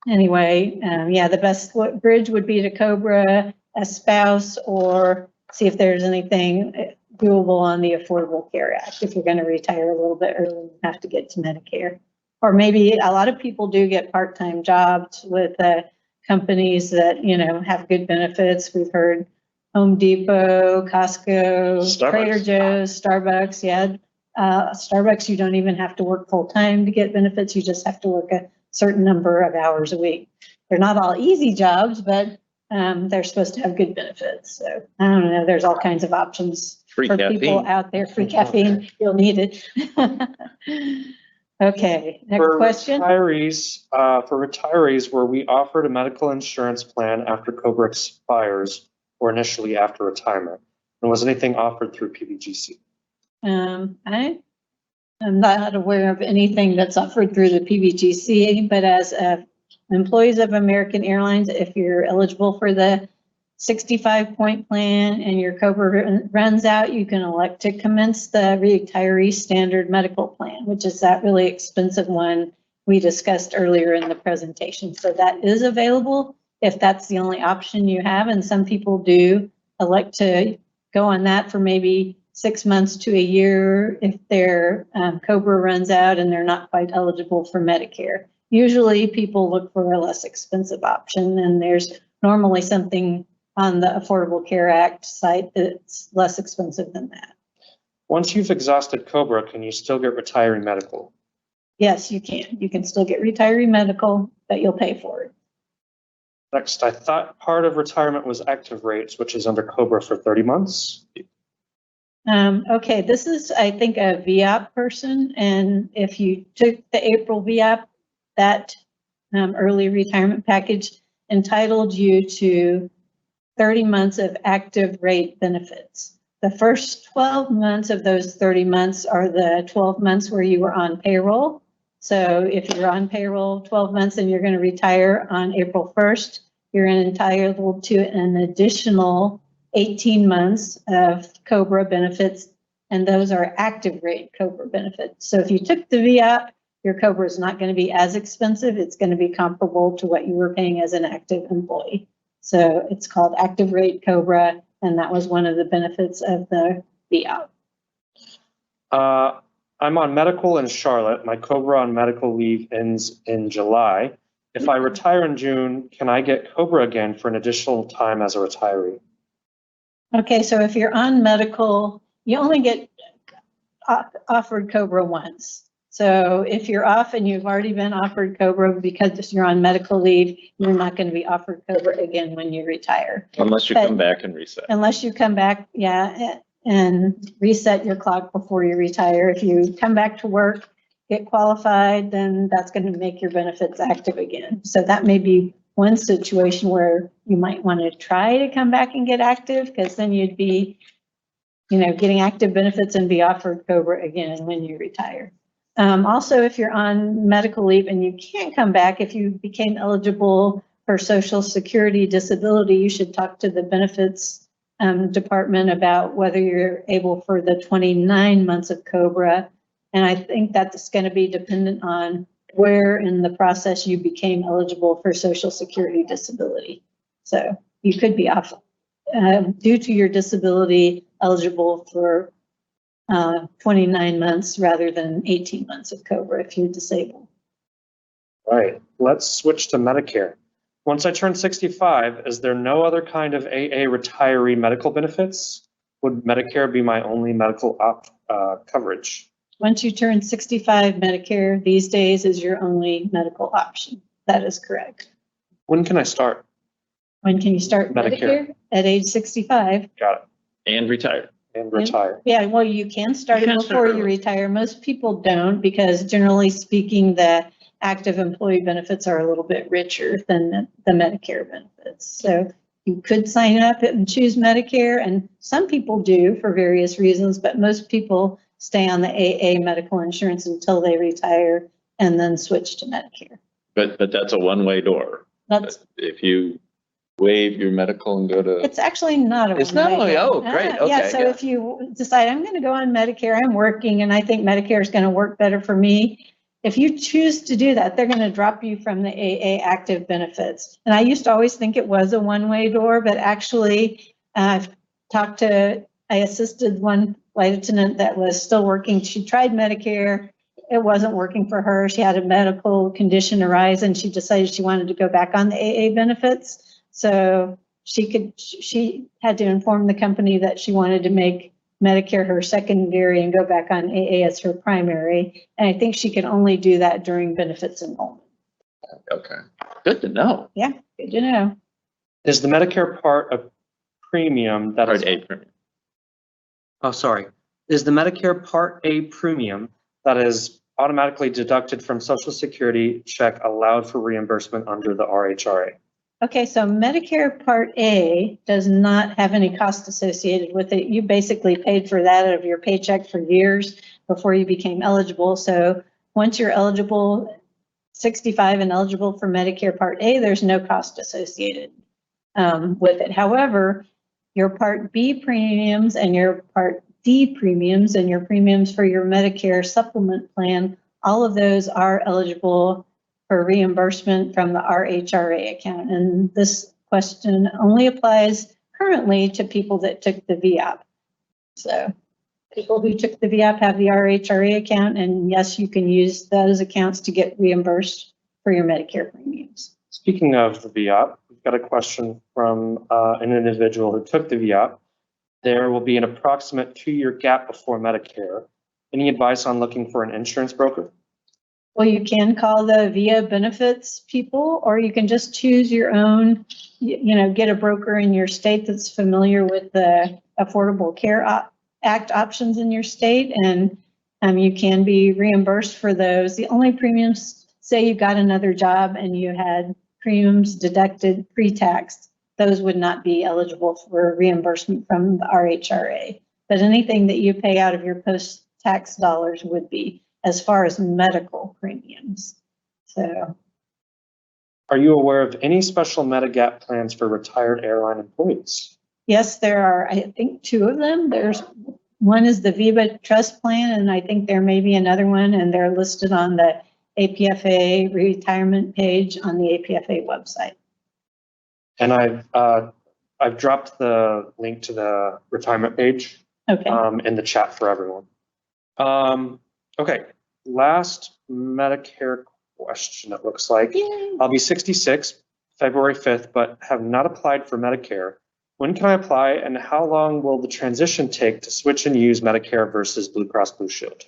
anyway, yeah, the best bridge would be to COBRA, a spouse, or see if there's anything doable on the Affordable Care Act if you're going to retire a little bit early and have to get to Medicare. Or maybe a lot of people do get part-time jobs with companies that, have good benefits. We've heard Home Depot, Costco, Starbucks. Trader Joe's, Starbucks. Yeah. Starbucks, you don't even have to work full-time to get benefits. You just have to work a certain number of hours a week. They're not all easy jobs, but they're supposed to have good benefits. So I don't know. There's all kinds of options Free for caffeine. people out there. Free caffeine. You'll need it. Okay, next question. For retirees, were we offered a medical insurance plan after COBRA expires or initially after retirement? And was anything offered through PBGC? I am not aware of anything that's offered through the PBGC, but as employees of American Airlines, if you're eligible for the 65-point plan and your COBRA runs out, you can elect to commence the retiree standard medical plan, which is that really expensive one we discussed earlier in the presentation. So that is available if that's the only option you have. And some people do elect to go on that for maybe 6 months to a year if their COBRA runs out and they're not quite eligible for Medicare. Usually people look for a less expensive option, and there's normally something on the Affordable Care Act site that's less expensive than that. Once you've exhausted COBRA, can you still get retiree medical? Yes, you can. You can still get retiree medical, but you'll pay for it. Next, I thought part of retirement was active rates, which is under COBRA for 30 months. Okay, this is, I think, a VOP person, and if you took the April VOP, that early retirement package entitled you to 30 months of active rate benefits. The first 12 months of those 30 months are the 12 months where you were on payroll. So if you're on payroll 12 months and you're going to retire on April 1st, you're entitled to an additional 18 months of COBRA benefits, and those are active rate COBRA benefits. So if you took the VOP, your COBRA is not going to be as expensive. It's going to be comparable to what you were paying as an active employee. So it's called active rate COBRA, and that was one of the benefits of the VOP. I'm on medical in Charlotte. My COBRA on medical leave ends in July. If I retire in June, can I get COBRA again for an additional time as a retiree? Okay, so if you're on medical, you only get offered COBRA once. So if you're off and you've already been offered COBRA because you're on medical leave, you're not going to be offered COBRA again when you retire. Unless you come back and reset. Unless you come back, yeah, and reset your clock before you retire. If you come back to work, get qualified, then that's going to make your benefits active again. So that may be one situation where you might want to try to come back and get active, because then you'd be, getting active benefits and be offered COBRA again when you retire. Also, if you're on medical leave and you can't come back, if you became eligible for Social Security disability, you should talk to the benefits department about whether you're able for the 29 months of COBRA. And I think that's going to be dependent on where in the process you became eligible for Social Security disability. So you could be off due to your disability eligible for 29 months rather than 18 months of COBRA if you're disabled. Right, let's switch to Medicare. Once I turn 65, is there no other kind of AA retiree medical benefits? Would Medicare be my only medical coverage? Once you turn 65, Medicare these days is your only medical option. That is correct. When can I start? When can you start Medicare? At age 65. Got it. And retire. And retire. Yeah, well, you can start it before you retire. Most people don't, because generally speaking, the active employee benefits are a little bit richer than the Medicare benefits. So you could sign up and choose Medicare, and some people do for various reasons, but most people stay on the AA medical insurance until they retire and then switch to Medicare. But that's a one-way door. That's, If you waive your medical and go to, it's actually not a It's not one-way only- door. oh, great, Yeah, okay, so yeah. if you decide, I'm going to go on Medicare, I'm working, and I think Medicare is going to work better for me. If you choose to do that, they're going to drop you from the AA active benefits. And I used to always think it was a one-way door, but actually, I've I assisted one flight attendant that was still working. She tried Medicare. It wasn't working for her. She had a medical condition arise and she decided she wanted to go back on the AA benefits. So she had to inform the company that she wanted to make Medicare her secondary and go back on AA as her primary. And I think she can only do that during benefits enrollment. okay, good to know. Yeah, good to know. Is the Medicare part a premium that is, Part A premium. oh, sorry. Is the Medicare Part A premium that is automatically deducted from Social Security check allowed for reimbursement under the RHRA? Okay, so Medicare Part A does not have any cost associated with it. You basically paid for that out of your paycheck for years before you became eligible. So once you're eligible, 65 and eligible for Medicare Part A, there's no cost associated with it. However, your Part B premiums and your Part D premiums and your premiums for your Medicare supplement plan, all of those are eligible for reimbursement from the RHRA account. And this question only applies currently to people that took the VOP. So people who took the VOP have the RHRA account, and yes, you can use those accounts to get reimbursed for your Medicare premiums. Speaking of the VOP, we've got a question from an individual who took the VOP. There will be an approximate 2-year gap before Medicare. Any advice on looking for an insurance broker? Well, you can call the VIA benefits people, or you can just choose your own, get a broker in your state that's familiar with the Affordable Care Act options in your state, and you can be reimbursed for those. The only premiums, say you got another job and you had premiums deducted pre-tax, those would not be eligible for reimbursement from the RHRA. But anything that you pay out of your post-tax dollars would be, as far as medical premiums. So, Are you aware of any special Medigap plans for retired airline employees? yes, there are, I think, 2 of them. There's one is the Viva Trust Plan, and I think there may be another one, and they're listed on the APFA retirement page on the APFA website. And I've dropped the link to the retirement page Okay. in the chat for everyone. Okay, last Medicare question, it looks like. Yay. I'll be 66 February 5th, but have not applied for Medicare. When can I apply, and how long will the transition take to switch and use Medicare versus Blue Cross Blue Shield?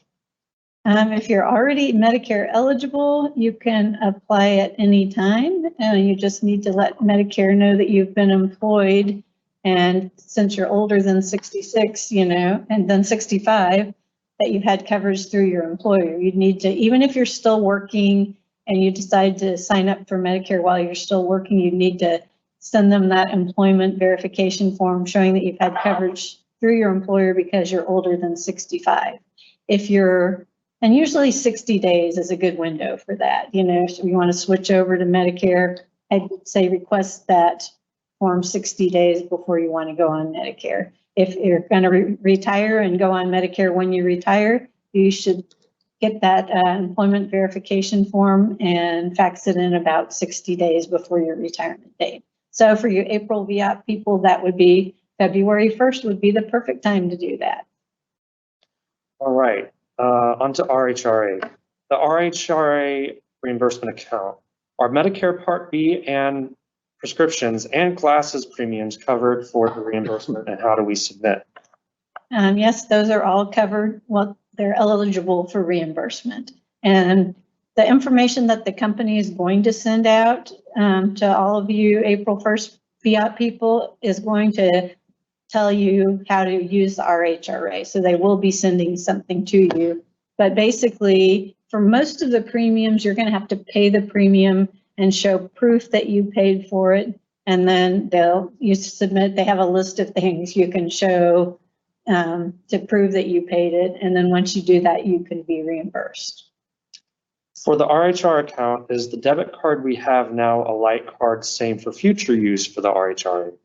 If you're already Medicare eligible, you can apply at any time. You just need to let Medicare know that you've been employed. And since you're older than 66, and then 65, that you've had coverage through your employer. You'd need to, even if you're still working and you decide to sign up for Medicare while you're still working, you need to send them that employment verification form showing that you've had coverage through your employer because you're older than 65. And usually 60 days is a good window for that. So you want to switch over to Medicare, I'd say request that form 60 days before you want to go on Medicare. If you're going to retire and go on Medicare when you retire, you should get that employment verification form and fax it in about 60 days before your retirement date. So for you April VOP people, that would be February 1st would be the perfect time to do that. All right, on to RHRA. The RHRA reimbursement account. Are Medicare Part B and prescriptions and glasses premiums covered for the reimbursement, and how do we submit? Yes, those are all covered. Well, they're eligible for reimbursement. And the information that the company is going to send out to all of you April 1st VOP people is going to tell you how to use the RHRA. So they will be sending something to you. But basically, for most of the premiums, you're going to have to pay the premium and show proof that you paid for it. And then you submit, they have a list of things you can show to prove that you paid it. And then once you do that, you can be reimbursed. For the RHR account, is the debit card we have now a light card, same for future use for the RHR account?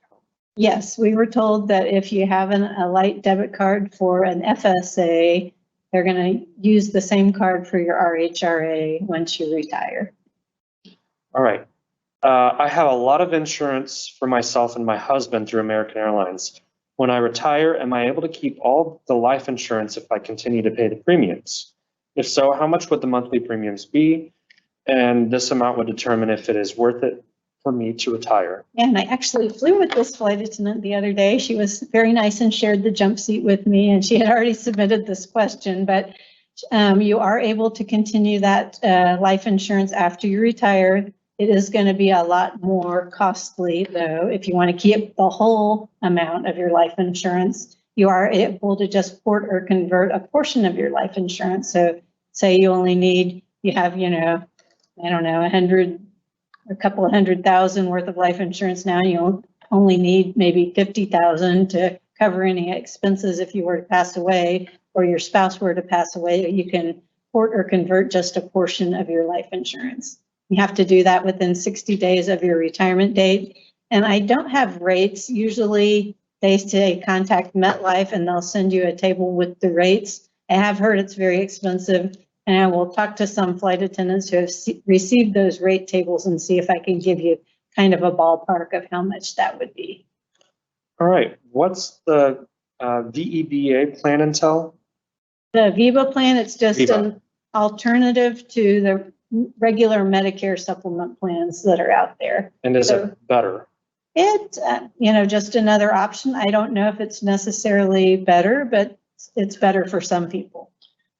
Yes, we were told that if you have a light debit card for an FSA, they're going to use the same card for your RHRA once you retire. All right. I have a lot of insurance for myself and my husband through American Airlines. When I retire, am I able to keep all the life insurance if I continue to pay the premiums? If so, how much would the monthly premiums be? And this amount would determine if it is worth it for me to retire. And I actually flew with this flight attendant the other day. She was very nice and shared the jump seat with me, and she had already submitted this question, but you are able to continue that life insurance after you retire. It is going to be a lot more costly, though. If you want to keep the whole amount of your life insurance, you are able to just port or convert a portion of your life insurance. So say you only need, you have, I don't know, a couple of 100,000 worth of life insurance now, and you only need maybe 50,000 to cover any expenses if you were to pass away or your spouse were to pass away. You can port or convert just a portion of your life insurance. You have to do that within 60 days of your retirement date. And I don't have rates. Usually they say contact MetLife and they'll send you a table with the rates. I have heard it's very expensive, and I will talk to some flight attendants who have received those rate tables and see if I can give you kind of a ballpark of how much that would be. All right. What's the VEBA plan entail? The VIVA plan, it's just VIVA. an alternative to the regular Medicare supplement plans that are out there. And is So- it better? It's, just another option. I don't know if it's necessarily better, but it's better for some people.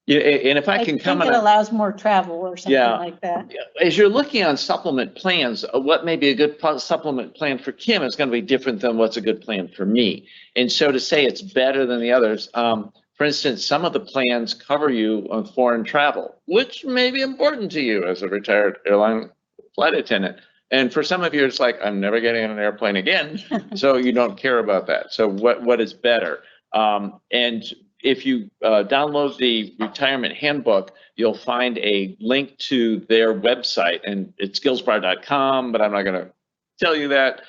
Yeah, and if I can think comment it on, allows more travel or something Yeah. like that. as you're looking on supplement plans, what may be a good supplement plan for Kim is going to be different than what's a good plan for me. And so to say it's better than the others, for instance, some of the plans cover you on foreign travel, which may be important to you as a retired airline flight attendant. And for some of you, it's like, I'm never getting on an airplane again. So you don't care about that. So what is better? And if you download the retirement handbook, you'll find a link to their website, and it's skillsbar.com, but I'm not going to tell you that.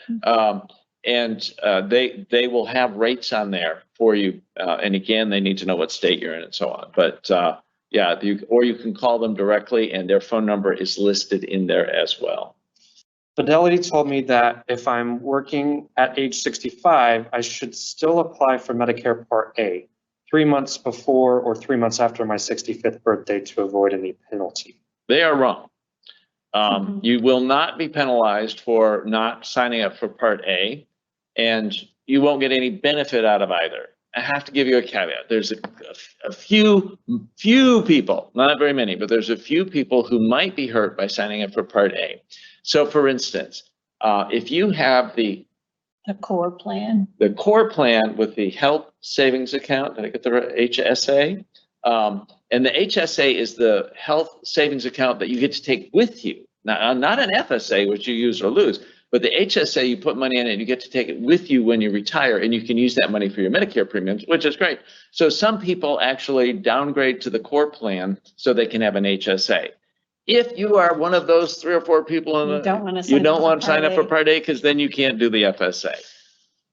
And they will have rates on there for you. And again, they need to know what state you're in and so on. But yeah, or you can call them directly, and their phone number is listed in there as well. Fidelity told me that if I'm working at age 65, I should still apply for Medicare Part A 3 months before or 3 months after my 65th birthday to avoid any penalty. They are wrong. You will not be penalized for not signing up for Part A, and you won't get any benefit out of either. I have to give you a caveat. There's a few people, not very many, but there's a few people who might be hurt by signing up for Part A. So for instance, if you have the core plan. The core plan with the health savings account, did I get the HSA? And the HSA is the health savings account that you get to take with you. Now, not an FSA, which you use or lose, but the HSA, you put money in it and you get to take it with you when you retire, and you can use that money for your Medicare premiums, which is great. So some people actually downgrade to the core plan so they can have an HSA. If you are one of those 3 or 4 people in You don't want to sign up for Part A, because then you can't do the FSA.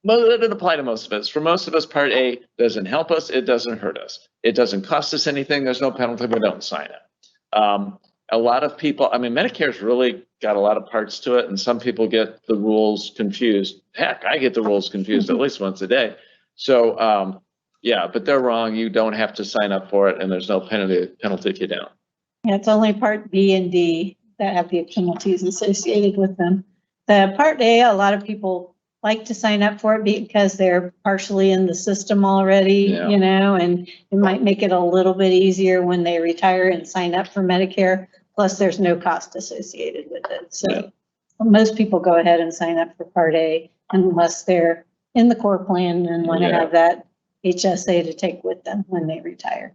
Well, it doesn't apply to most of us. For most of us, Part A doesn't help us. It doesn't hurt us. It doesn't cost us anything. There's no penalty. We don't sign up. A lot of people, Medicare's really got a lot of parts to it, and some people get the rules confused. Heck, I get the rules confused at least once a day. So, yeah, but they're wrong. You don't have to sign up for it, and there's no penalty if you don't. Yeah, it's only Part B and D that have the penalties associated with them. The Part A, a lot of people like to sign up for it because they're partially in the system already, Yeah. And it might make it a little bit easier when they retire and sign up for Medicare. Plus, there's no cost associated with it. So most people go ahead and sign up for Part A unless they're in the core plan and want to have that HSA to take with them when they retire.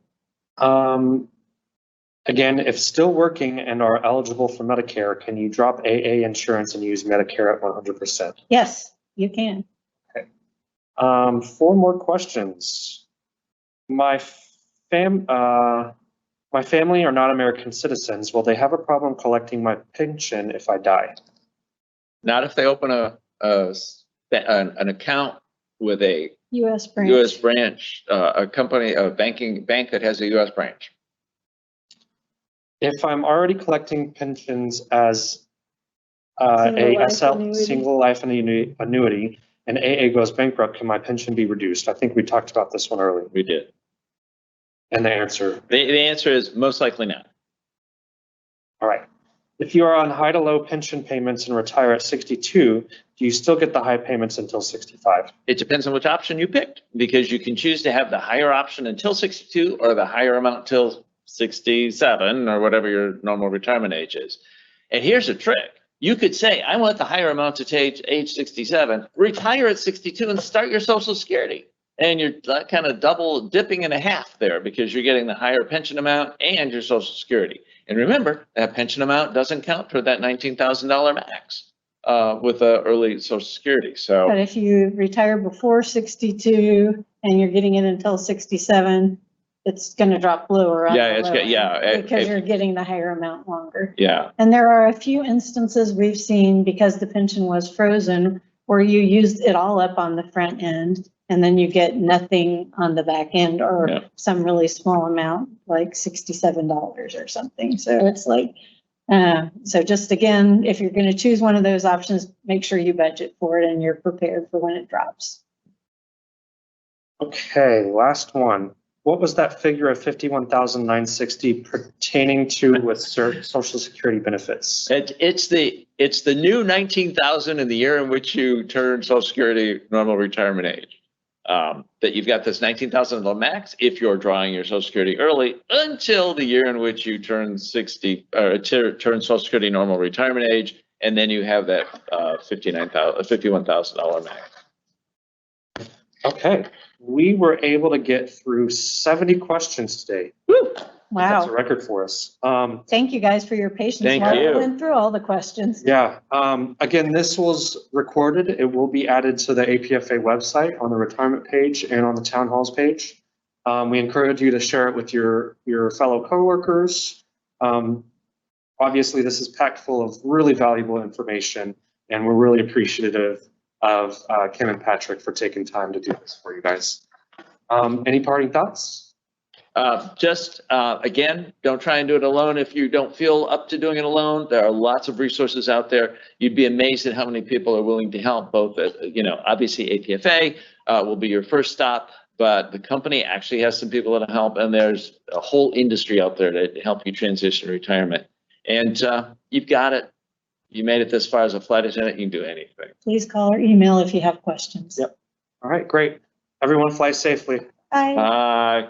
Again, if still working and are eligible for Medicare, can you drop AA insurance and use Medicare at 100%? Yes, you can. Okay. 4 more questions. My My family are not American citizens. Will they have a problem collecting my pension if I die? Not if they open an account with a US branch. U.S. branch, a company, a bank that has a U.S. branch. If I'm already collecting pensions as Single life SL, annuity. single life annuity, and AA goes bankrupt, can my pension be reduced? I think we talked about this one earlier. We did. And the answer, The answer is most likely not. all right. If you are on high to low pension payments and retire at 62, do you still get the high payments until 65? It depends on which option you picked, because you can choose to have the higher option until 62 or the higher amount till 67 or whatever your normal retirement age is. And here's a trick. You could say, I want the higher amount to age 67, retire at 62 and start your Social Security. And you're kind of double dipping in a half there because you're getting the higher pension amount and your Social Security. And remember, that pension amount doesn't count for that $19,000 max with early Social Security. So, But if you retire before 62 and you're getting it until 67, it's going to drop lower. on yeah, the it's low got, end yeah. Because you're getting the higher amount longer. Yeah. And there are a few instances we've seen because the pension was frozen where you used it all up on the front end and then you get nothing on the back end or Yeah. some really small amount, like $67 or something. So it's like, so just again, if you're going to choose one of those options, make sure you budget for it and you're prepared for when it drops. Okay, last one. What was that figure of 51,960 pertaining to with Social Security benefits? It's the new 19,000 in the year in which you turn Social Security normal retirement age. That you've got this 19,000 max if you're drawing your Social Security early until the year in which you turn 60 or turn Social Security normal retirement age, and then you have that $51,000 max. Okay, we were able to get through 70 questions today. Woo! That's a Wow. record for us. Thank you guys for your patience Thank while we you. went through all the questions. Yeah, again, this was recorded. It will be added to the APFA website on the retirement page and on the town halls page. We encourage you to share it with your fellow coworkers. Obviously, this is packed full of really valuable information, and we're really appreciative of Kim and Patrick for taking time to do this for you guys. Any parting thoughts? Again, don't try and do it alone if you don't feel up to doing it alone. There are lots of resources out there. You'd be amazed at how many people are willing to help, both at, obviously APFA will be your first stop, but the company actually has some people that help, and there's a whole industry out there to help you transition to retirement. And you've got it. You made it this far as a flight attendant, you can do anything. Please call or email if you have questions. Yep. All right, great. Everyone fly safely. Bye. Bye.